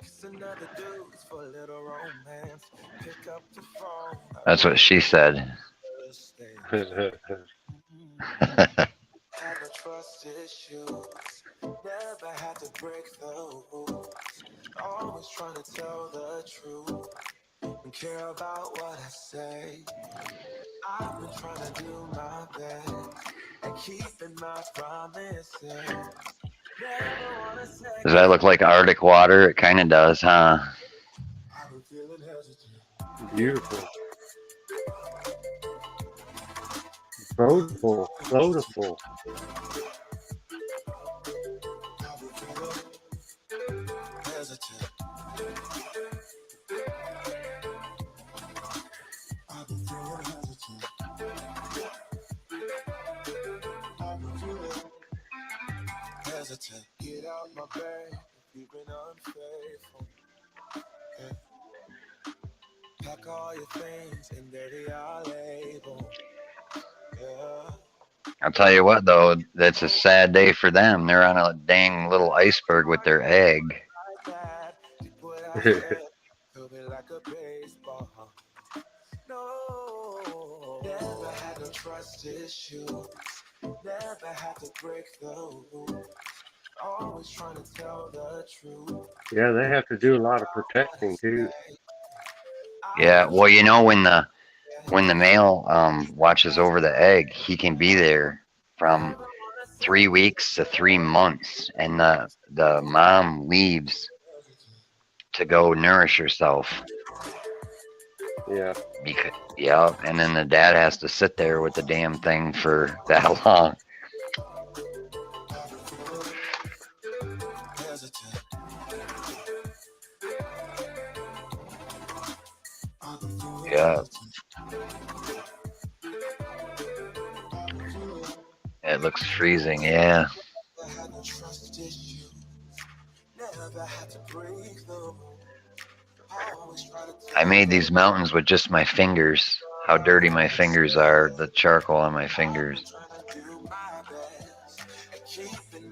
Kissing other dudes for a little romance. Pick up the phone. That's what she said. Had no trust issues. Never had to break the rules. Always trying to tell the truth and care about what I say. I've been trying to do my best and keeping my promises. Never wanna say Does that look like Arctic water? It kind of does, huh? I've been feeling hesitant. Beautiful. Beautiful. Beautiful. I've been feeling hesitant. I've been feeling hesitant. I've been feeling hesitant. Get out my bed if you've been unfaithful. Yeah. Pack all your things and there they are labeled. Yeah. I'll tell you what, though, that's a sad day for them. They're on a dang little iceberg with their egg. Like that, keep what I said. Could be like a baseball. No, never had no trust issues. Never had to break the rules. Always trying to tell the truth. Yeah, they have to do a lot of protecting too. Yeah, well, you know, when the male watches over the egg, he can be there from 3 weeks to 3 months, and the mom leaves to go nourish herself. Yeah. Because, yeah, and then the dad has to sit there with the damn thing for that long. Yeah. It looks freezing, yeah. I made these mountains with just my fingers. How dirty my fingers are, the charcoal on my fingers.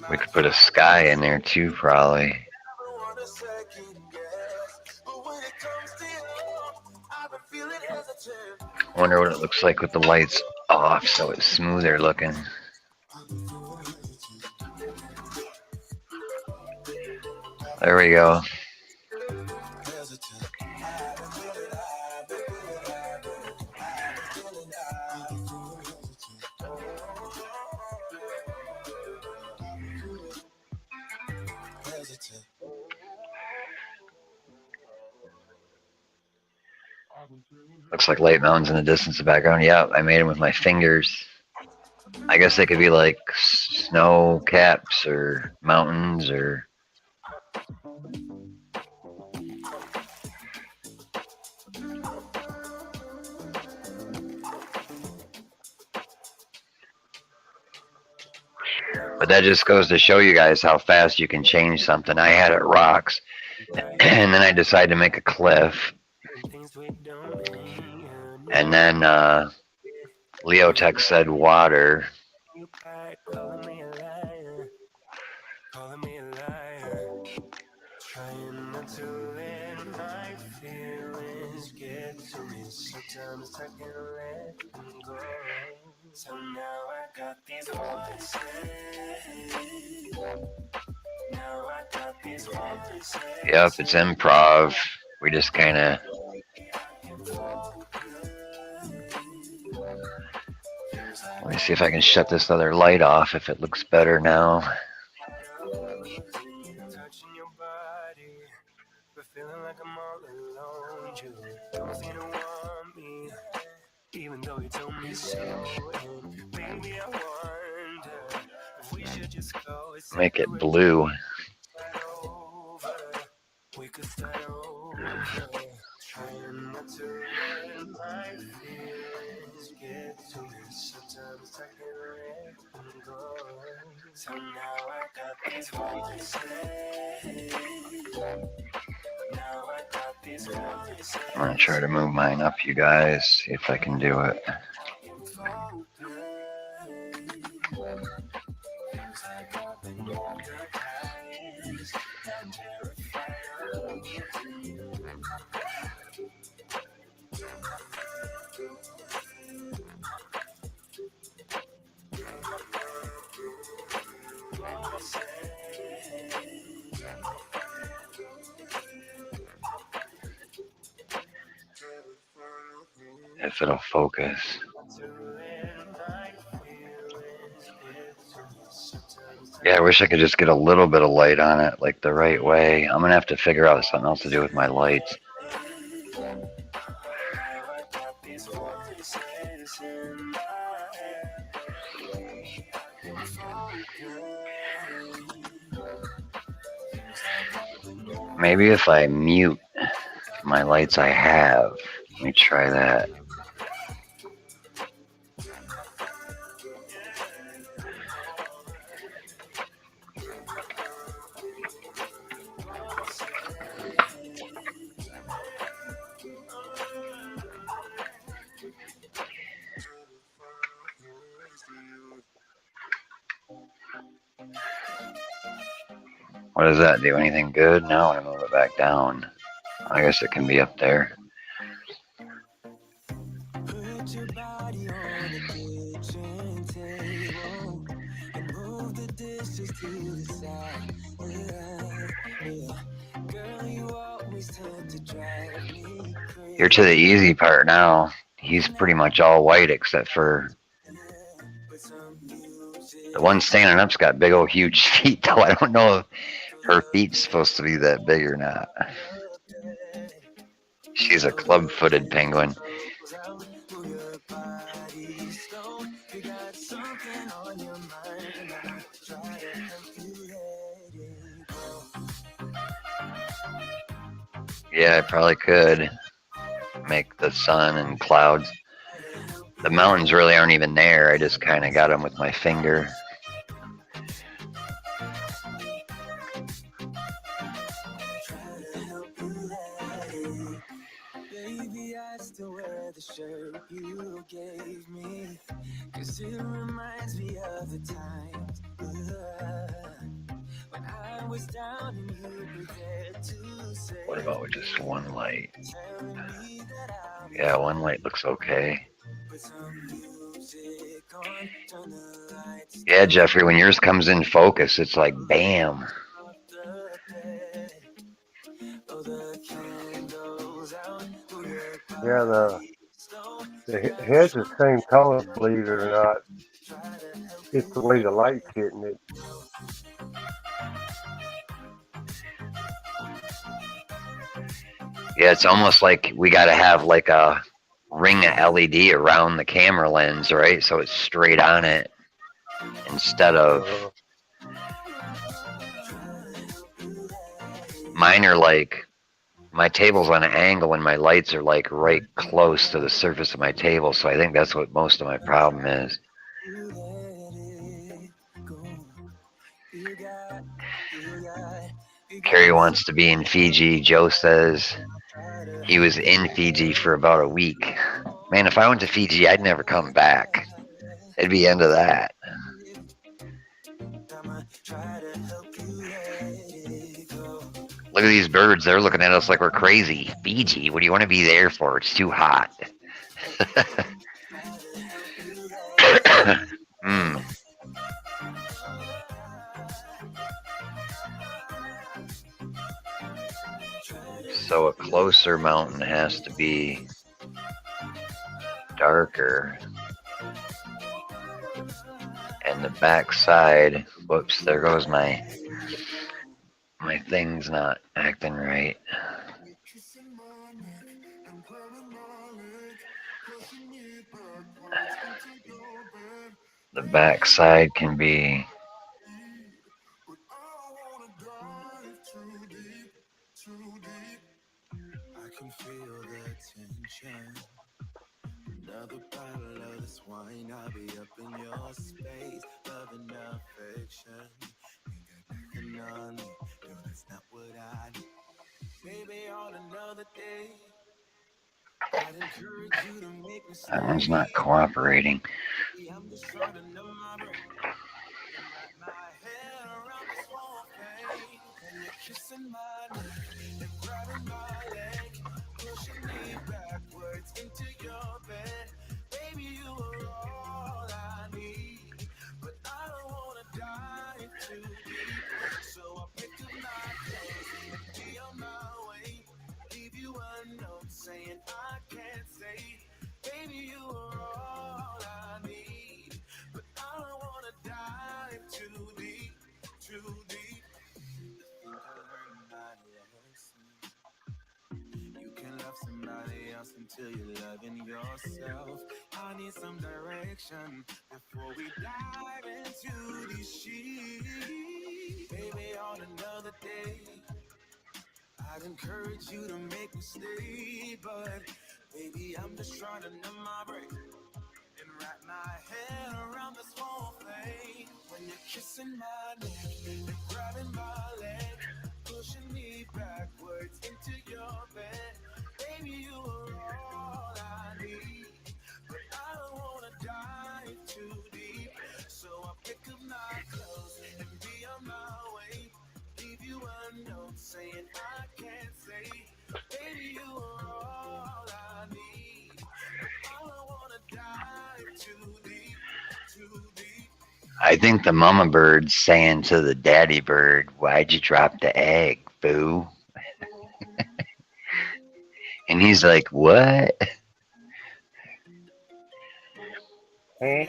We could put a sky in there too, probably. Wonder what it looks like with the lights off, so it's smoother looking. There we go. Looks like light mountains in the distance in the background. Yeah, I made them with my fingers. I guess they could be like snow caps or mountains or... But that just goes to show you guys how fast you can change something. I had it rocks, and then I decided to make a cliff. And then Leotech said water. So now I got these voices. Now I got these voices. Yep, it's improv. We just kind of... Let me see if I can shut this other light off if it looks better now. Touching your body, but feeling like I'm all alone. You don't seem to want me, even though you told me so. And baby, I wonder if we should just go. Make it blue. We could start over, trying not to let my feelings get to me. Sometimes I can't let them go. So now I got these voices. Now I got these voices. I'm going to try to move mine up, you guys, see if I can do it. If it'll focus. Yeah, I wish I could just get a little bit of light on it, like the right way. I'm going to have to figure out something else to do with my lights. Maybe if I mute my lights I have. Let me try that. What does that do? Anything good? No, I move it back down. I guess it can be up there. Put your body on the kitchen table and move the dishes to the side. Girl, you always tend to drive me crazy. You're to the easy part now. He's pretty much all white except for the one standing up's got big old huge feet, though. I don't know if her feet's supposed to be that big or not. She's a club-footed penguin. Yeah, I probably could make the sun and clouds. The mountains really aren't even there. I just kind of got them with my finger. Baby, I still wear the shirt you gave me, 'cause it reminds me of the times when I What about with just one light? Yeah, one light looks okay. Yeah, Jeffrey, when yours comes in focus, it's like bam. Yeah, the head's the same color, believe it or not. It's the way the light's hitting it. Yeah, it's almost like we got to have like a ring of LED around the camera lens, right? So it's straight on it instead of mine are like my table's on an angle and my lights are like right close to the surface of my table. So I think that's what most of my problem is. Carrie wants to be in Fiji. Joe says he was in Fiji for about a week. Man, if I went to Fiji, I'd never come back. It'd be the end of that. Look at these birds. They're looking at us like we're crazy. Fiji, what do you want to be there for? It's too hot. So a closer mountain has to be darker. And the back side, whoops, there goes my thing's not acting right. The back side can be another bottle of this wine, I'll be up in your space, love and affection. Ain't got nothing on me, no, that's not what I need. Baby, on another day, I'd encourage you to make me stay. That one's not cooperating. I'm just trying to know my brain and wrap my head around this whole thing. And you're kissing my neck and grabbing my leg, pushing me backwards into your bed. Baby, you are all I need, but I don't wanna dive too deep. So I'll pick up my clothes and be on my way. Leave you a note saying I can't say. Baby, you are all I need, but I don't wanna dive too deep, too deep. I think I learned my lesson. You can love somebody else until you're loving yourself. I need some direction before we dive into these sheets. Baby, on another day, I'd encourage you to make me stay, but baby, I'm just trying to numb my brain and wrap my head around this whole thing. When you're kissing my neck and grabbing my leg, pushing me backwards into your bed. Baby, you are all I need, but I don't wanna dive too deep. So I'll pick up my clothes and be on my way. Leave you a note saying I can't say. Baby, you are all I need, but I don't wanna dive too deep, too deep. I think the mama bird's saying to the daddy bird, why'd you drop the egg, boo? And he's like, what? Huh?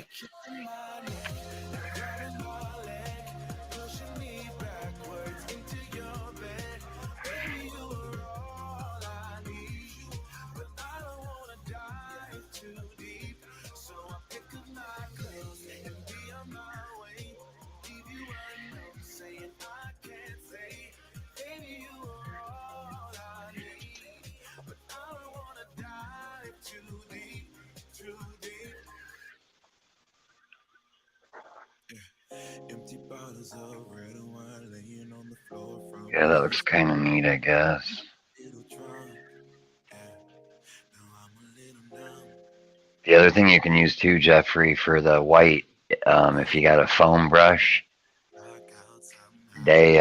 Empty bottles of red wine laying on the floor from Yeah, that looks kind of neat, I guess. The other thing you can use too, Jeffrey, for the white, if you got a foam brush, they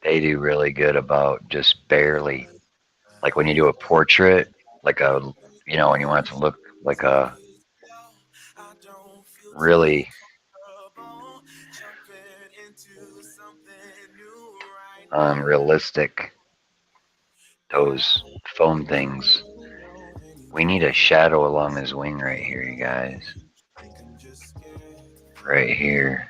They do really good about just barely, like when you do a portrait, like a, when you want it to look like a really unrealistic, those foam things. We need a shadow along his wing right here, you guys. Right here.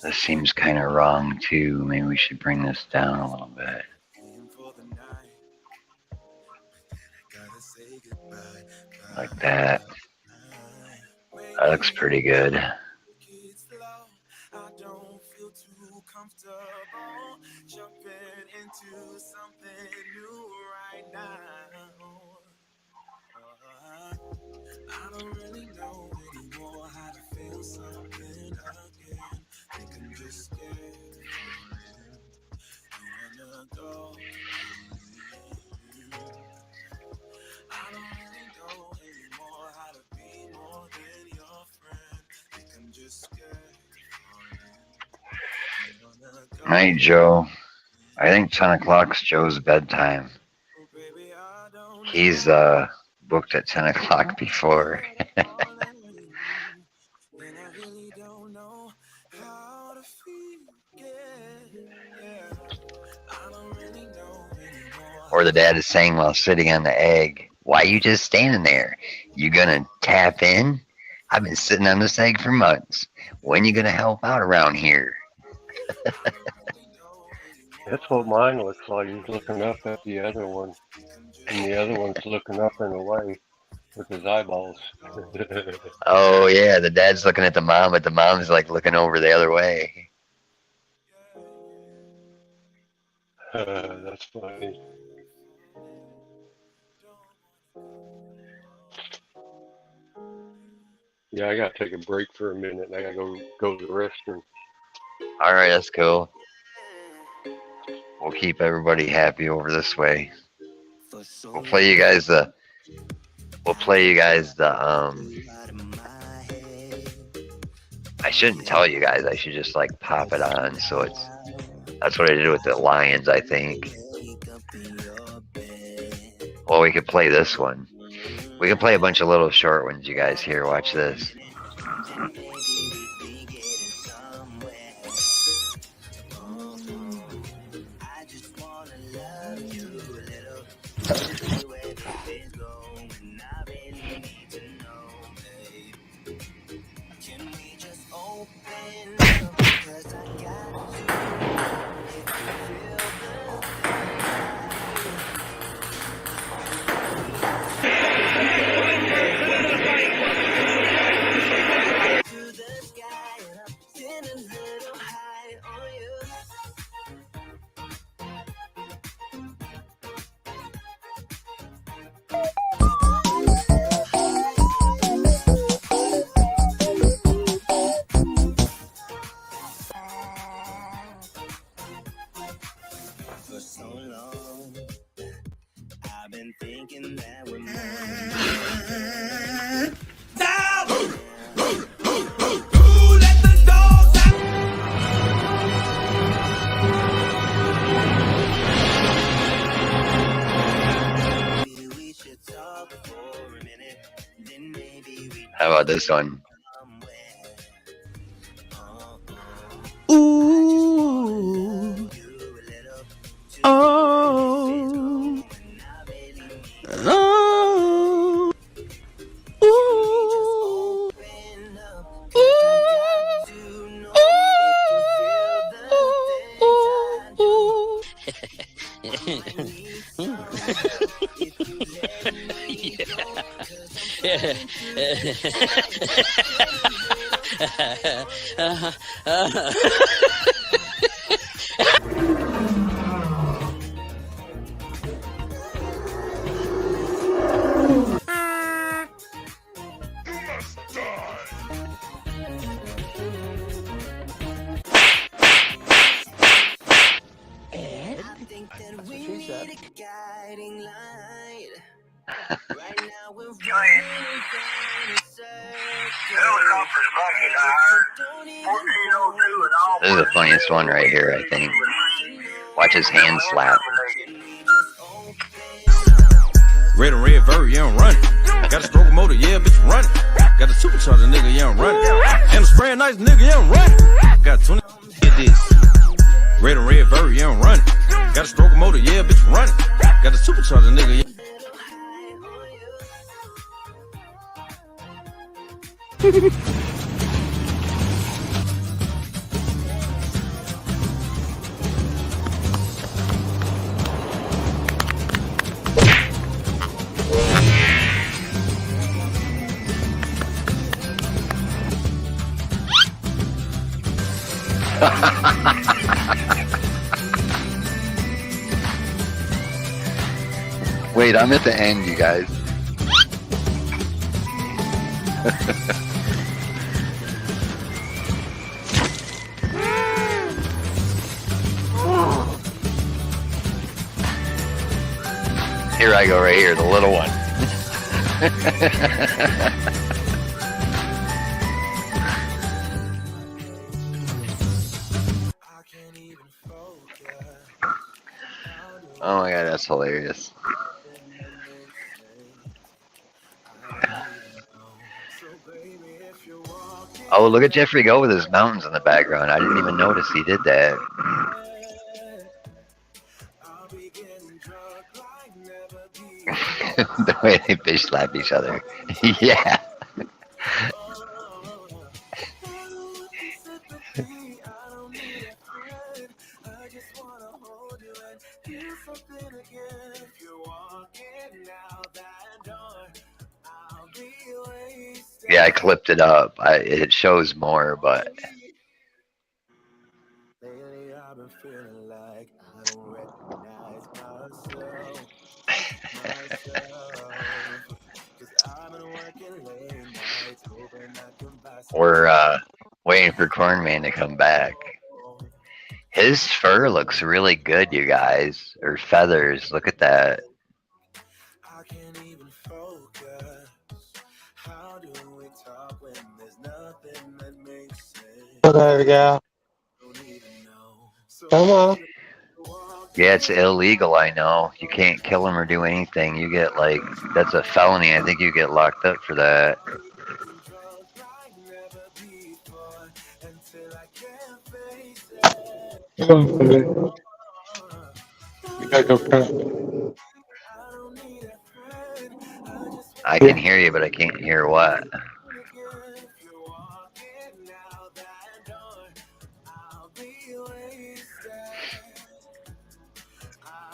This seems kind of wrong too. Maybe we should bring this down a little bit. Like that. That looks pretty good. I don't really know anymore how to feel something again. Think I'm just scared of falling. Don't wanna go. I don't really know anymore how to be more than your friend. Think I'm just scared of falling. Night, Joe. I think 10 o'clock's Joe's bedtime. He's booked at 10 o'clock before. Or the dad is saying while sitting on the egg, "Why you just standing there? You gonna tap in? I've been sitting on this egg for months. When you gonna help out around here?" That's what mine looks like. He's looking up at the other one, and the other one's looking up and away with his eyeballs. Oh yeah, the dad's looking at the mom, but the mom's like looking over the other way. That's funny. Yeah, I gotta take a break for a minute. I gotta go to the restroom. All right, that's cool. We'll keep everybody happy over this way. We'll play you guys the. I shouldn't tell you guys. I should just like pop it on. So that's what I did with the Lions, I think. Well, we could play this one. We can play a bunch of little short ones, you guys. Here, watch this. How about this one? Ooh. Oh. Oh. Ooh. This is the funniest one right here, I think. Watch his hand slap. Red and red vert, yeah, I'm running. Got a stroke motor, yeah, bitch, running. Got a supercharger, nigga, yeah, I'm running. And a spraying nice, nigga, yeah, I'm running. Got 20, get this. Red and red vert, yeah, I'm running. Got a stroke motor, yeah, bitch, running. Got a supercharger, nigga, yeah. Wait, I'm at the end, you guys. Here I go, right here, the little one. Oh my god, that's hilarious. Oh, look at Jeffrey go with his mountains in the background. I didn't even notice he did that. The way they fish slap each other. Yeah. Yeah, I clipped it up. It shows more, but we're waiting for Cornman to come back. His fur looks really good, you guys. Or feathers. Look at that. There we go. Come on. Yeah, it's illegal, I know. You can't kill him or do anything. You get, like, that's a felony. I think you get locked up for that. You gotta go cut. I can hear you, but I can't hear what.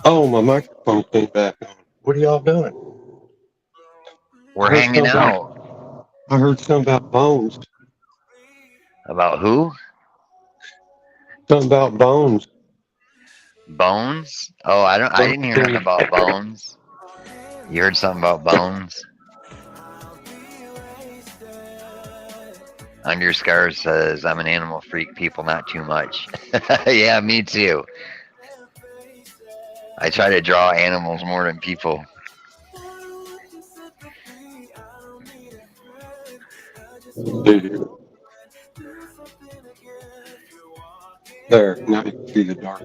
Oh, my microphone came back on. What are y'all doing? We're hanging out. I heard something about bones. About who? Something about bones. Bones? Oh, I didn't hear nothing about bones. You heard something about bones? Underscar says, I'm an animal freak, people not too much. Yeah, me too. I try to draw animals more than people. There, now you can see the dark.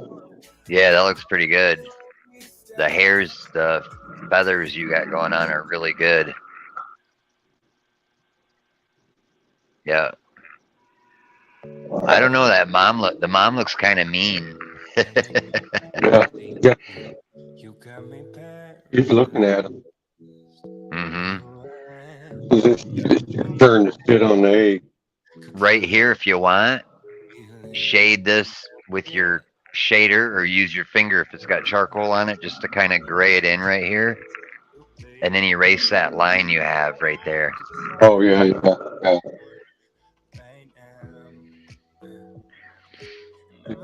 Yeah, that looks pretty good. The hairs, the feathers you got going on are really good. Yeah. I don't know, that mom the mom looks kind of mean. Yeah. He's looking at him. Mm-hmm. It's your turn to sit on the egg. Right here, if you want, shade this with your shader or use your finger if it's got charcoal on it, just to kind of gray it in right here. And then erase that line you have right there. Oh, yeah.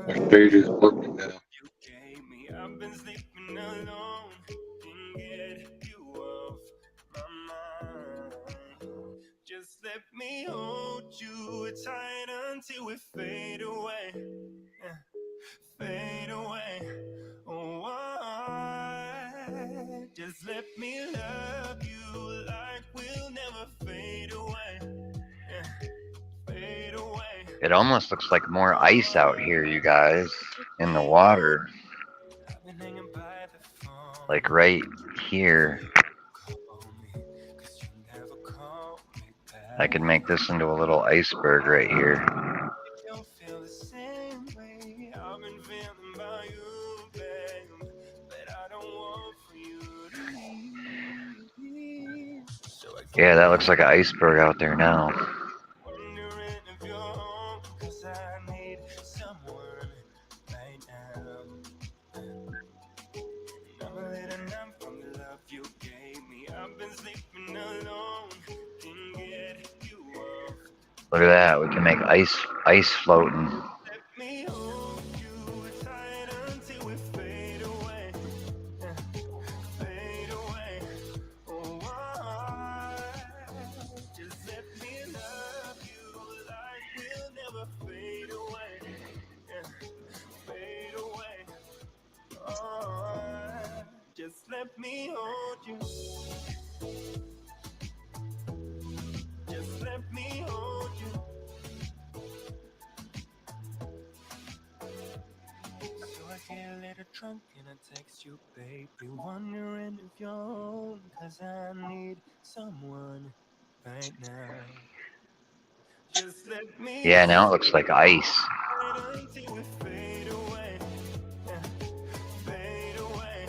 My shade is working now. Just let me hold you tight until we fade away. Fade away. Oh, It almost looks like more ice out here, you guys, in the water. Like right here. I could make this into a little iceberg right here. Yeah, that looks like an iceberg out there now. Look at that, we can make ice floating. Just let me hold you. Just let me hold you. So I get a little drunk and I text you, baby, wondering if you're home, 'cause I need someone right now. Just let me. Yeah, now it looks like ice. Until we fade away. Yeah. Fade away.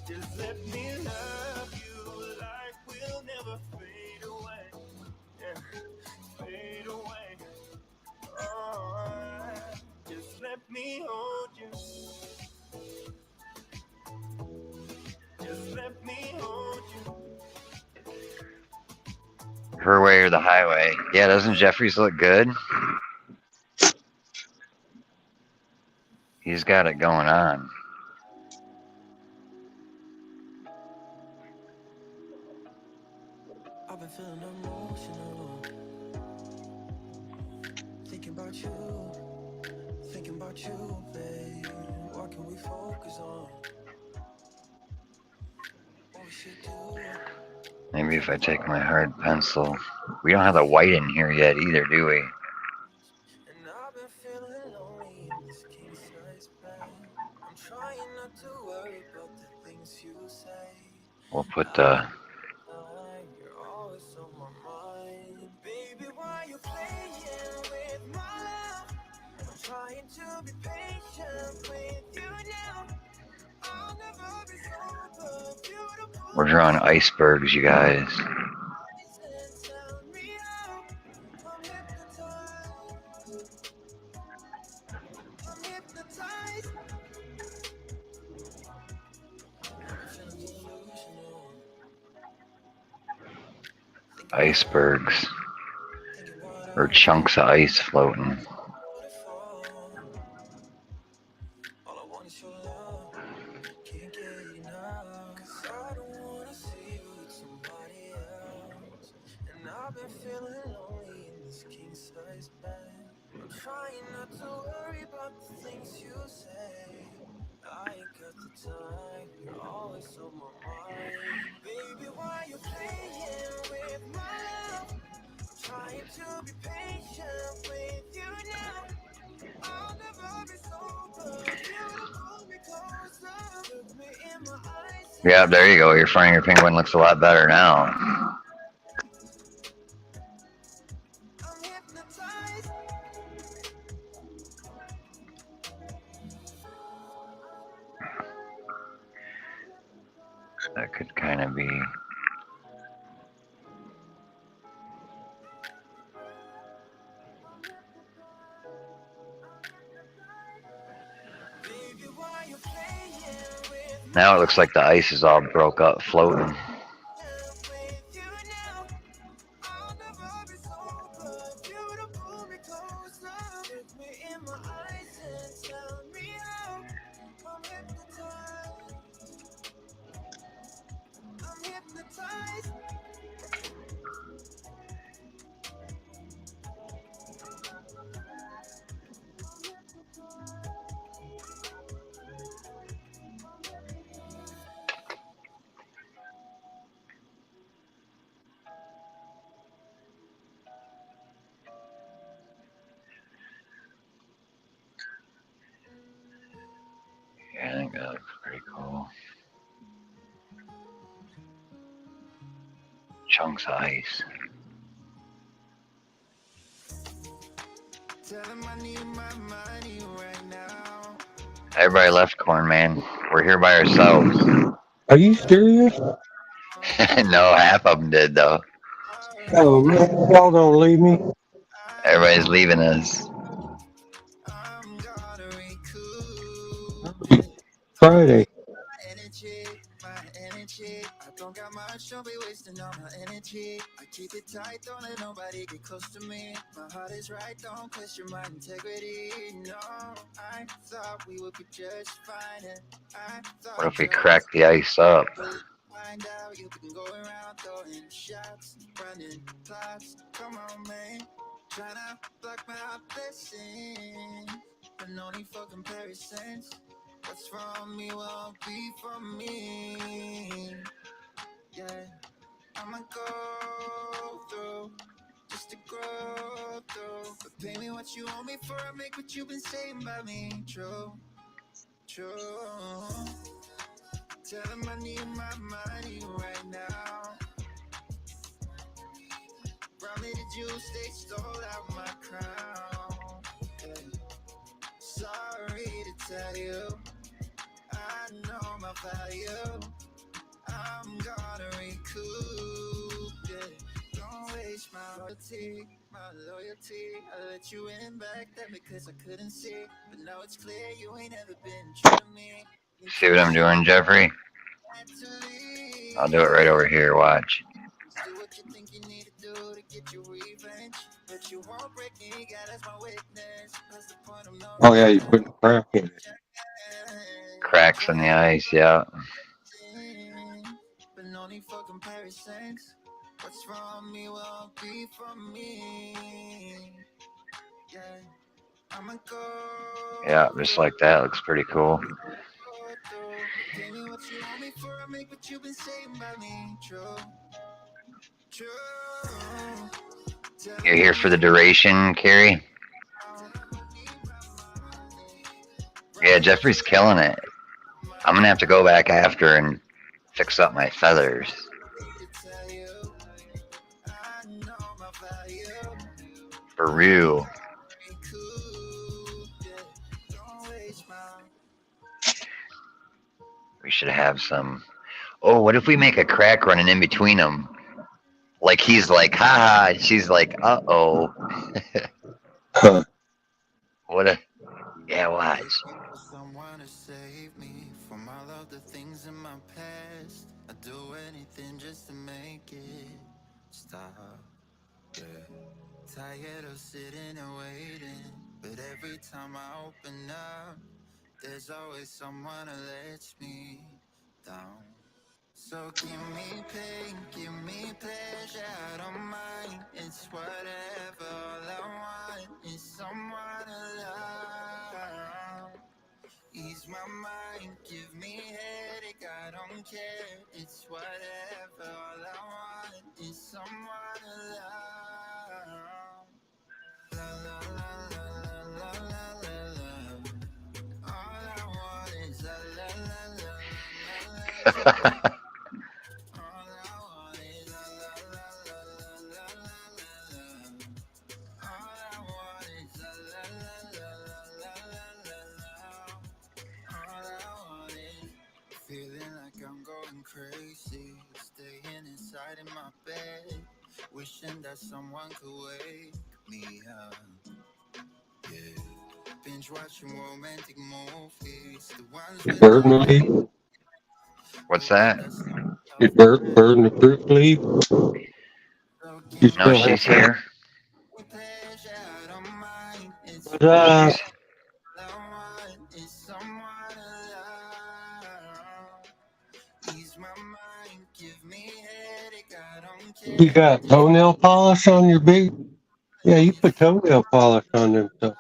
Just let me love you like we'll never fade away. Yeah. Fade away. Just let me hold you. Just let me hold you. Her way or the highway. Yeah, doesn't Jeffries look good? He's got it going on. I've been feeling emotional. Thinking about you, babe. What can we focus on? What we should do? Maybe if I take my hard pencil. We don't have the white in here yet either, do we? And I've been feeling lonely in this king size bed. I'm trying not to worry about the things you say. We'll put the... You're always on my mind. Baby, why you playing with my love? I'm trying to be patient with you now. I'll never be sober, beautiful. We're drawing icebergs, you guys. Tell me how. I'm hypnotized. I'm hypnotized. I'm feeling delusional. Icebergs. Or chunks of ice floating. All I want is your love. Can't get enough. 'Cause I don't wanna see you with somebody else. And I've been feeling lonely in this king size bed. I'm trying not to worry about the things you say. I ain't got the time. You're always on my mind. Baby, why you playing with my love? Trying to be patient with you now. I'll never be sober. Beautiful, be closer. Look me in my eyes. Yeah, there you go. Your frying your penguin looks a lot better now. I'm hypnotized. That could kind of be... Baby, why you playing with Now it looks like the ice is all broke up, floating. you now? I'll never be sober. Beautiful, be closer. Look me in my eyes and tell me how. I'm hypnotized. I'm hypnotized. Yeah, looks pretty cool. Chunks of ice. Everybody left Corn, man. We're here by ourselves. Are you serious? No, half of them did though. Oh man, y'all don't leave me. Everybody's leaving us. Friday. I don't got much, don't be wasting all my energy. I keep it tight, don't let nobody get close to me. My heart is right, don't question my integrity. No, I thought we would be just fine. I thought What if we crack the ice up? find out you can go around throwing shots, running plots. Come on, man, tryna block my blessings, but no need for comparisons. What's from me won't be from me. Yeah, I'ma go through just to grow through. But pay me what you owe me for, I make what you've been saying about me true, true. Tell them I need my money right now. Brought me the juice, they stole out my crown. Yeah. Sorry to tell you, I know my value. I'm gonna recoup, yeah. Don't waste my loyalty, my loyalty. I let you in back then because I couldn't see. But now it's clear you ain't ever been true to me. See what I'm doing, Jeffrey? I'll do it right over here, watch. Do what you think you need to do to get your revenge. But you won't break me, God as my witness. That's the point of no Oh yeah, you put the crack in it. Cracks in the ice, yeah. But no need for comparisons. What's from me won't be from me. Yeah, I'ma go. Yeah, just like that. Looks pretty cool. Pay me what you owe me for, I make what you've been saying about me true. True. You're here for the duration, Carrie? Yeah, Jeffrey's killing it. I'm gonna have to go back after and fix up my feathers. For real. We should have some. Oh, what if we make a crack running in between them? Like he's like, haha, she's like, uh-oh. Huh. What a, yeah, watch. Someone to save me from all of the things in my past. I do anything just to make it stop. Yeah. Tired of sitting and waiting, but every time I open up, there's always someone who lets me down. So give me pain, give me pleasure, I don't mind. It's whatever, all I want is someone to love. Ease my mind, give me headache, I don't care. It's whatever, all I want is someone to love. La la la la la la la la. All I want is la la la la la la la. Feeling like I'm going crazy, staying inside in my bed, wishing that someone could wake me up. Yeah, binge watching romantic movies, the ones Did bird leave? What's that? Did bird the fruit leave? You No, still she's have here. that? She's, You got toenail polish on your big? Yeah, you put toenail polish on them stuff.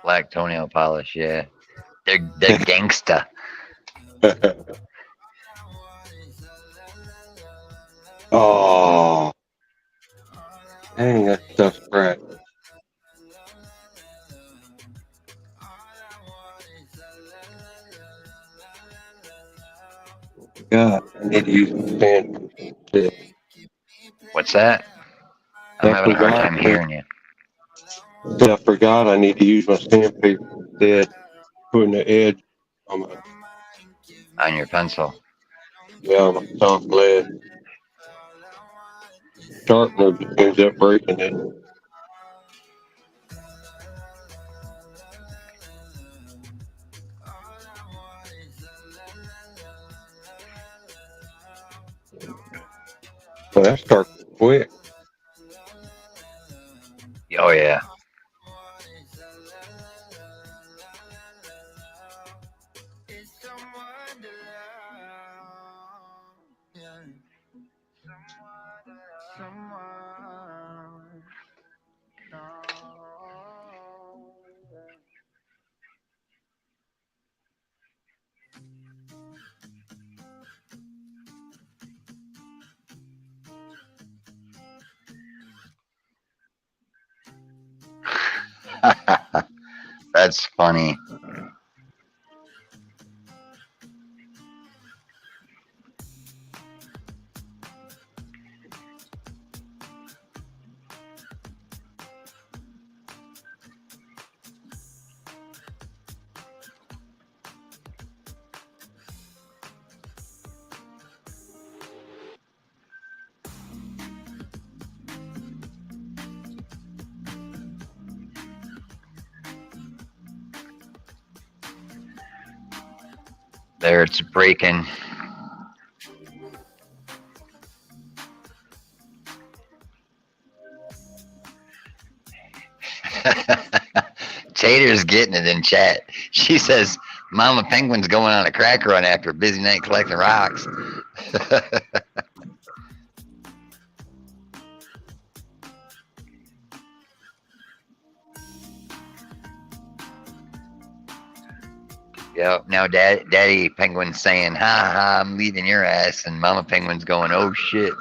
black toenail polish, yeah. They're gangsta. Oh, dang, that stuff's cracked. God, I need to use my pen. What's that? I'm I having a hard forgot. time hearing you. I forgot I need to use my sandpaper instead. Putting the edge on my On your pencil. my soft lead. Sharpener ends up breaking it. Well, that starts quick. Oh yeah. That's funny. There, it's breaking. Tater's getting it in chat. She says, Mama Penguin's going on a crack run after a busy night collecting rocks. Yep. Now Daddy Penguin's saying, ha ha, I'm leading your ass. And Mama Penguin's going, oh shit.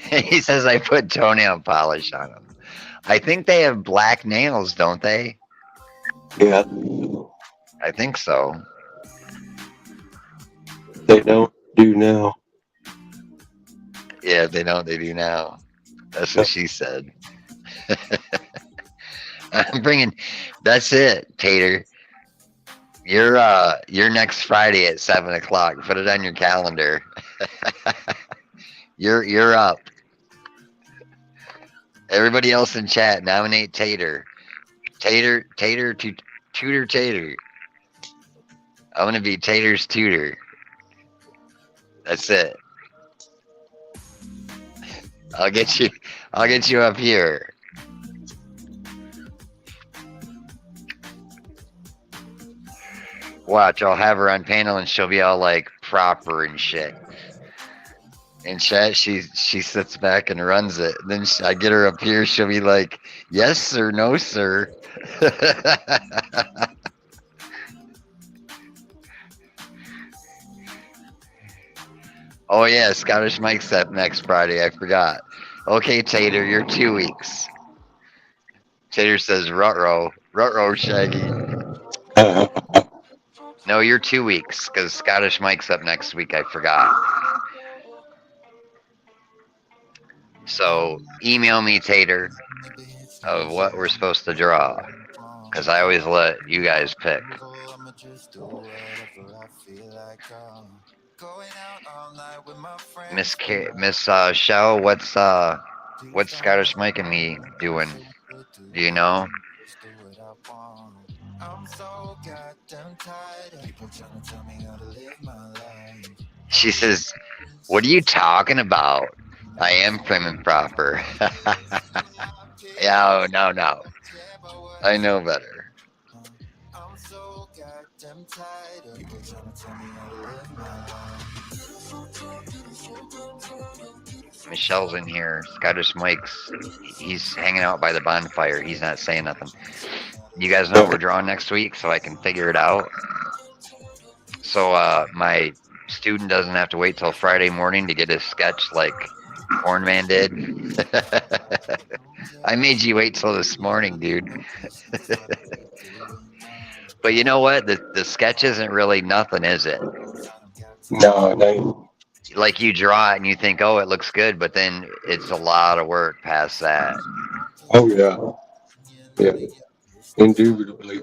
He says I put toenail polish on them. I think they have black nails, don't they? Yeah, I think so. they don't do now. Yeah, if they don't, they do now. That's what she said. I'm bringing. That's it, Tater. You're next Friday at 7:00. Put it on your calendar. You're up. Everybody else in chat, nominate Tater. Tater to tutor Tater. I'm gonna be Tater's tutor. That's it. I'll get you up here. Watch, I'll have her on panel and she'll be all like proper and shit. In chat, she sits back and runs it. And then I get her up here, she'll be like, yes sir, no sir. Oh yeah, Scottish Mike's up next Friday, I forgot. Okay, Tater, you're 2 weeks. Tater says, ruh-roh, Shaggy. No, you're 2 weeks, because Scottish Mike's up next week, I forgot. So, email me, Tater, of what we're supposed to draw, because I always let you guys pick. Miss Shell, what's Scottish Mike and me doing? Do you know? She says, what are you talking about? I am prim and proper. Yeah, no. I know better. Michelle's in here. Scottish Mike's, he's hanging out by the bonfire. He's not saying nothing. You guys know what we're drawing next week, so I can figure it out. So my student doesn't have to wait till Friday morning to get his sketch like Cornman did. I made you wait till this morning, dude. But you know what? The sketch isn't really nothing, is it? No, it ain't. Like you draw it and you think, oh, it looks good, but then it's a lot of work past that. Oh yeah, yeah, indubitably.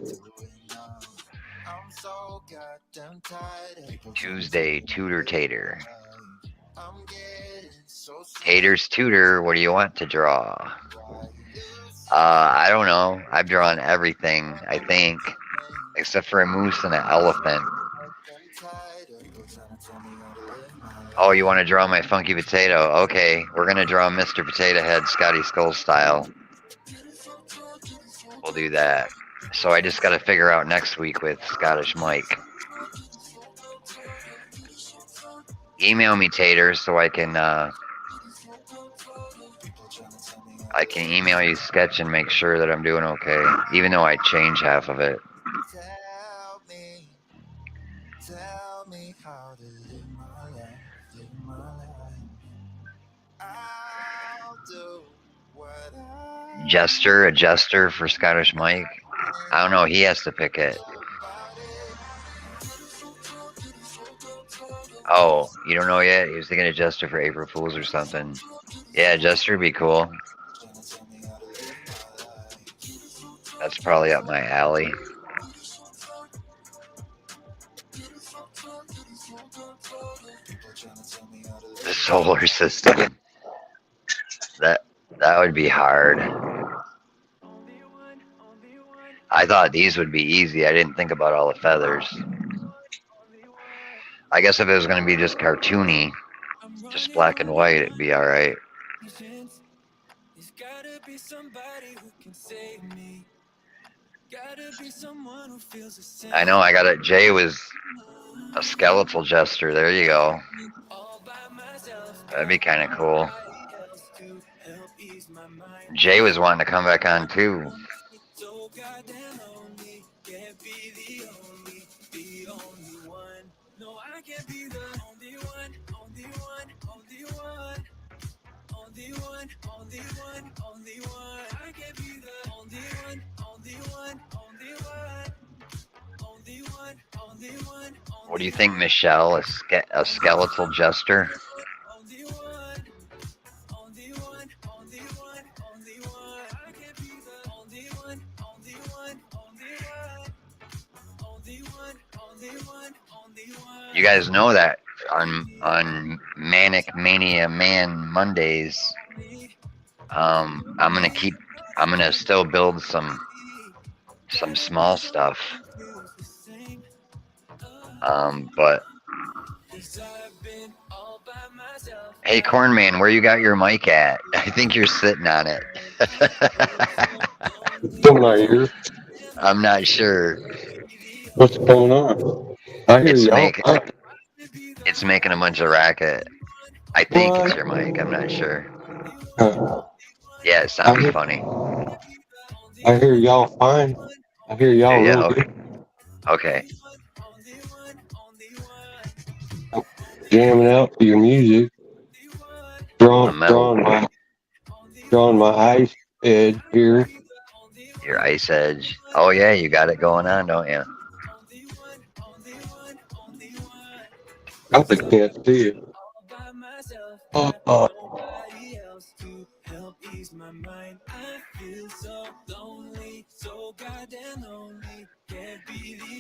Tuesday, tutor tater. Tater's tutor, what do you want to draw? I don't know. I've drawn everything, I think, except for a moose and an elephant. Oh, you want to draw my funky potato? Okay, we're going to draw Mr. Potato Head, scotteskullz style. We'll do that. So I just got to figure out next week with Scottish Mike. Email me, Tater, so I can email you sketch and make sure that I'm doing okay, even though I change half of it. Tell me how to live my life. I'll do what I Jester, a jester for Scottish Mike. I don't know, he has to pick it. Oh, you don't know yet? He was thinking of Jester for April Fools or something. Yeah, Jester would be cool. That's probably up my alley. The solar system. That would be hard. I thought these would be easy. I didn't think about all the feathers. I guess if it was going to be just cartoony, just black and white, it'd be alright. I know, I got it. Jay was a skeletal jester. There you go. That'd be kind of cool. Jay was wanting to come back on too. What do you think, Michelle? A skeletal jester? You guys know that on Manic Mania Man Mondays, I'm gonna still build some small stuff. But hey, Cornman, where you got your mic at? I think you're sitting on it. Still not here. I'm not sure. What's going on? I hear y'all. It's making a bunch of racket. I think What? it's your mic. I'm not sure. Uh, Yeah, it sounded funny. I hear y'all fine. I hear y'all Yeah, real okay. good. Okay. Jamming out to your music. Drawing my ice edge here. Your ice edge. Oh yeah, you got it going on, don't you? I think can't see it.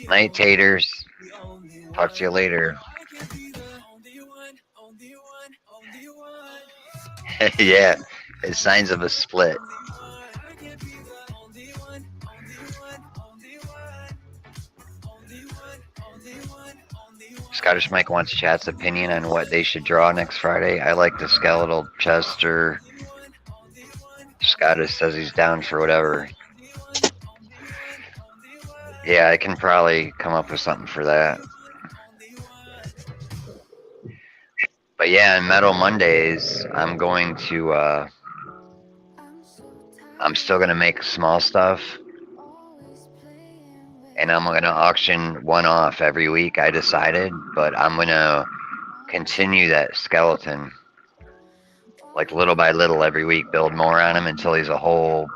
Night taters. Talk to you later. Yeah, it's signs of a split. Scottish Mike wants chat's opinion on what they should draw next Friday. I like the skeletal Chester. Scottish says he's down for whatever. Yeah, I can probably come up with something for that. But yeah, on Metal Mondays, I'm going to, I'm still going to make small stuff. and I'm going to auction one off every week, I decided, but I'm going to continue that skeleton, like little by little every week, build more on him until he's a whole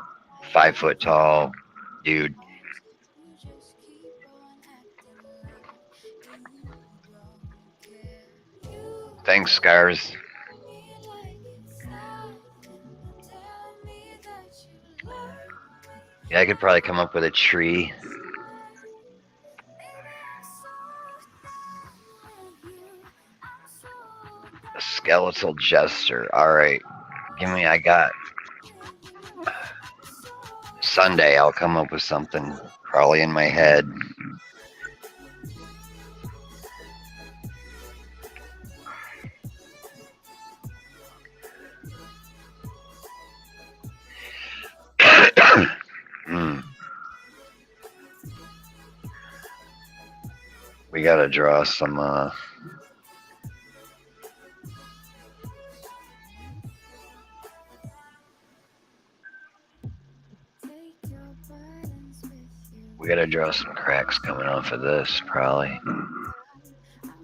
5 foot tall dude. Thanks, Scars. Yeah, I could probably come up with a tree. A skeletal jester. Alright. I got Sunday. I'll come up with something probably in my head. We gotta draw some we gotta draw some cracks coming off of this, probably.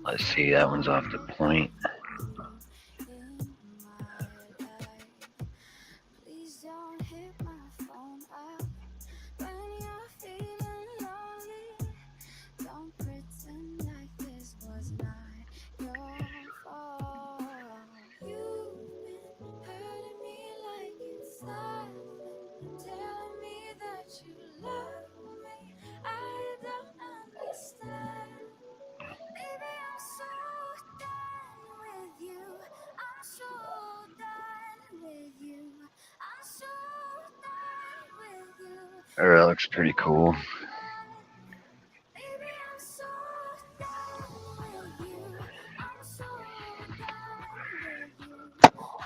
Let's see, that one's off the point. Oh, that looks pretty cool.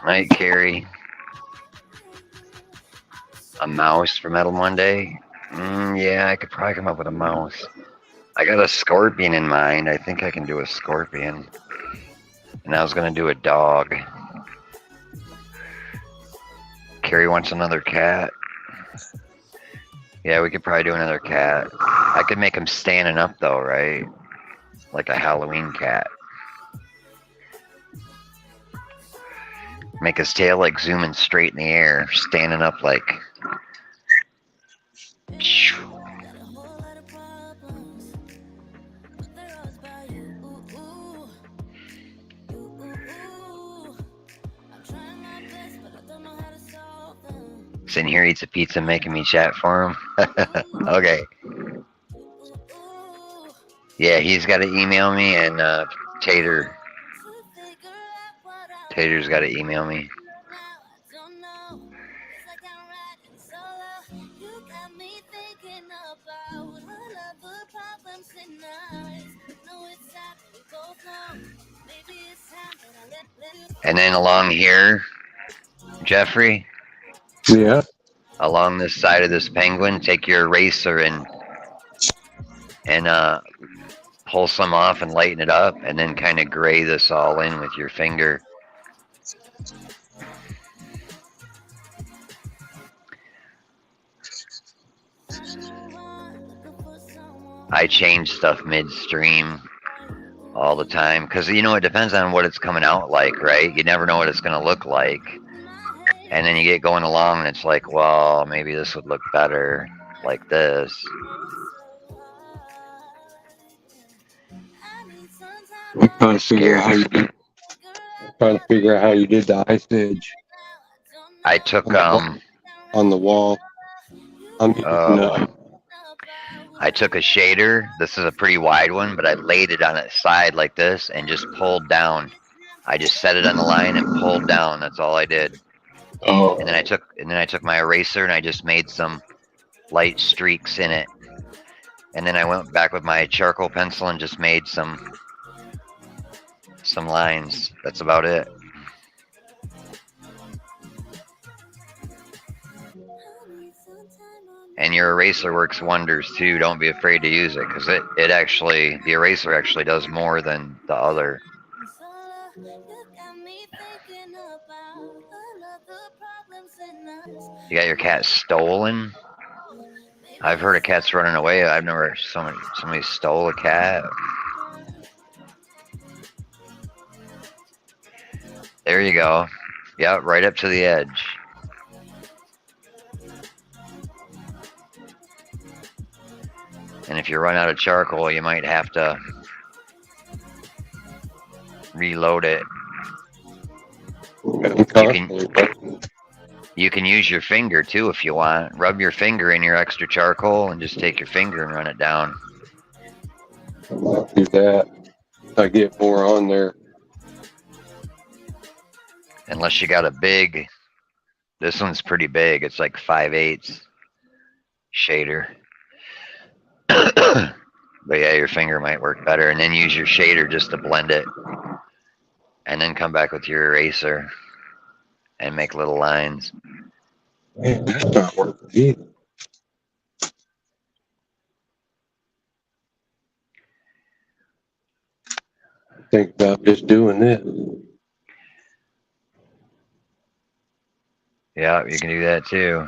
Might carry a mouse for Metal Monday. Yeah, I could probably come up with a mouse. I got a scorpion in mind. I think I can do a scorpion. And I was going to do a dog. Carrie wants another cat. Yeah, we could probably do another cat. I could make him standing up though, right? Like a Halloween cat. Make his tail like zooming straight in the air, standing up like. Sitting here, eats a pizza, making me chat for him. Okay. Yeah, he's got to email me, and Tater's got to email me. And then along here, Jeffrey. Yeah. Along this side of this penguin, take your eraser and pull some off and lighten it up, and then kind of gray this all in with your finger. I change stuff midstream all the time because, you know, it depends on what it's coming out like, right? You never know what it's going to look like. And then you get going along and it's like, well, maybe this would look better like this. I'm trying to figure out how you did the ice edge. I took on the wall. I took a shader. This is a pretty wide one, but I laid it on its side like this and just pulled down. I just set it on the line and pulled down. That's all I did. Oh. And then I took my eraser and I just made some light streaks in it. And then I went back with my charcoal pencil and just made some lines. That's about it. And your eraser works wonders too. Don't be afraid to use it, because the eraser actually does more than the other. You got your cat stolen? I've heard of cats running away. I've never somebody stole a cat. There you go. Yep, right up to the edge. And if you run out of charcoal, you might have to reload it. You can use your finger too if you want. Rub your finger in your extra charcoal and just take your finger and run it down. I might do that. I get more on there. Unless you got a big, this one's pretty big. It's like 5/8 shader. But yeah, your finger might work better. And then use your shader just to blend it. And then come back with your eraser and make little lines. Man, that's not working either. Think about just doing this. Yeah, you can do that too.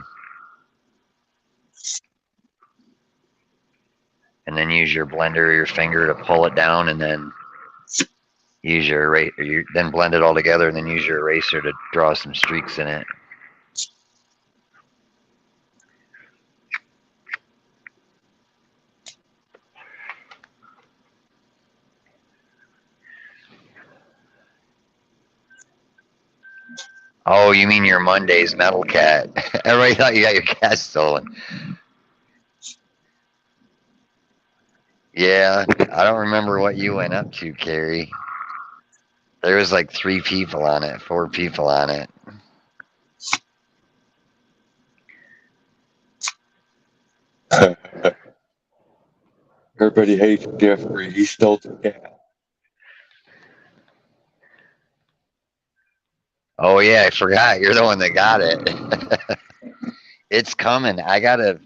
And then use your blender or your finger to pull it down, and then use your eraser. Then blend it all together, and then use your eraser to draw some streaks in it. Oh, you mean your Monday's metal cat? Everybody thought you got your cat stolen. Yeah, I don't remember what you went up to, Carrie. There was like 3 people on it, 4 people on it. Everybody hates Jeffrey. He stole the cat. Oh yeah, I forgot. You're the one that got it. It's coming. I gotta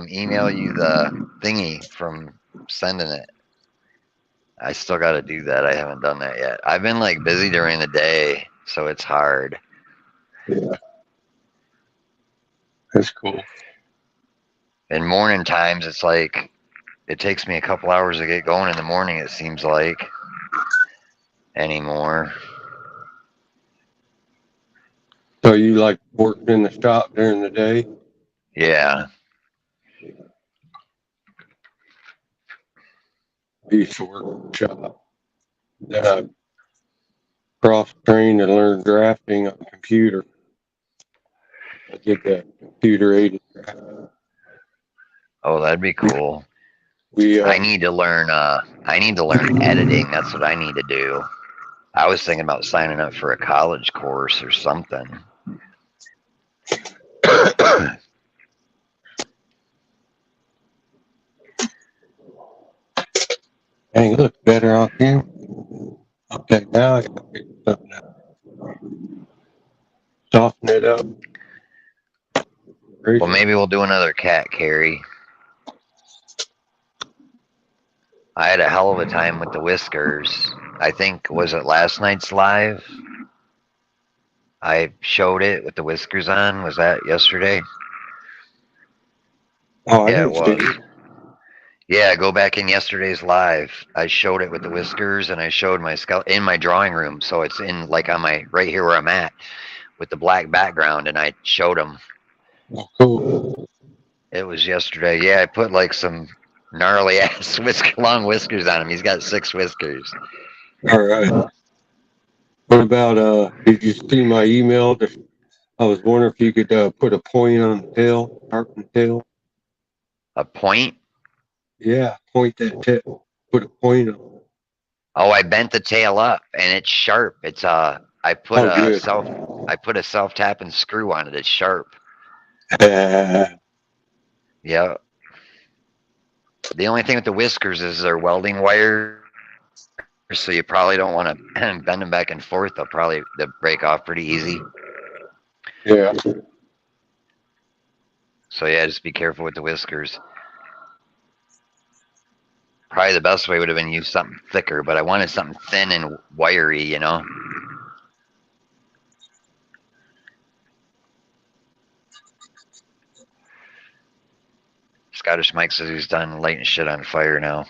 email you the thingy from sending it. I still gotta do that. I haven't done that yet. I've been like busy during the day, so it's hard. Yeah. That's cool. In morning times, it's like it takes me a couple hours to get going in the morning, it seems like, anymore. So you like working in the shop during the day? Yeah. I used to work in the shop. Then I cross-trained and learned drafting on the computer. I did that computer-aided drafting. Oh, that'd be cool. We I need to learn editing. That's what I need to do. I was thinking about signing up for a college course or something. Dang, it looks better on camera. Okay, now I gotta figure something out. Soften it up. Well, maybe we'll do another cat, Carrie. I had a hell of a time with the whiskers. I think, was it last night's live? I showed it with the whiskers on. Was that yesterday? Oh, Yeah, it was. Yeah, go back in yesterday's live. I showed it with the whiskers, and I showed my skull in my drawing room. So it's in like on my right here where I'm at with the black background, and I showed him. Oh, cool. It was yesterday. Yeah, I put like some gnarly ass long whiskers on him. He's got 6 whiskers. All right. What about, did you see my email? I was wondering if you could put a point on the tail, darken tail. A point? Yeah, point that tail. Put a point on it. Oh, I bent the tail up and it's sharp. It's I put a self-tapping screw on it. It's sharp. Yeah. The only thing with the whiskers is they're welding wire, so you probably don't want to bend them back and forth. They'll break off pretty easy. Yeah. So yeah, just be careful with the whiskers. Probably the best way would have been use something thicker, but I wanted something thin and wiry, you know. It's Scottish Mike says he's done lighting shit on fire now.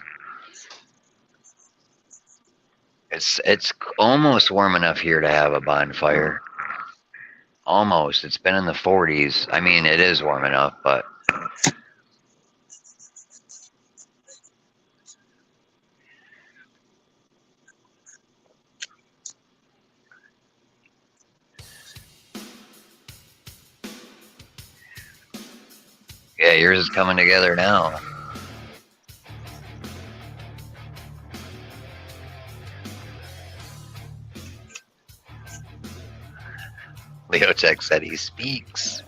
It's almost warm enough here to have a bonfire. Almost. It's been in the 40s. I mean, it is warm enough, but yeah, yours is coming together now. Leotech said he speaks.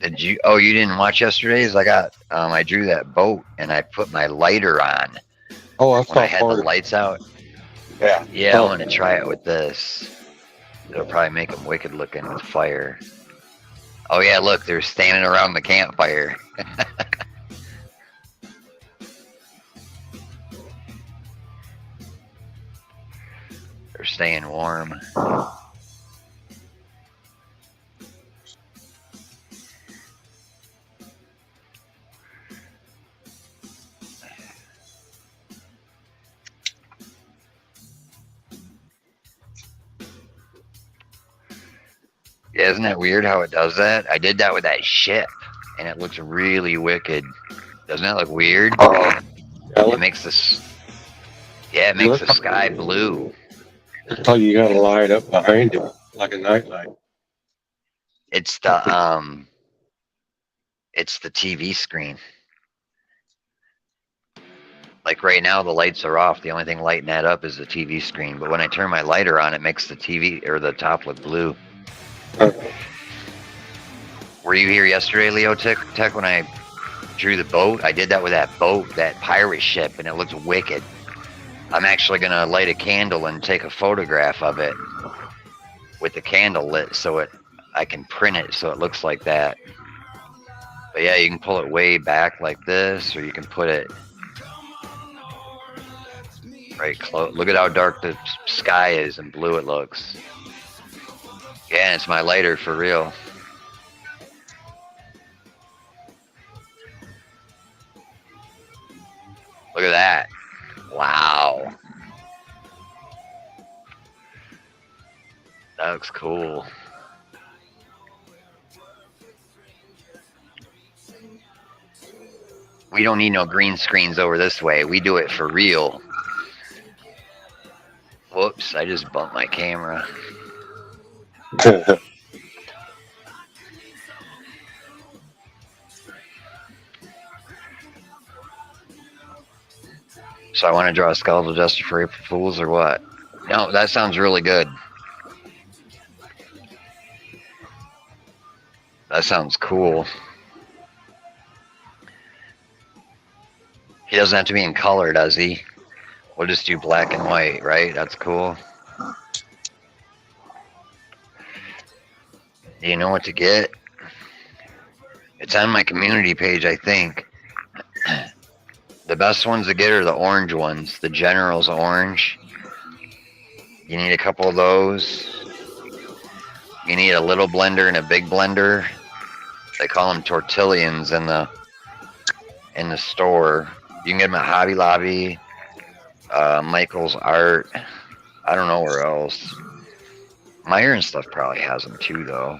Did you? Oh, you didn't watch yesterday's? I drew that boat and I put my lighter on. Oh, I when I had the lights out. Yeah. Yeah, I want to try it with this. It'll probably make them wicked looking with fire. Oh yeah, look, they're standing around the campfire. They're staying warm. Yeah, isn't that weird how it does that? I did that with that ship, and it looks really wicked. Doesn't that look weird? It makes this. Yeah, it makes the sky blue. Looks like you got a light up behind it, like a nightlight. It's the TV screen. Like right now, the lights are off. The only thing lighting that up is the TV screen. But when I turn my lighter on, it makes the TV or the top look blue. Were you here yesterday, Leo Tech, when I drew the boat? I did that with that boat, that pirate ship, and it looks wicked. I'm actually going to light a candle and take a photograph of it with the candle lit so I can print it so it looks like that. But yeah, you can pull it way back like this, or you can put it right close. Look at how dark the sky is and blue it looks. Yeah, it's my lighter for real. Look at that. Wow. That looks cool. We don't need no green screens over this way. We do it for real. Whoops, I just bumped my camera. So I want to draw a skeletal gesture for April Fools or what? No, that sounds really good. That sounds cool. He doesn't have to be in color, does he? We'll just do black and white, right? That's cool. Do you know what to get? It's on my community page, I think. The best ones to get are the orange ones. The General's orange. You need a couple of those. You need a little blender and a big blender. They call them tortillions in the store. You can get them at Hobby Lobby, Michael's Art. I don't know where else. Meyer and stuff probably has them too, though.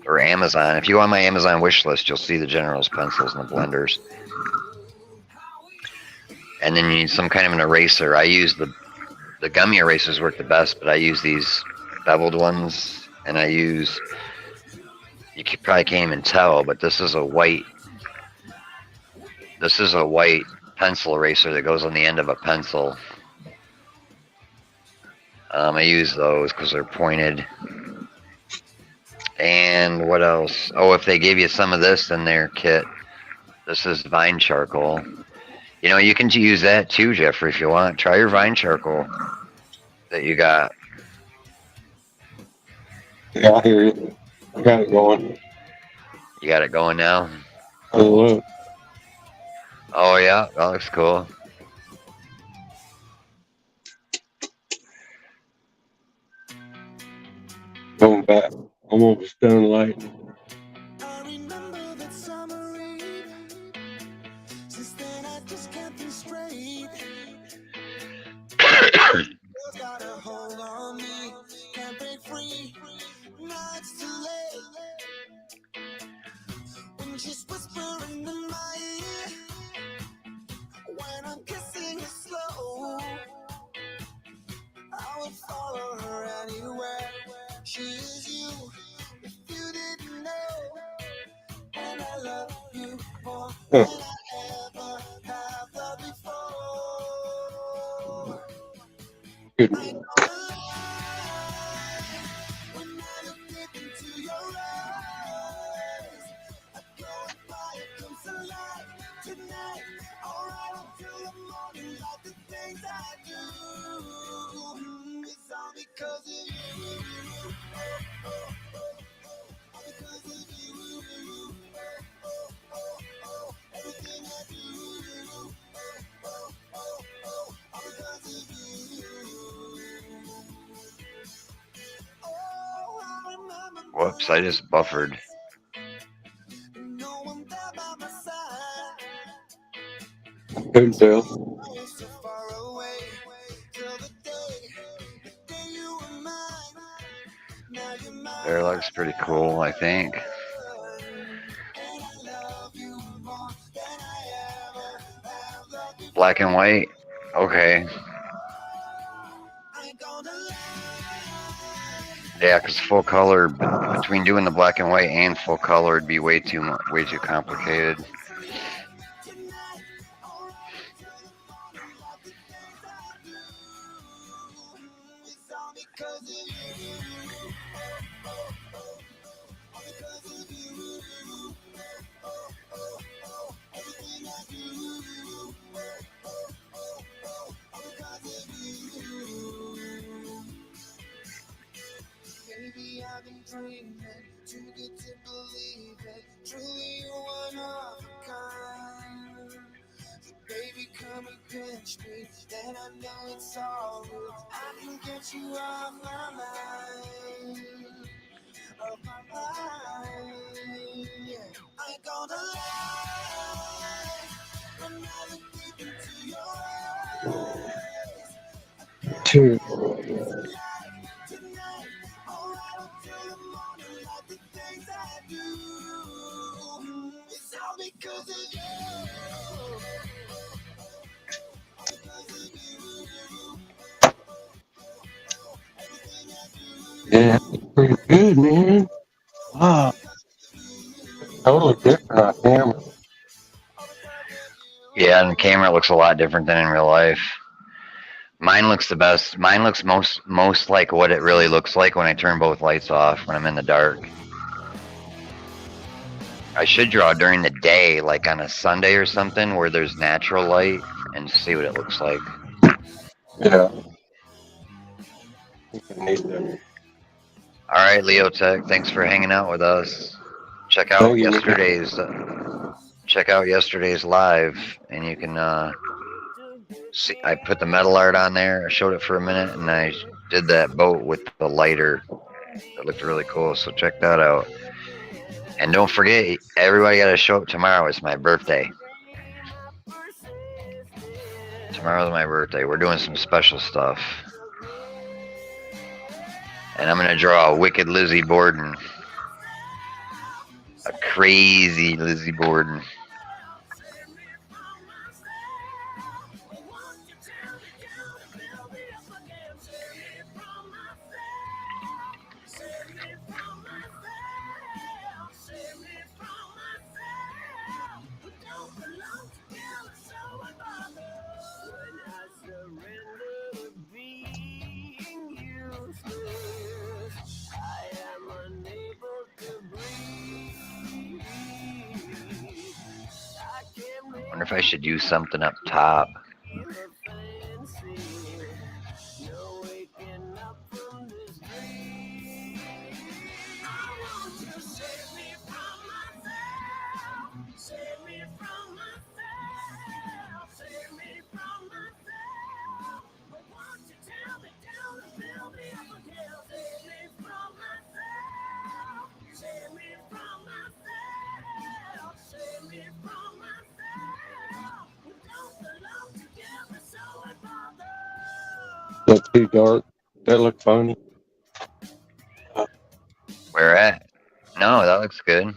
Or Amazon. If you go on my Amazon wish list, you'll see the General's pencils and the blenders. And then you need some kind of an eraser. I use the gummy erasers work the best, but I use these beveled ones, and I use, you probably can't even tell, but this is a white pencil eraser that goes on the end of a pencil. I use those because they're pointed. And what else? Oh, if they gave you some of this in their kit, this is vine charcoal. You know, you can use that too, Jeffrey, if you want. Try your vine charcoal that you got. Yeah, I hear you. I got it going. You got it going now? Oh, look. Oh, yeah, that looks cool. Going back. Almost done lighting. I remember that summer eve. Since then I just can't think straight. Girl's got a hold on me. Can't break free. Now it's too late. When she's whispering in my ear. When I'm kissing her slow. I would follow her anywhere. She is you. If you didn't know. And I love you more than I ever have loved before. Good. I know the lie when I look deep into your eyes. I go and buy it comes alive tonight. Alright until the morning, like the things I do. It's all because of you. All because of you. Everything I do, all because of you. Oh, I remember. Whoops, I just buffered. No one there by my side. Couldn't tell. I was so far away till the day you were mine. Now you're mine. There looks pretty cool, I think. And I love you more than I ever have loved before. Black and white. Okay. I ain't gonna lie. Yeah, because full color, between doing the black and white and full color, would be way too complicated. Tonight, alright till the morning, like the things I do. It's all because of you. All because of you. Everything I do. All because of you. Baby, I've been dreaming, too good to believe it. Truly, you're one of a kind. So baby, come and pinch me, then I know it's all real. I can get you off my mind, off my mind. Yeah. I ain't gonna lie, when I look deep into your eyes. Two. Tonight, alright until the morning, like the things I do. It's all because of you. All because of you. Everything I do. Yeah, pretty good, man. Wow. Totally different on camera. Yeah, and the camera looks a lot different than in real life. Mine looks the best. Mine looks most like what it really looks like when I turn both lights off when I'm in the dark. I should draw during the day, like on a Sunday or something, where there's natural light, and see what it looks like. Yeah. You can need that. All right, Leo Tech, thanks for hanging out with us. Check out Thank you. yesterday's live, and you can see. I put the metal art on there. I showed it for a minute, and I did that boat with the lighter. That looked really cool. So check that out. And don't forget, everybody got to show up tomorrow. It's my birthday. Tomorrow's my birthday. We're doing some special stuff. And I'm going to draw a wicked Lizzie Borden. A crazy Lizzie Borden. Wonder if I should do something up top. That's too dark. That look funny. Where at? No, that looks good.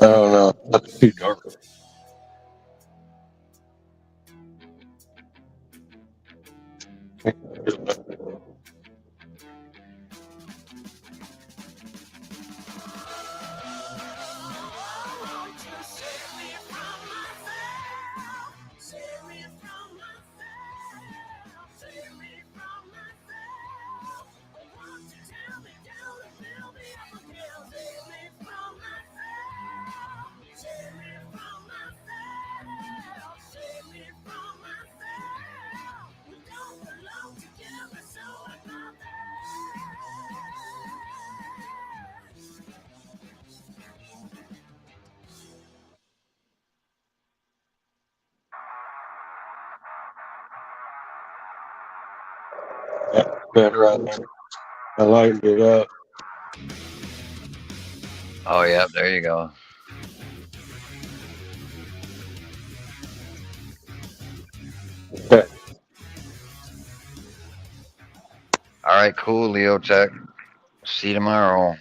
Oh no, that's too dark. That's better right there. I lightened it up. Oh, yep, there you go. Okay. All right, cool, Leo Tech. See you tomorrow.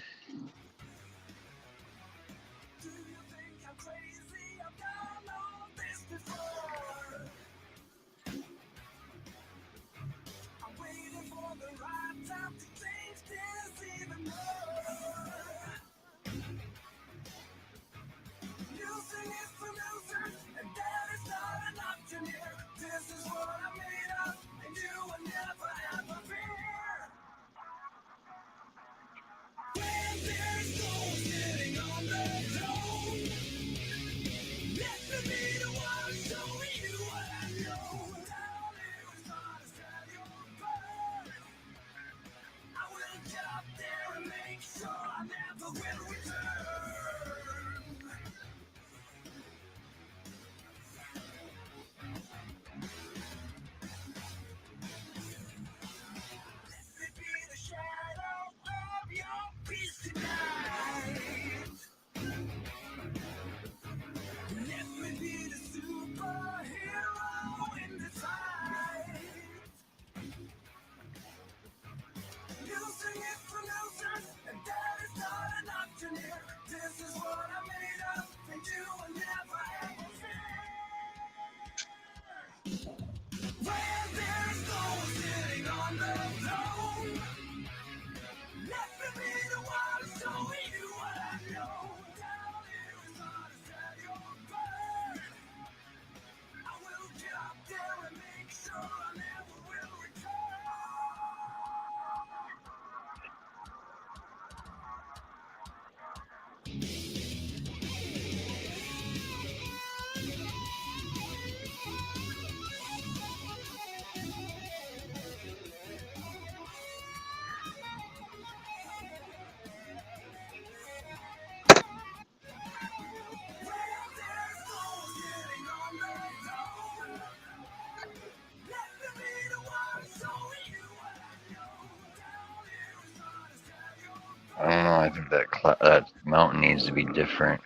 I don't know. I think that mountain needs to be different.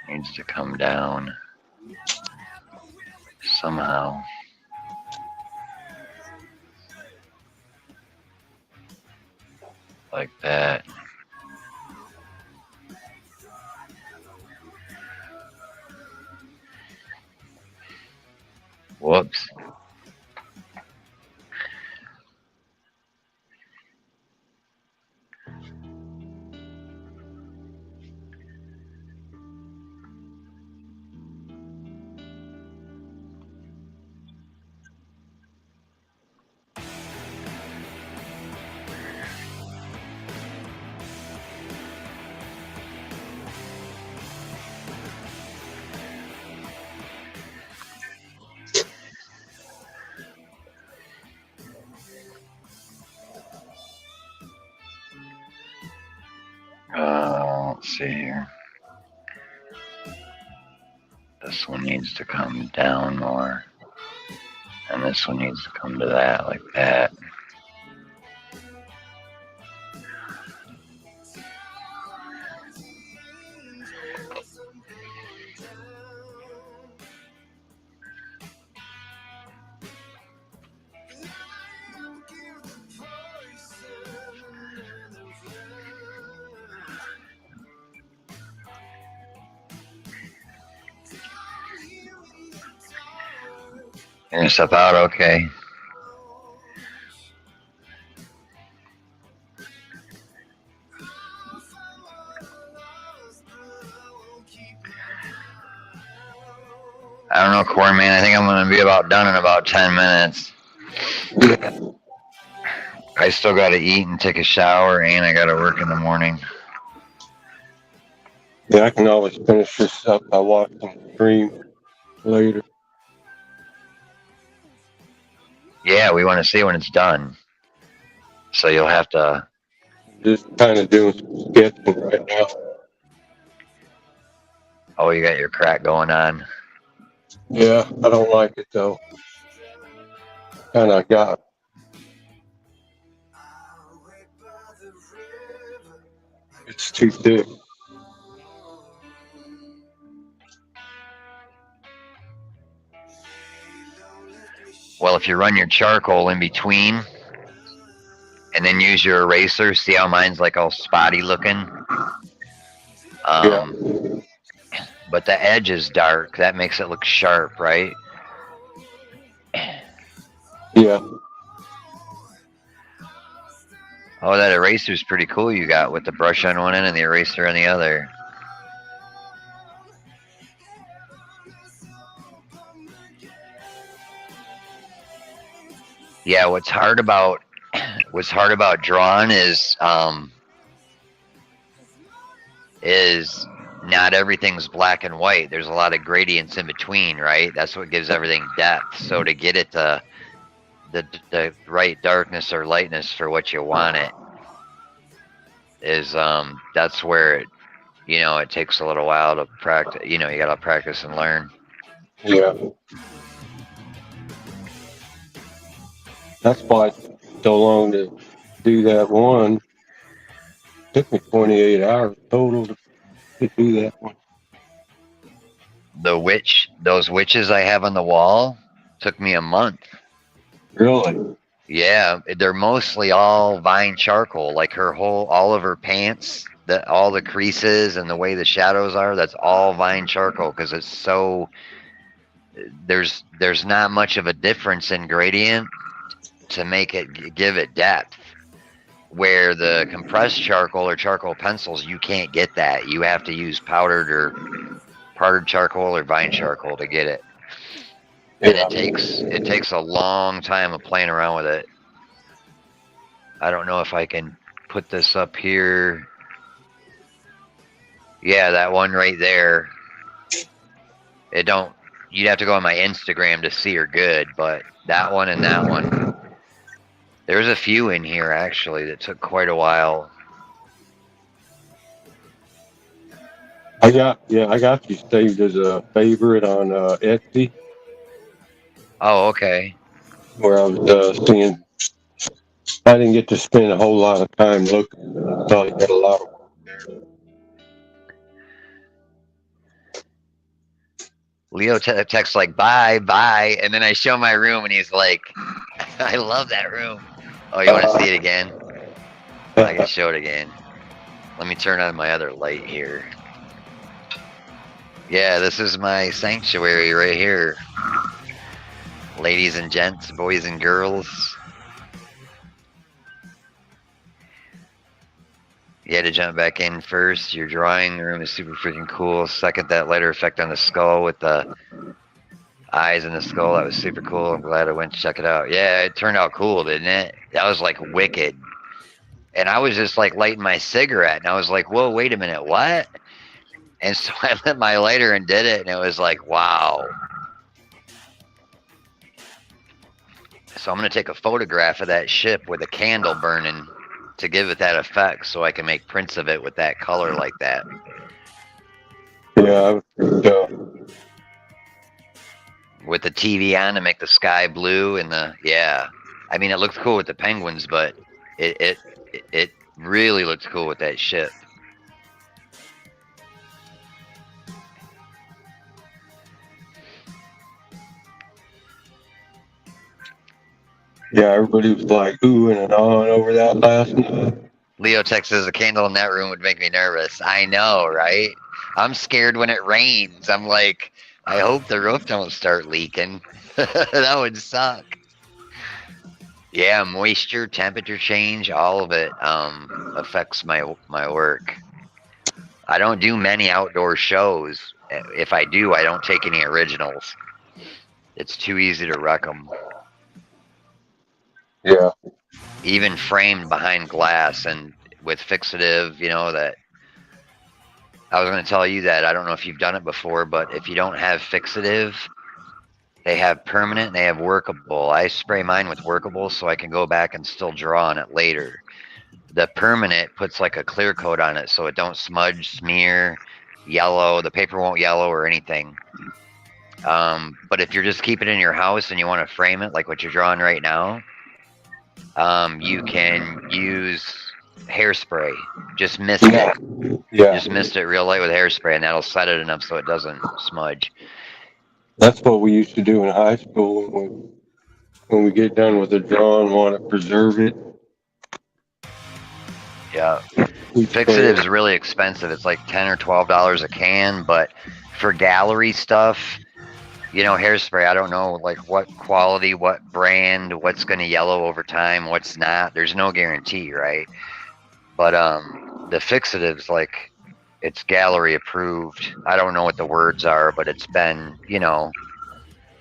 Needs to come down somehow. Like that. Whoops. Let's see here. This one needs to come down more. And this one needs to come to that, like that. You're gonna step out, okay. I don't know, Corn Man. I think I'm gonna be about done in about 10 minutes. I still gotta eat and take a shower, and I gotta work in the morning. Yeah, I can always finish this up by watching the stream later. Yeah, we want to see when it's done. So you'll have to. Just kind of doing some sketching right now. Oh, you got your crack going on. Yeah, I don't like it though. Kind of got. It's too thick. Well, if you run your charcoal in between and then use your eraser, see how mine's like all spotty looking? Yeah. But the edge is dark. That makes it look sharp, right? Yeah. Oh, that eraser's pretty cool you got with the brush on one end and the eraser on the other. Yeah, what's hard about drawing is not everything's black and white. There's a lot of gradients in between, right? That's what gives everything depth. So to get it to the right darkness or lightness for what you want it is that's where it, you know, it takes a little while to practice. You know, you gotta practice and learn. Yeah. That's why it's so long to do that one. It took me 28 hours total to do that one. Those witches I have on the wall took me a month. Really? Yeah, they're mostly all vine charcoal. Like all of her pants, all the creases and the way the shadows are, that's all vine charcoal because it's so. There's not much of a difference in gradient to make it give it depth. Where the compressed charcoal or charcoal pencils, you can't get that. You have to use powdered charcoal or vine charcoal to get it. And it takes a long time of playing around with it. I don't know if I can put this up here. Yeah, that one right there. You'd have to go on my Instagram to see her good, but that one and that one. There's a few in here actually that took quite a while. I got you saved as a favorite on Etsy. Oh, okay. Where I was seeing. I didn't get to spend a whole lot of time looking. I thought you had a lot of work there. Leo texts like, bye, and then I show my room and he's like, I love that room. Oh, you want to see it again? I can show it again. Let me turn on my other light here. Yeah, this is my sanctuary right here. Ladies and gents, boys and girls. You had to jump back in first. Your drawing room is super freaking cool. Second, that lighter effect on the skull with the eyes in the skull. That was super cool. I'm glad I went to check it out. Yeah, it turned out cool, didn't it? That was like wicked. And I was just like lighting my cigarette. And I was like, whoa, wait a minute, what? And so I lit my lighter and did it. And it was like, wow. So I'm going to take a photograph of that ship with a candle burning to give it that effect, so I can make prints of it with that color like that. Yeah. With the TV on to make the sky blue and I mean, it looks cool with the penguins, but it really looks cool with that ship. Yeah, everybody was like oohing and on over that last night. Leo Tech says a candle in that room would make me nervous. I know, right? I'm scared when it rains. I'm like, I hope the roof don't start leaking. That would suck. Yeah, moisture, temperature change, all of it affects my work. I don't do many outdoor shows. If I do, I don't take any originals. It's too easy to wreck them. Yeah. Even framed behind glass and with fixative, that I was going to tell you that. I don't know if you've done it before, but if you don't have fixative, they have permanent and they have workable. I spray mine with workable so I can go back and still draw on it later. The permanent puts like a clear coat on it so it don't smudge, smear, yellow. The paper won't yellow or anything. But if you're just keeping it in your house and you want to frame it like what you're drawing right now, you can use hairspray. Just mist it. Yeah. Just mist it real light with hairspray, and that'll set it enough so it doesn't smudge. That's what we used to do in high school when we get done with a drawing, want to preserve it. Yeah. Fixative is really expensive. It's like $10 or $12 a can, but for gallery stuff, hairspray, I don't know like what quality, what brand, what's going to yellow over time, what's not. There's no guarantee, right? But the fixative's like, it's gallery approved. I don't know what the words are, but it's been,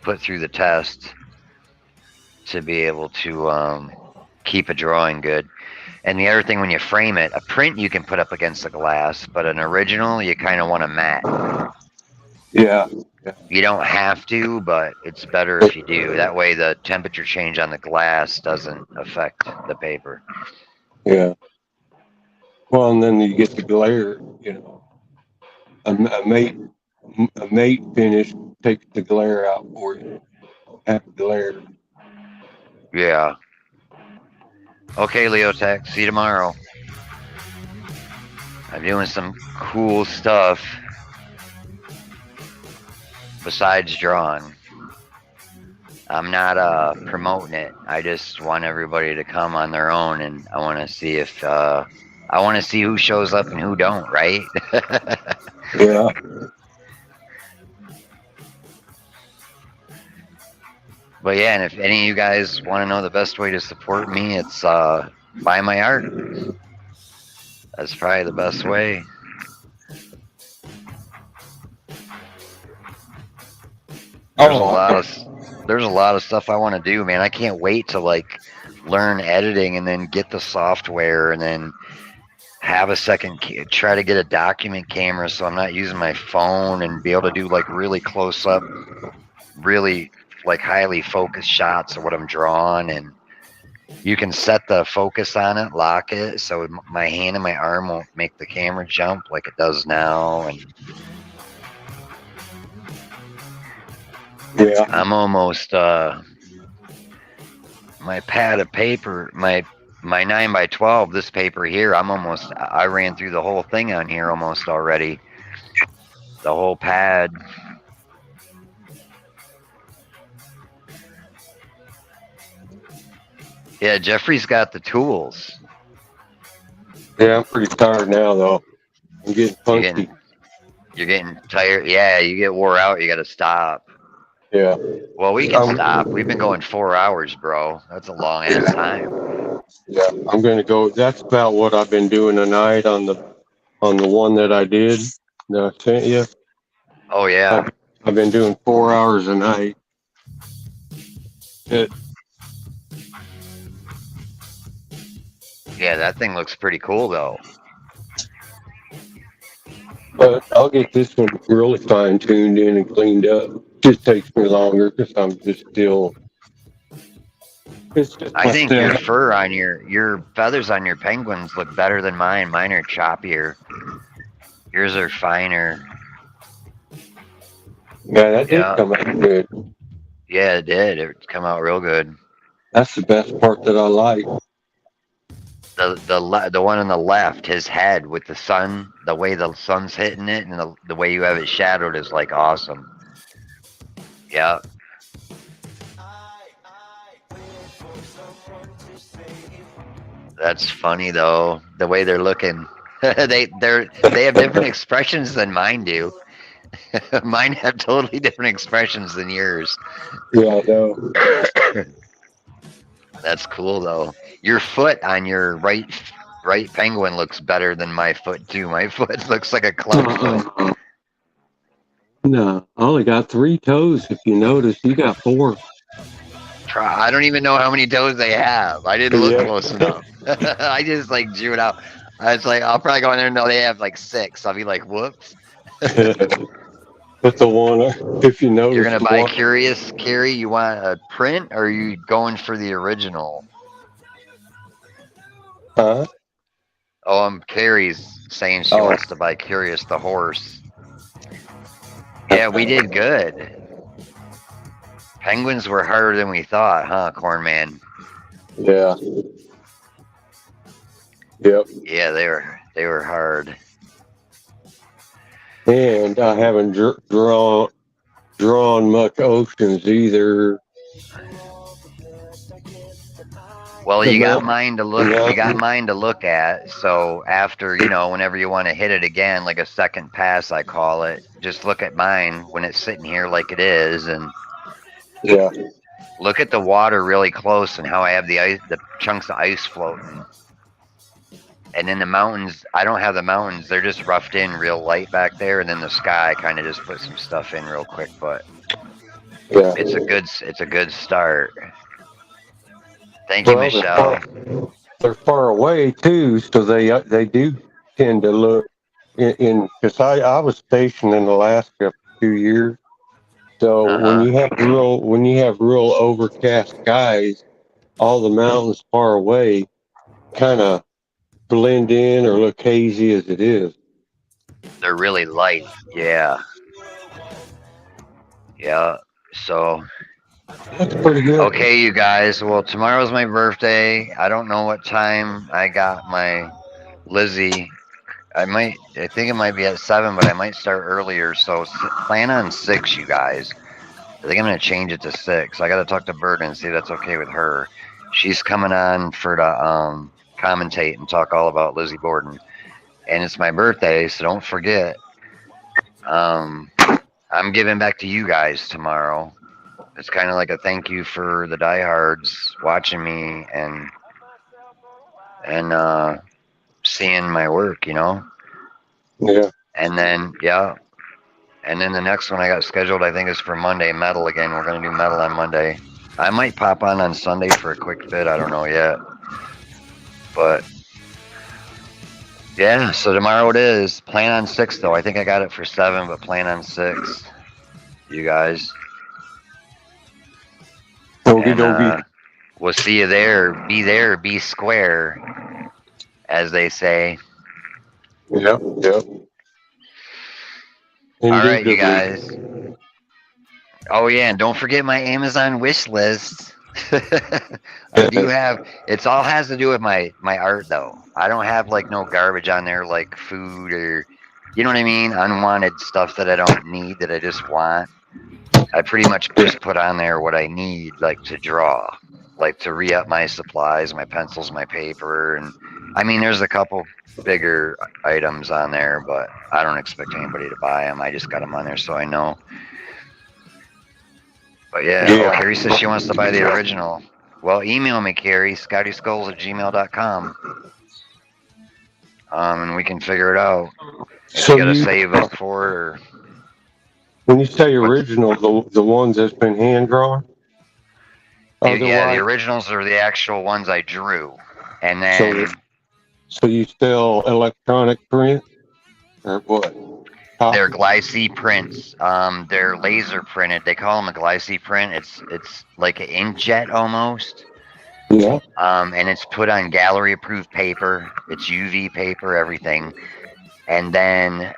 put through the test to be able to keep a drawing good. And the other thing, when you frame it, a print you can put up against the glass, but an original you kind of want to matte. Yeah. You don't have to, but it's better if you do. That way the temperature change on the glass doesn't affect the paper. Yeah. Well, and then you get the glare, a mate finish takes the glare out for you. Have glare. Yeah. Okay, Leo Tech. See you tomorrow. I'm doing some cool stuff besides drawing. I'm not promoting it. I just want everybody to come on their own, and I want to see if I want to see who shows up and who don't, right? Yeah. But yeah, and if any of you guys want to know the best way to support me, it's buy my art. That's probably the best way. There's a lot of stuff I want to do, man. I can't wait to like learn editing and then get the software and then have a second, try to get a document camera so I'm not using my phone and be able to do like really close up, really like highly focused shots of what I'm drawing, and you can set the focus on it, lock it, so my hand and my arm won't make the camera jump like it does now. And yeah, I'm almost my pad of paper, my 9x12, this paper here, I ran through the whole thing on here almost already, the whole pad. Yeah, Jeffrey's got the tools. Yeah, I'm pretty tired now, though. I'm getting punchy. You're getting tired. Yeah, you get wore out. You got to stop. Yeah. Well, we can stop. We've been going 4 hours, bro. That's a long ass time. Yeah, I'm going to go. That's about what I've been doing tonight on the one that I did, that I sent you. Oh, yeah. I've been doing 4 hours a night. Yeah, that thing looks pretty cool, though. But I'll get this one really fine-tuned in and cleaned up. Just takes me longer because I'm just still It's just I think your my fur on your feathers on your penguins look better than mine. Mine are choppier. Yours are finer. Yeah, that did Yeah, come out good. yeah, it did. It come out real good. That's the best part that I like. The one on the left, his head with the sun, the way the sun's hitting it, and the way you have it shadowed is like awesome. Yeah, that's funny though. The way they're looking, they have different expressions than mine do. Mine have totally different expressions than yours. Yeah, I know. That's cool though. Your foot on your right penguin looks better than my foot too. My foot looks like a club foot. No, I only got 3 toes. If you notice, you got 4. I don't even know how many toes they have. I didn't look Yeah. close enough. I just like drew it out. I was like, I'll probably go in there and know they have like 6. I'll be like, whoops. But the one, if you notice, You're gonna the buy one, Curious, Carrie? You want a print, or are you going for the original? huh? Oh, Carrie's saying she Oh. wants to buy Curious the horse. Yeah, we did good. Penguins were harder than we thought, huh, Corn Man? Yeah. Yep. Yeah, they were hard. And I haven't drawn much oceans either. Well, you got No. mine to look. No. You got mine to look at. So after, you know, whenever you want to hit it again, like a second pass, I call it. Just look at mine when it's sitting here like it is, and Yeah. look at the water really close and how I have the ice, the chunks of ice floating. And then the mountains, I don't have the mountains. They're just roughed in real light back there, and then the sky kind of just put some stuff in real quick. But Yeah. it's a good start. Thank you, Michelle. They're far away too, so they do tend to look in because I was stationed in Alaska for 2 years. So when you have real overcast skies, all the mountains far away kind of blend in or look hazy as it is. They're really light. Yeah. Yeah. So That's pretty good. okay, you guys. Well, tomorrow's my birthday. I don't know what time I got my Lizzie. I think it might be at 7, but I might start earlier. So plan on 6, you guys. I think I'm gonna change it to 6. I gotta talk to Bird and see if that's okay with her. She's coming on for to commentate and talk all about Lizzie Borden, and it's my birthday, so don't forget. I'm giving back to you guys tomorrow. It's kind of like a thank you for the diehards watching me and seeing my work, you know. Yeah. And then and then the next one I got scheduled, I think, is for Monday, metal again. We're gonna do metal on Monday. I might pop on Sunday for a quick fit. I don't know yet, but yeah. So tomorrow it is. Plan on 6 though. I think I got it for 7, but plan on 6. You guys. And, we'll see you there. Be square, as they say. Yep. All right, you guys. Oh yeah, and don't forget my Amazon wish list. I do have. It's all has to do with my art though. I don't have like no garbage on there like food or, you know what I mean, unwanted stuff that I don't need that I just want. I pretty much just put on there what I need, like to draw, like to re-up my supplies, my pencils, my paper, and I mean, there's a couple bigger items on there, but I don't expect anybody to buy them. I just got them on there so I know. But yeah, Carrie says she wants to buy the original. Well, email me, Carrie, scotteskullz@gmail.com. And we can figure it out. If you gotta save up for it, or when you say original, the ones that's been hand drawn. Yeah, the originals are the actual ones I drew, and then. So you sell electronic print, or what? They're glycine prints. They're laser printed. They call them a glycine print. It's like an inkjet almost. Yeah. And it's put on gallery approved paper. It's UV paper, everything. And then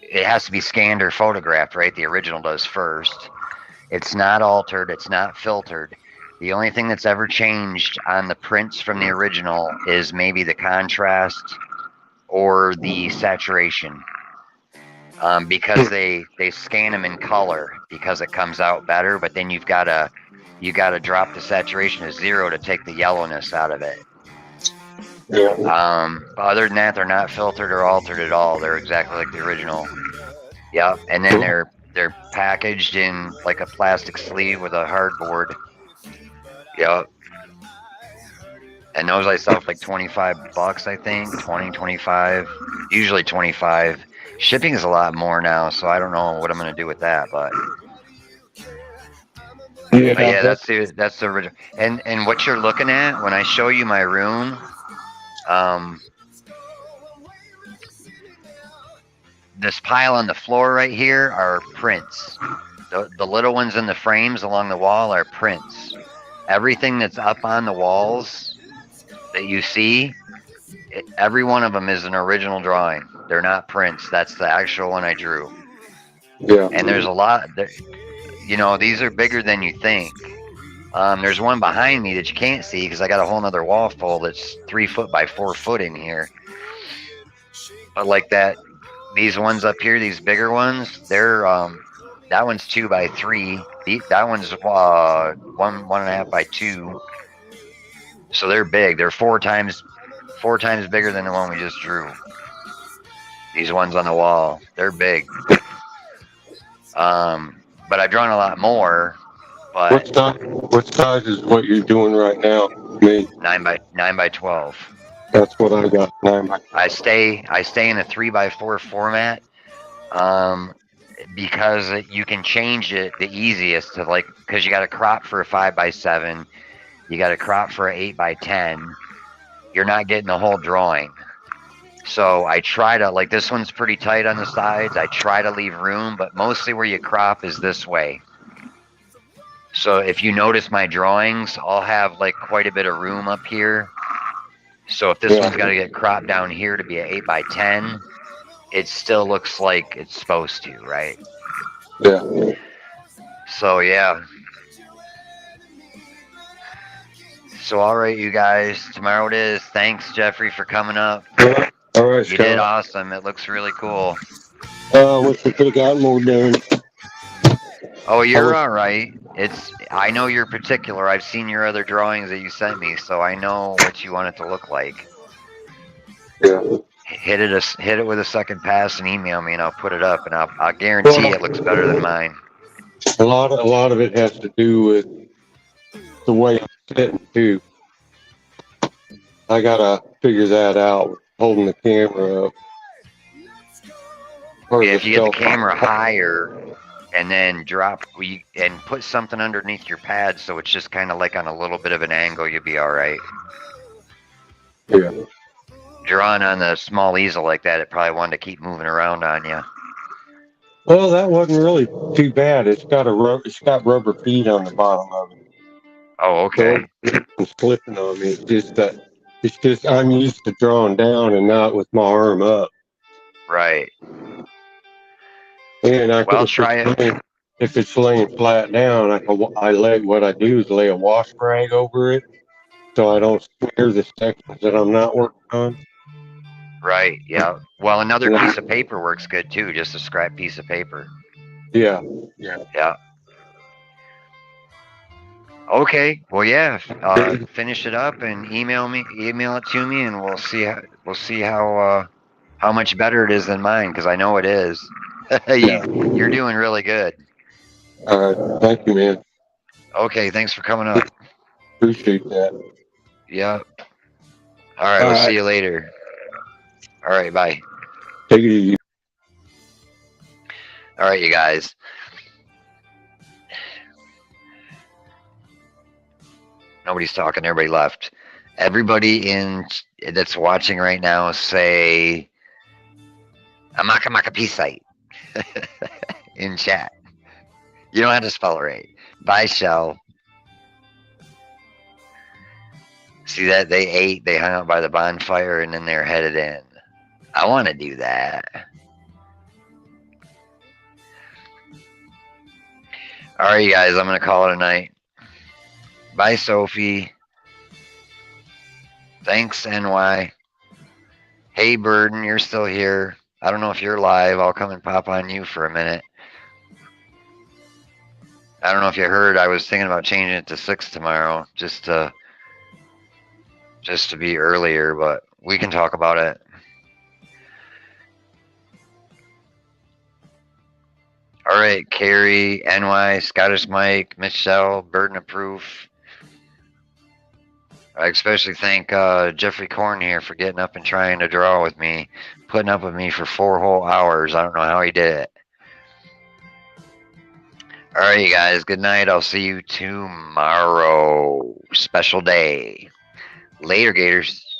it has to be scanned or photographed, right? The original does first. It's not altered. It's not filtered. The only thing that's ever changed on the prints from the original is maybe the contrast or the saturation. Because they scan them in color because it comes out better, but then you gotta drop the saturation to 0 to take the yellowness out of it. Yeah. Other than that, they're not filtered or altered at all. They're exactly like the original. Yep. And then they're packaged in like a plastic sleeve with a hardboard. Yep. And those I sell for like $25, I think. 20, 25. Usually 25. Shipping is a lot more now, so I don't know what I'm gonna do with that, but yeah, that's the original. And what you're looking at when I show you my room, this pile on the floor right here are prints. The little ones in the frames along the wall are prints. Everything that's up on the walls that you see, every one of them is an original drawing. They're not prints. That's the actual one I drew. Yeah. And there's a lot. You know, these are bigger than you think. There's one behind me that you can't see because I got a whole nother wall full that's 3 foot by 4 foot in here. But like that, these ones up here, these bigger ones, they're that one's 2 by 3. That one's 1.5 by 2. So they're big. They're 4 times bigger than the one we just drew. These ones on the wall, they're big. But I've drawn a lot more. But what size is what you're doing right now? Me. 9 by 12. That's what I got. 9 by 12. I stay in a 3 by 4 format. Because you can change it the easiest to like, because you got to crop for a 5 by 7, you got to crop for an 8 by 10. You're not getting the whole drawing. So I try to, like, this one's pretty tight on the sides. I try to leave room, but mostly where you crop is this way. So if you notice my drawings, I'll have like quite a bit of room up here. So if this one's got to get cropped down here to be an 8 by 10, it still looks like it's supposed to, right? Yeah. So yeah. So all right, you guys, tomorrow it is. Thanks, Jeffrey, for coming up. All right, You Scott. did awesome. It looks really cool. Wish we could have gotten more done. Oh, you're all right. I know you're particular. I've seen your other drawings that you sent me, so I know what you want it to look like. Yeah. Hit it with a second pass and email me, and I'll put it up, and I'll guarantee it looks better than mine. A lot of it has to do with the way I'm sitting too. I gotta figure that out. Holding the camera up. If you get the camera higher and then and put something underneath your pad so it's just kind of like on a little bit of an angle, you'll be all right. Yeah. Drawing on the small easel like that, it probably wanted to keep moving around on you. Well, that wasn't really too bad. It's got rubber feet on the bottom of it. Oh, okay. So it's slipping on me. It's just I'm used to drawing down and not with my arm up. Right. And Well, try it. If it's laying flat down, what I do is lay a wash rag over it so I don't smear the sections that I'm not working on. Right, yeah. Well, another piece of paper works good too, just a scrap piece of paper. Yeah. Yeah. Okay. Well, yeah. Finish it up and email it to me, and we'll see how much better it is than mine, because I know it is. You're doing really good. All right. Thank you, man. Okay. Thanks for coming up. Appreciate that. Yeah. All right. We'll see you later. All right. Bye. Take it easy. All right, you guys. Nobody's talking. Everybody left. Everybody that's watching right now say Amaka Maka Peace site in chat. You don't have to spell it right. Bye, Shell. See that? They ate, they hung out by the bonfire, and then they're headed in. I want to do that. All right, you guys, I'm going to call it a night. Bye, Sophie. Thanks, NY. Hey, Burden, you're still here. I don't know if you're live. I'll come and pop on you for a minute. I don't know if you heard, I was thinking about changing it to 6 tomorrow, just to be earlier, but we can talk about it. All right, Carrie, NY, Scottish Mike, Michelle, Burden of Proof. I especially thank Jeffrey Korn here for getting up and trying to draw with me, putting up with me for 4 whole hours. I don't know how he did it. All right, you guys, good night. I'll see you tomorrow. Special day. Later, Gators.